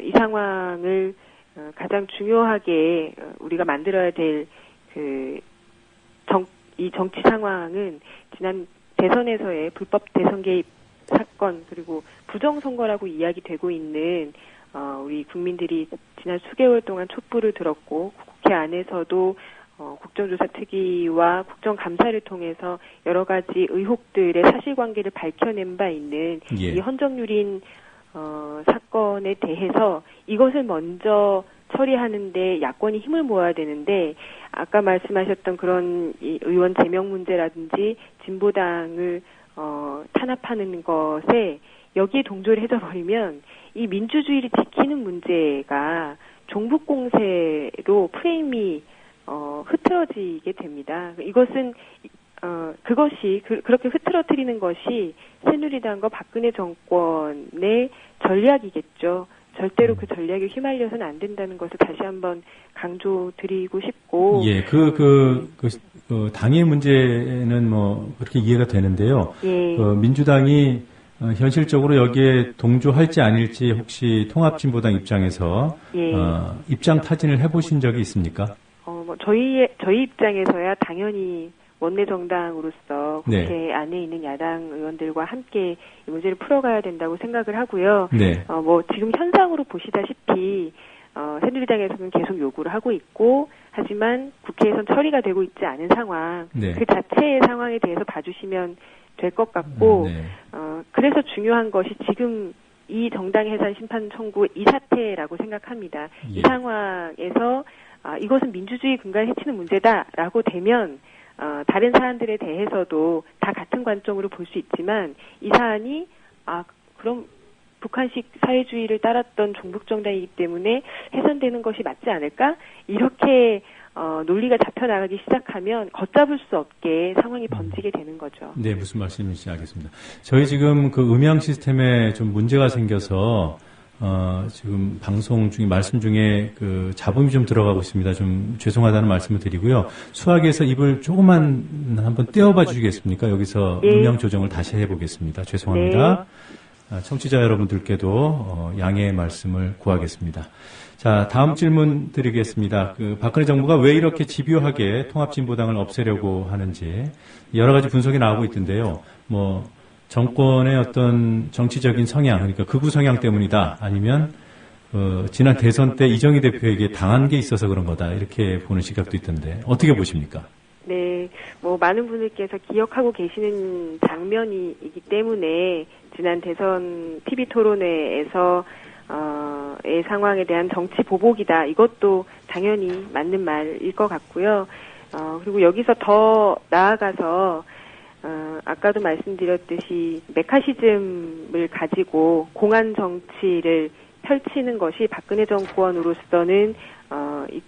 이 상황을 가장 중요하게 우리가 만들어야 될 이 정치 상황은 지난 대선에서의 불법 대선 개입 사건 그리고 부정선거라고 이야기되고 있는 우리 국민들이 지난 수개월 동안 촛불을 들었고 국회 안에서도 국정조사 특위와 국정감사를 통해서 여러 가지 의혹들의 사실관계를 밝혀낸 바 있는 이 헌정유린 사건에 대해서 이것을 먼저 처리하는데 야권이 힘을 모아야 되는데, 아까 말씀하셨던 그런 이 의원 제명 문제라든지 진보당을 탄압하는 것에 여기에 동조를 해줘버리면 이 민주주의를 지키는 문제가 종북 공세로 프레임이 흐트러지게 됩니다. 이것은 그것이 그렇게 흐트러뜨리는 것이 새누리당과 박근혜 정권의 전략이겠죠. 절대로 그 전략에 휘말려서는 안 된다는 것을 다시 한번 강조드리고 싶고. 예, 당의 문제는 뭐 그렇게 이해가 되는데요. 예. 민주당이 현실적으로 여기에 동조할지 아닐지 혹시 통합진보당 입장에서 입장 타진을 해보신 적이 있습니까? 저희 입장에서야 당연히 원내 정당으로서 국회 안에 있는 야당 의원들과 함께 이 문제를 풀어가야 된다고 생각을 하고요. 지금 현상으로 보시다시피 새누리당에서는 계속 요구를 하고 있고, 하지만 국회에선 처리가 되고 있지 않은 상황, 그 자체의 상황에 대해서 봐주시면 될 것 같고, 그래서 중요한 것이 지금 이 정당 해산 심판 청구 이 사태라고 생각합니다. 이 상황에서 이것은 민주주의 근간을 해치는 문제다라고 되면 다른 사안들에 대해서도 다 같은 관점으로 볼 수 있지만, 이 사안이 그럼 북한식 사회주의를 따랐던 종북정당이기 때문에 해산되는 것이 맞지 않을까? 이렇게 논리가 잡혀나가기 시작하면 걷잡을 수 없게 상황이 번지게 되는 거죠. 네, 무슨 말씀인지 알겠습니다. 저희 지금 그 음향 시스템에 좀 문제가 생겨서 지금 방송 중에 말씀 중에 그 잡음이 좀 들어가고 있습니다. 좀 죄송하다는 말씀을 드리고요. 수학에서 입을 조금만 한번 떼어봐 주시겠습니까? 여기서 음향 조정을 다시 해보겠습니다. 죄송합니다. 청취자 여러분들께도 양해의 말씀을 구하겠습니다. 자, 다음 질문 드리겠습니다. 박근혜 정부가 왜 이렇게 집요하게 통합진보당을 없애려고 하는지 여러 가지 분석이 나오고 있던데요. 정권의 어떤 정치적인 성향, 그러니까 극우 성향 때문이다. 아니면 지난 대선 때 이정희 대표에게 당한 게 있어서 그런 거다. 이렇게 보는 시각도 있던데 어떻게 보십니까? 네, 많은 분들께서 기억하고 계시는 장면이기 때문에 지난 대선 TV 토론회에서 의 상황에 대한 정치 보복이다. 이것도 당연히 맞는 말일 것 같고요. 그리고 여기서 더 나아가서 아까도 말씀드렸듯이 메카시즘을 가지고 공안 정치를 펼치는 것이 박근혜 정권으로서는 이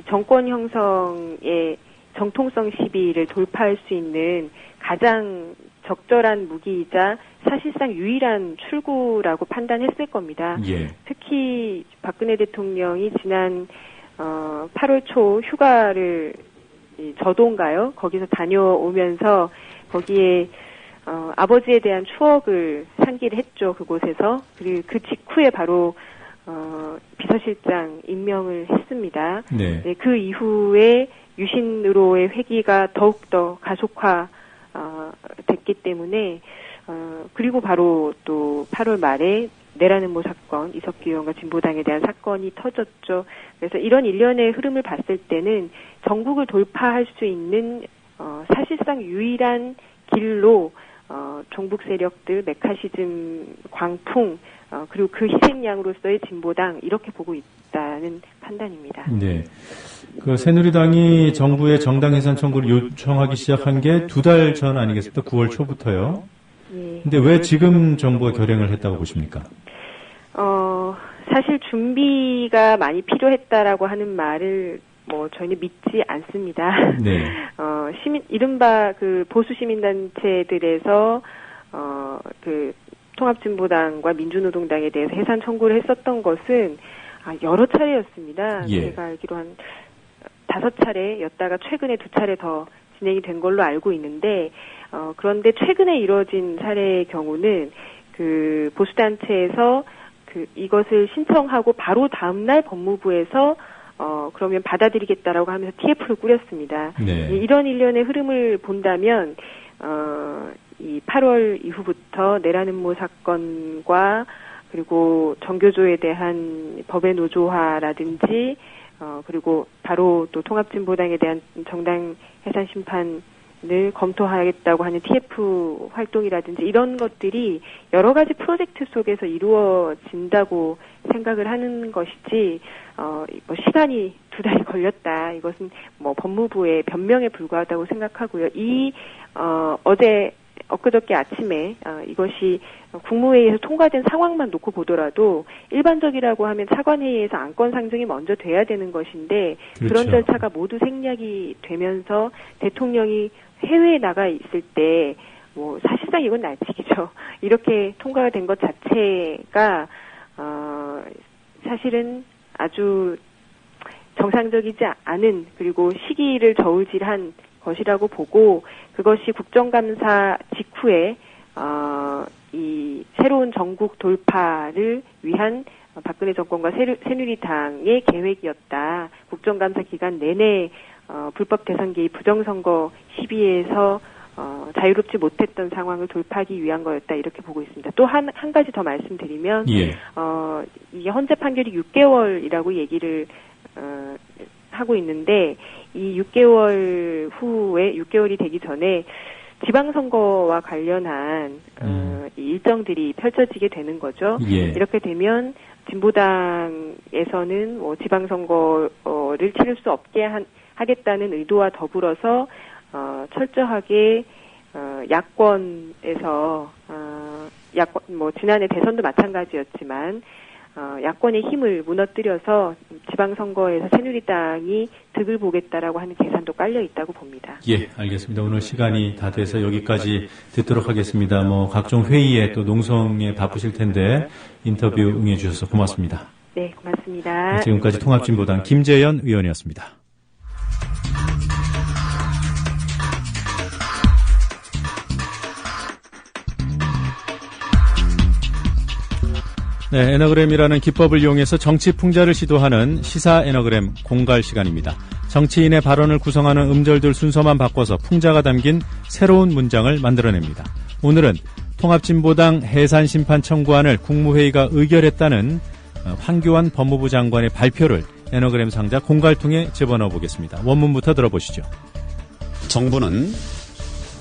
정권 형성의 정통성 시비를 돌파할 수 있는 가장 적절한 무기이자 사실상 유일한 출구라고 판단했을 겁니다. 예. 특히 박근혜 대통령이 지난 8월 초 휴가를 저도인가요? 거기서 다녀오면서 거기에 아버지에 대한 추억을 상기를 했죠. 그곳에서. 그리고 그 직후에 바로 비서실장 임명을 했습니다. 네. 네, 그 이후에 유신으로의 회기가 더욱더 가속화 됐기 때문에 그리고 바로 또 8월 말에 내라는 모 사건, 이석기 의원과 진보당에 대한 사건이 터졌죠. 그래서 이런 일련의 흐름을 봤을 때는 전국을 돌파할 수 있는 사실상 유일한 길로 종북 세력들, 메카시즘 광풍, 그리고 그 희생양으로서의 진보당 이렇게 보고 있다는 판단입니다. 네. 그 새누리당이 정부의 정당 해산 청구를 요청하기 시작한 게 2달 전 아니겠습니까? 9월 초부터요. 예. 근데 왜 지금 정부가 결행을 했다고 보십니까? 사실 준비가 많이 필요했다라고 하는 말을 저희는 믿지 않습니다. 네. 이른바 그 보수 시민단체들에서 그 통합진보당과 민주노동당에 대해서 해산 청구를 했었던 것은 여러 차례였습니다. 예. 제가 알기로 한 5차례였다가 최근에 2차례 더 진행이 된 걸로 알고 있는데 그런데 최근에 이뤄진 사례의 경우는 그 보수단체에서 이것을 신청하고 바로 다음날 법무부에서 그러면 받아들이겠다라고 하면서 TF를 꾸렸습니다. 네. 이런 일련의 흐름을 본다면 이 8월 이후부터 내라는 모 사건과 그리고 정교조에 대한 법의 노조화라든지 그리고 바로 또 통합진보당에 대한 정당 해산 심판을 검토하겠다고 하는 TF 활동이라든지 이런 것들이 여러 가지 프로젝트 속에서 이루어진다고 생각을 하는 것이지 시간이 2달이 걸렸다. 이것은 법무부의 변명에 불과하다고 생각하고요. 엊그저께 아침에 이것이 국무회의에서 통과된 상황만 놓고 보더라도 일반적이라고 하면 차관회의에서 안건 상정이 먼저 돼야 되는 것인데 그렇죠. 그런 절차가 모두 생략이 되면서 대통령이 해외에 나가 있을 때 사실상 이건 날치기죠. 이렇게 통과가 된 것 자체가 사실은 아주 정상적이지 않은 그리고 시기를 저울질한 것이라고 보고 그것이 국정감사 직후에 이 새로운 전국 돌파를 위한 박근혜 정권과 새누리당의 계획이었다. 국정감사 기간 내내 불법 대선 개입 부정선거 시비에서 자유롭지 못했던 상황을 돌파하기 위한 거였다. 이렇게 보고 있습니다. 또 한 가지 더 말씀드리면 예. 이게 헌재 판결이 6개월이라고 얘기를 하고 있는데 이 6개월 후에 6개월이 되기 전에 지방선거와 관련한 이 일정들이 펼쳐지게 되는 거죠. 예. 이렇게 되면 진보당에서는 지방선거를 치를 수 없게 하겠다는 의도와 더불어서 철저하게 야권에서 지난해 대선도 마찬가지였지만 야권의 힘을 무너뜨려서 지방선거에서 새누리당이 득을 보겠다라고 하는 계산도 깔려 있다고 봅니다. 예, 알겠습니다. 오늘 시간이 다 돼서 여기까지 듣도록 하겠습니다. 각종 회의에 또 농성에 바쁘실 텐데 인터뷰 응해 주셔서 고맙습니다. 네, 고맙습니다. 지금까지 통합진보당 김재현 의원이었습니다. 네, 에너그램이라는 기법을 이용해서 정치 풍자를 시도하는 시사 에너그램 공갈 시간입니다. 정치인의 발언을 구성하는 음절들 순서만 바꿔서 풍자가 담긴 새로운 문장을 만들어냅니다. 오늘은 통합진보당 해산심판 청구안을 국무회의가 의결했다는 황교안 법무부 장관의 발표를 에너그램 상자 공갈통에 집어넣어 보겠습니다. 원문부터 들어보시죠. 정부는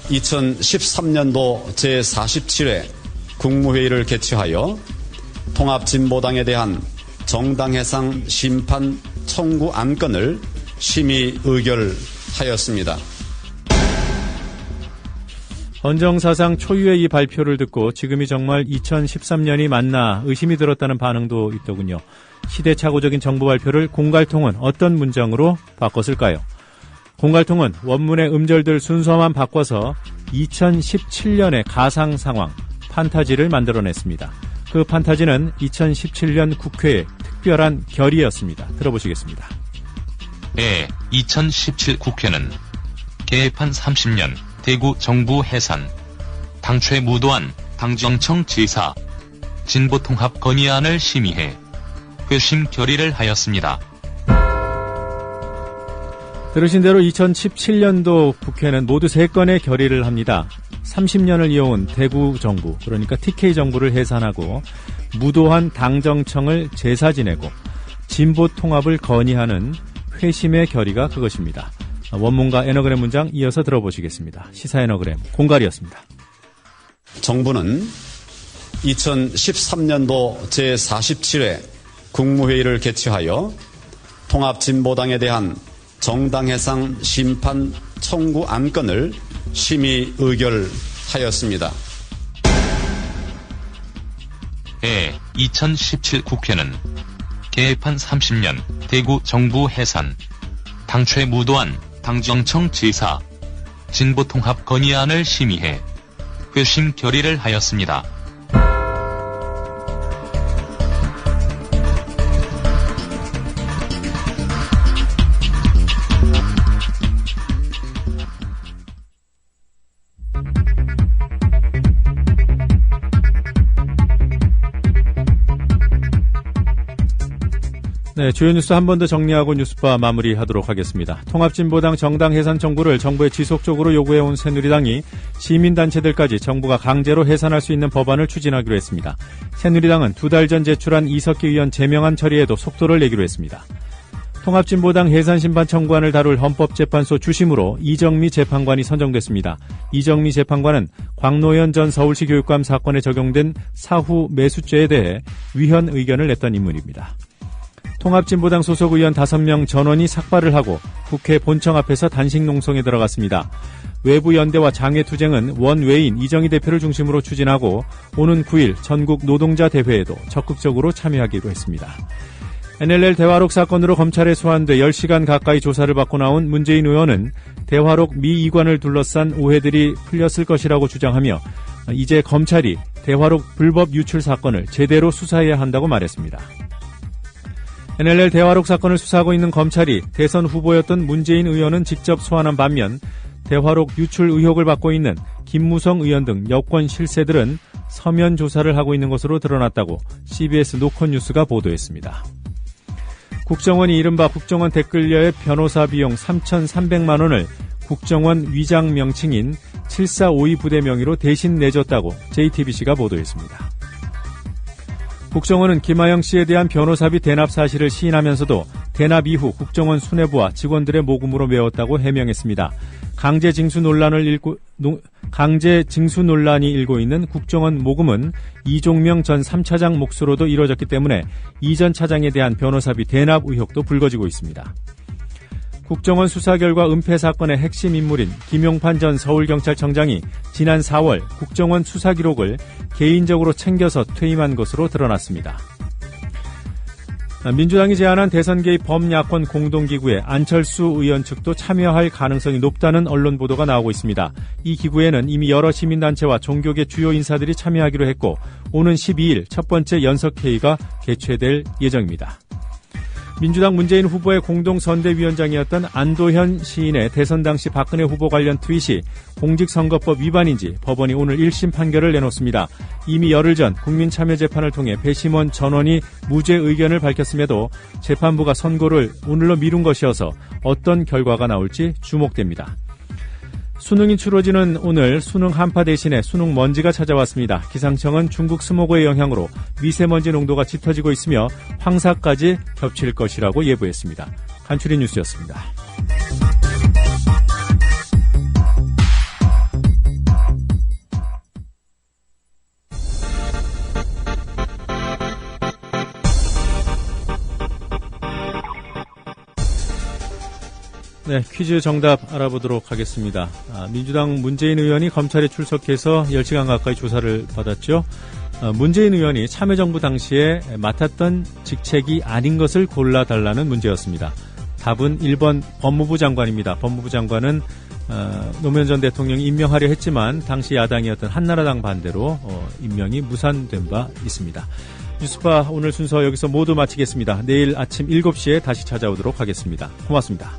2013년도 제47회 국무회의를 개최하여 통합진보당에 대한 정당해상 심판 청구 안건을 심의 의결하였습니다. 헌정사상 초유의 이 발표를 듣고 지금이 정말 2013년이 맞나 의심이 들었다는 반응도 있더군요. 시대착오적인 정부 발표를 공갈통은 어떤 문장으로 바꿨을까요? 공갈통은 원문의 음절들 순서만 바꿔서 2017년의 가상 상황, 판타지를 만들어냈습니다. 그 판타지는 2017년 국회의 특별한 결의였습니다. 들어보시겠습니다. 2017 국회는 개판 30년 대구 정부 해산, 당최 무도한 당정청 지사, 진보통합 건의안을 심의해 회심 결의를 하였습니다. 들으신 대로 2017년도 국회는 모두 3건의 결의를 합니다. 30년을 이어온 대구 정부, 그러니까 TK 정부를 해산하고 무도한 당정청을 제사 지내고 진보통합을 건의하는 회심의 결의가 그것입니다. 원문과 에너그램 문장 이어서 들어보시겠습니다. 시사 에너그램 공갈이었습니다. 정부는 2013년도 제47회 국무회의를 개최하여 통합진보당에 대한 정당해상 심판 청구 안건을 심의 의결하였습니다. 2017 국회는 개판 30년 대구 정부 해산, 당최 무도한 당정청 지사, 진보통합 건의안을 심의해 회심 결의를 하였습니다. 네, 주요 뉴스 한 번 더 정리하고 뉴스바 마무리하도록 하겠습니다. 통합진보당 정당 해산 청구를 정부에 지속적으로 요구해온 새누리당이 시민단체들까지 정부가 강제로 해산할 수 있는 법안을 추진하기로 했습니다. 새누리당은 2달 전 제출한 이석기 의원 제명안 처리에도 속도를 내기로 했습니다. 통합진보당 해산심판 청구안을 다룰 헌법재판소 주심으로 이정미 재판관이 선정됐습니다. 이정미 재판관은 광노현 전 서울시 교육감 사건에 적용된 사후 매수죄에 대해 위헌 의견을 냈던 인물입니다. 통합진보당 소속 의원 5명 전원이 삭발을 하고 국회 본청 앞에서 단식 농성에 들어갔습니다. 외부 연대와 장외투쟁은 원외인 이정희 대표를 중심으로 추진하고 오는 9일 전국 노동자 대회에도 적극적으로 참여하기로 했습니다. NLL 대화록 사건으로 검찰에 소환돼 10시간 가까이 조사를 받고 나온 문재인 의원은 대화록 미 이관을 둘러싼 오해들이 풀렸을 것이라고 주장하며 이제 검찰이 대화록 불법 유출 사건을 제대로 수사해야 한다고 말했습니다. NLL 대화록 사건을 수사하고 있는 검찰이 대선 후보였던 문재인 의원은 직접 소환한 반면 대화록 유출 의혹을 받고 있는 김무성 의원 등 여권 실세들은 서면 조사를 하고 있는 것으로 드러났다고 CBS 노컷뉴스가 보도했습니다. 국정원이 이른바 국정원 댓글녀의 변호사 비용 3,300만 원을 국정원 위장 명칭인 7452 부대 명의로 대신 내줬다고 JTBC가 보도했습니다. 국정원은 김하영 씨에 대한 변호사비 대납 사실을 시인하면서도 대납 이후 국정원 수뇌부와 직원들의 모금으로 메웠다고 해명했습니다. 강제 징수 논란이 일고 있는 국정원 모금은 이종명 전 3차장 몫으로도 이뤄졌기 때문에 이 전 차장에 대한 변호사비 대납 의혹도 불거지고 있습니다. 국정원 수사 결과 은폐 사건의 핵심 인물인 김용판 전 서울경찰청장이 지난 4월 국정원 수사 기록을 개인적으로 챙겨서 퇴임한 것으로 드러났습니다. 민주당이 제안한 대선 개입 범야권 공동기구에 안철수 의원 측도 참여할 가능성이 높다는 언론 보도가 나오고 있습니다. 이 기구에는 이미 여러 시민단체와 종교계 주요 인사들이 참여하기로 했고 오는 12일 첫 번째 연석회의가 개최될 예정입니다. 민주당 문재인 후보의 공동선대위원장이었던 안도현 시인의 대선 당시 박근혜 후보 관련 트윗이 공직선거법 위반인지 법원이 오늘 1심 판결을 내놓습니다. 이미 열흘 전 국민참여재판을 통해 배심원 전원이 무죄 의견을 밝혔음에도 재판부가 선고를 오늘로 미룬 것이어서 어떤 결과가 나올지 주목됩니다. 수능이 치러지는 오늘 수능 한파 대신에 수능 먼지가 찾아왔습니다. 기상청은 중국 스모그의 영향으로 미세먼지 농도가 짙어지고 있으며 황사까지 겹칠 것이라고 예보했습니다. 간추린 뉴스였습니다. 네, 퀴즈 정답 알아보도록 하겠습니다. 민주당 문재인 의원이 검찰에 출석해서 10시간 가까이 조사를 받았죠. 문재인 의원이 참여정부 당시에 맡았던 직책이 아닌 것을 골라달라는 문제였습니다. 답은 1번 법무부 장관입니다. 법무부 장관은 노무현 전 대통령이 임명하려 했지만 당시 야당이었던 한나라당 반대로 임명이 무산된 바 있습니다. 뉴스바 오늘 순서 여기서 모두 마치겠습니다. 내일 아침 7시에 다시 찾아오도록 하겠습니다. 고맙습니다.